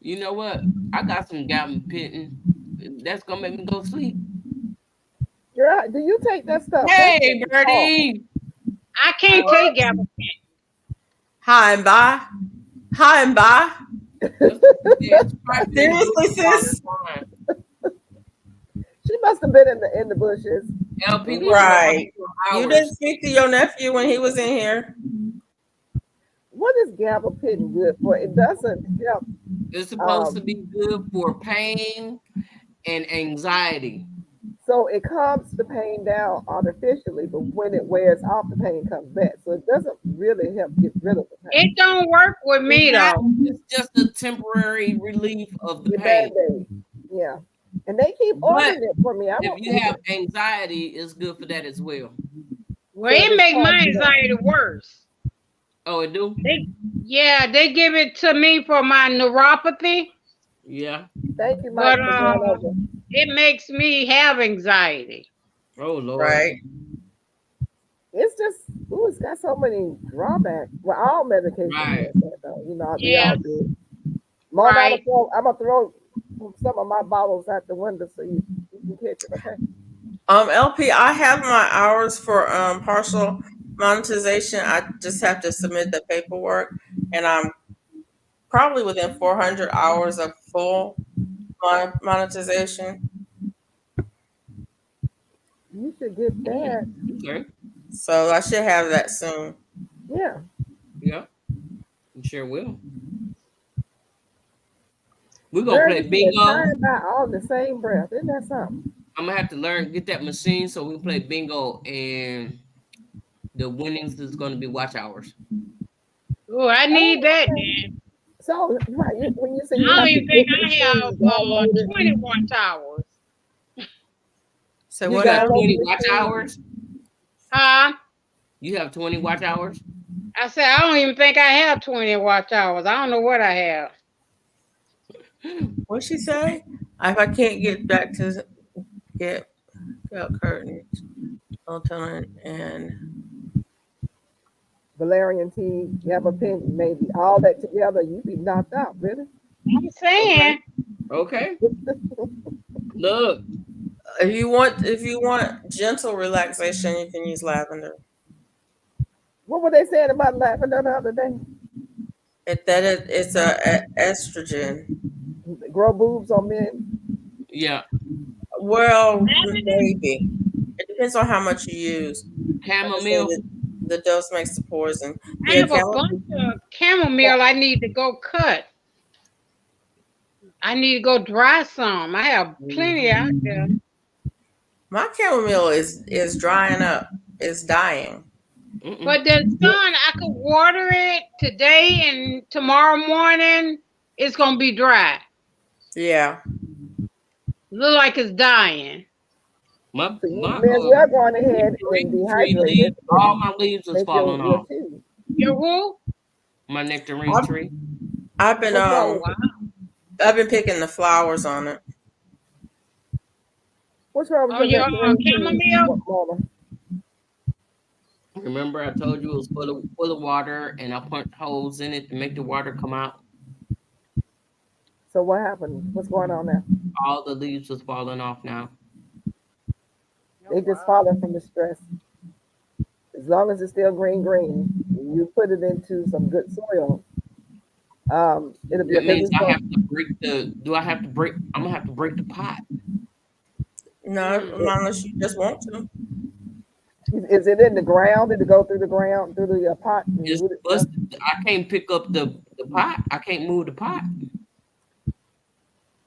You know what? I got some gammon pitting. That's gonna make me go sleep. Girl, do you take that stuff? That Hey, stuff is awful. Birdie. I can't What? take gavel. Hi and bye. Hi and bye. That's what she said. She might be in the Seriously, bushes all sis? the time. She must have been in the bushes. LP, we've been on Right. for You hours. didn't speak to your nephew when he was in here. What is gabapentin good for? It doesn't help. It's supposed to Um, be good for pain and anxiety. so it calms the pain down artificially, but when it wears off, the pain comes back. So it doesn't really help get rid of the pain. It don't work with me though. It's just a temporary relief of the Your pain. band-aid. Yeah. And they keep But ordering it for me. I if won't you take have it. anxiety, it's good for that as well. Well, So it it just make my calms it down. anxiety worse. Oh, it do? They give it to me for my neuropathy, Yeah. Thank you, but Mike, for going over. it makes me have anxiety. Oh Lord. Right. It's just, ooh, it's got so many drawbacks. Well, all medication Right. has that, though. You know, they Yeah, all do. Mom, right. I'm gonna throw some of my bottles out the window so you can catch it. Okay. LP, I have my hours for partial monetization. I just have to submit the paperwork, and I'm probably within 400 hours of full monetization. You should get that. Okay. So I should have that soon. Yeah. Yeah. You sure will. We're gonna Girl, play you said bingo. time by all in the same breath. Isn't that something? I'm gonna have to get that machine so we can play bingo, and the winnings is gonna be watch hours. Oh, I need Oh, that okay. then. So, right, when you say you I don't have to even think get the I have machine downloaded, 20 watch hours. So you what You have now? download 20 the watch machine. hours. Huh? You have 20 watch hours. I said I don't even think I have 20 watch hours. I don't know what I have. What'd she say? If I can't get back to get curtains, I'll tell her and Valerian tea, gabapentin, maybe all that together, you be knocked out, really. I'm Okay. saying. Okay. Look. if you want gentle relaxation, you can use lavender. What were they saying about lavender the other day? It's a estrogen. Grow boobs on men. Yeah, Well, maybe it depends on how much you use. Like I said, chamomile. the dose makes the poison. I Yeah, have a bunch of chamomile I need to go cut. I need to go dry some. I have plenty out there. my chamomile is drying up. It's dying. Mm-mm. But the sun, I could water it today and tomorrow morning. It's gonna be dry. Yeah. Look like it's dying. My So you my may as well go on ahead and nectarine tree dehydrate leaves, it all and my leaves is make falling your off. tea. Your who? My nectarine tree. I've been What's wrong? Wow. I've been picking the flowers on it. What's wrong with Oh, your your nectarine tea, chamomile? Mama? Remember, I told you it was full of water, and I punched holes in it to make the water come out. So what happened? What's going on now? All the leaves was falling off now. They just falling from the stress. As long as it's still green, you put it into some good soil. It'll be That because means it's I going. have to break the. Do I have to break? I'm gonna have to break the pot. No, not unless you just want to. Is it in the ground? Did it go through the ground, through the pot and It's root itself? busted. I can't pick up the pot. I can't move the pot.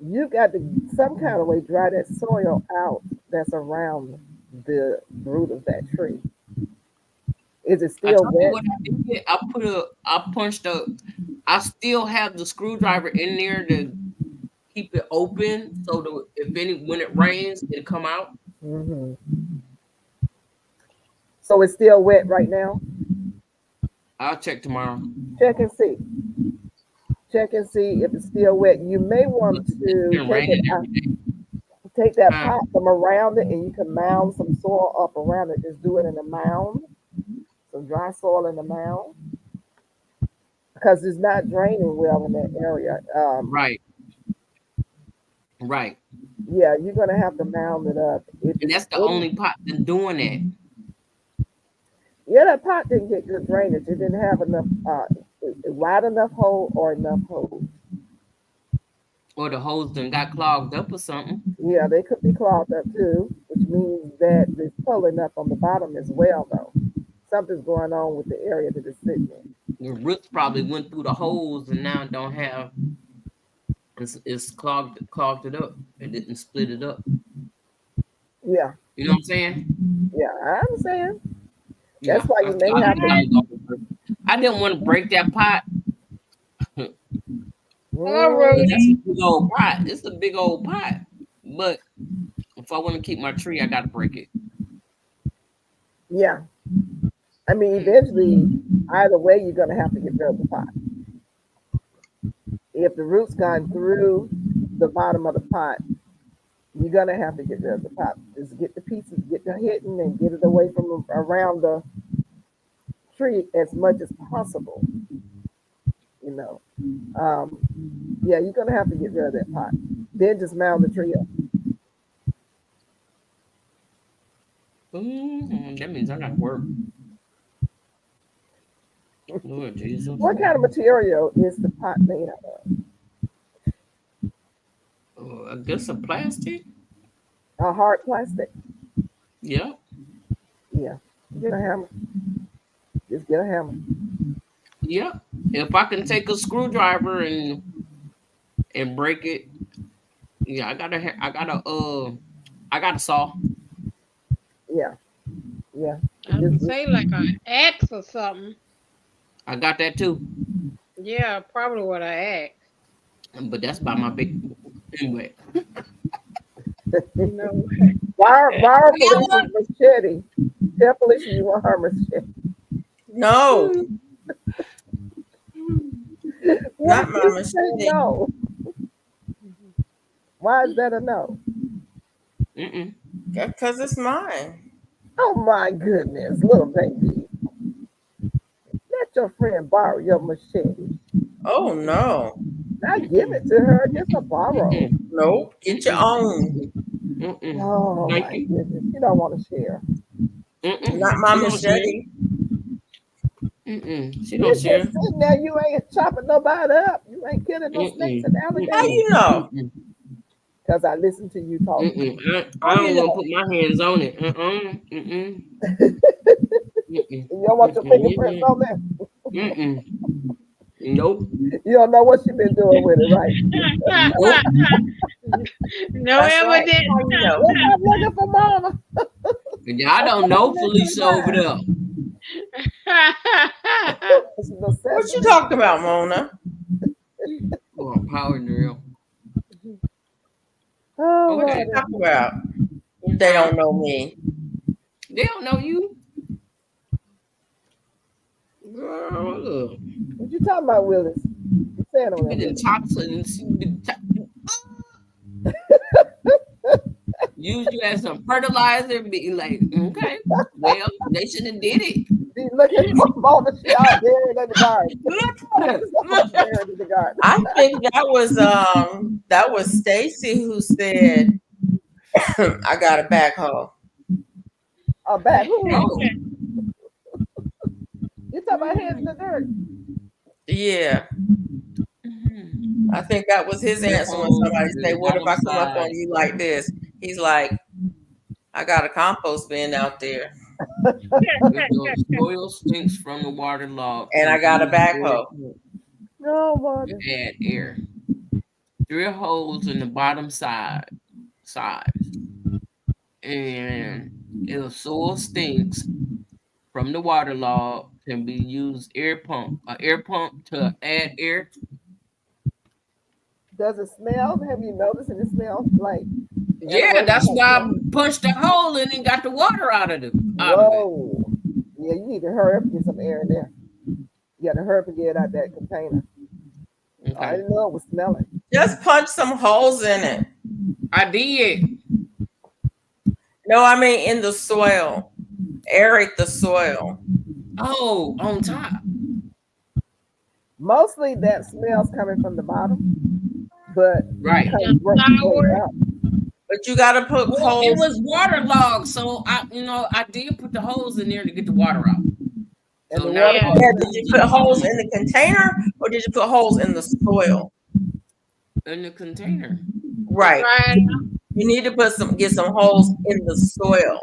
You got to some kind of way dry that soil out that's around the root of that tree. Is it I still told you wet? what I did. I punched a. I still have the screwdriver in there to keep it open, so that when it rains, it'll come out. Hmm. So it's still wet right now. I'll check tomorrow. Check and see. Check and see if it's still wet. You may want It's to been take it raining out, every day. take that Huh? pot from around it, and you can mound some soil up around it. Just do it in a mound, some dry soil in the mound, because it's not draining well in that area. Right. Right. Yeah, you're gonna have to mound it up. If And it's that's the in, only pot that's doing that. yeah, that pot didn't get good drainage. It didn't have enough, wide enough hole or enough hole. Or the hose done got clogged up or something. Yeah, they could be clogged up too, which means that it's pulling up on the bottom as well, though. Something's going on with the area that it's sitting in. The roots probably went through the holes and now don't have. It's clogged it up. It didn't split it up. Yeah, You know what I'm saying? yeah, I understand. Yeah. That's why you may have to. I didn't want to break that pot. Hello, Mm, That's Rudy. a big old pot. It's a big old pot. But if I want to keep my tree, I got to break it. yeah, I mean, eventually, either way, you're gonna have to get rid of the pot. If the root's gone through the bottom of the pot, you're gonna have to get rid of the pot. Just get the pieces, get the hidden, and get it away from around the tree as much as possible. You know, um, yeah, you're gonna have to get rid of that pot. Then just mound the tree up. That means I got to work. Lord Jesus. What kind of material is the pot made out of? I guess a plastic. A hard plastic. Yeah. Yeah. Get a hammer. Just get a hammer. Yeah. If I can take a screwdriver and break it, yeah, I got a saw. Yeah. Yeah. I would Just, say like an axe or something. I got that too. Yeah, probably what I asked. But that's by my big anyway. No. borrow Felicia's machete. Tell Felicia you want her machete. No, Why not my did you say machete. no? Why is that a no? Mm-mm. Because it's mine. Oh my goodness, little baby. Let your friend borrow your machete. Oh no. Not give it to her, just a borrow. Mm-mm. Nope. Get your own. Mm-mm. Oh Thank my you. goodness. You don't want to share. Mm-mm. Not my You gonna share? machete. She You don't just share. sitting there, you ain't chopping nobody up. You ain't killing no snakes and How alligators. you know? Because I listened to you talk. I don't want to put my hands on it. You don't want your fingerprints on there. Nope. You don't know what she been doing with it, right? Nope. No That's right. evidence. How you know? Look, I'm looking for mama. Y'all don't know Felicia over there. It's the What you sesame. talking about, Mona? Oh, power drill. Oh, What Okay. you Lordy. talking about? If they don't know me. They don't know you. Girl, look. What you talking about, Willis? You saying You on that, been Willis? Use you as some fertilizer, be like, okay, well, they shouldn't have did it. Be looking for mama. She out there in the garden. Look at her. Look. Buried in the garden. I think that was Stacy who said I got a backhoe. Back who? Oh, You talking about hands in the dirt? Yeah. I think that was his answer when somebody the say, "What if I bottom come up on side. you like this?" He's like, "I got a compost bin out there, If your soil stinks from the water log, and I got a backhoe." No, Lord. add air. Drill holes in the bottom sides. And if soil stinks from the water log, can be used air pump to add air. Does it smell? Have you noticed it smells like? Yeah, that's why I punched a hole in and got the water out of it. Whoa. Yeah, you need to hurry up and get some air in there. You got to hurry up and get it out that container. I Okay. didn't know it was smelling. Just punch some holes in it. I did. No, I mean in the soil. Aerate the soil. Oh, on top. Mostly that smell's coming from the bottom, but Right. it kind of works its way out. But you got to put Well, holes. it was waterlogged, so I did put the holes in there to get the water out. And So the now, water Yeah, did you put holes in the container or did you put holes in the soil? in the container. Right. Right. You need to get some holes in the soil.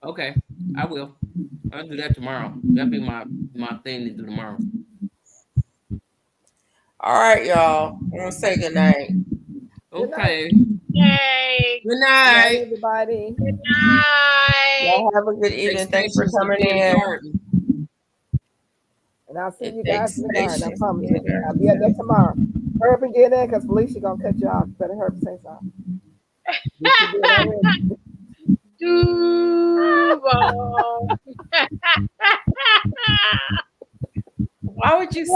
Okay, I will. I'll do that tomorrow. That'll be my thing to do tomorrow. All right, y'all. I'm gonna say good night. Okay. Yay. Good Good night. night, everybody. Good night. Y'all have a good evening. Thanks for coming in. And I'll see It you guys takes in the garden. I patience. promise you. I'll be out there tomorrow. Hurry up and get in because Felicia gonna cut you off. You better hurry up and say something. Did she do it already? Duval. Why would you say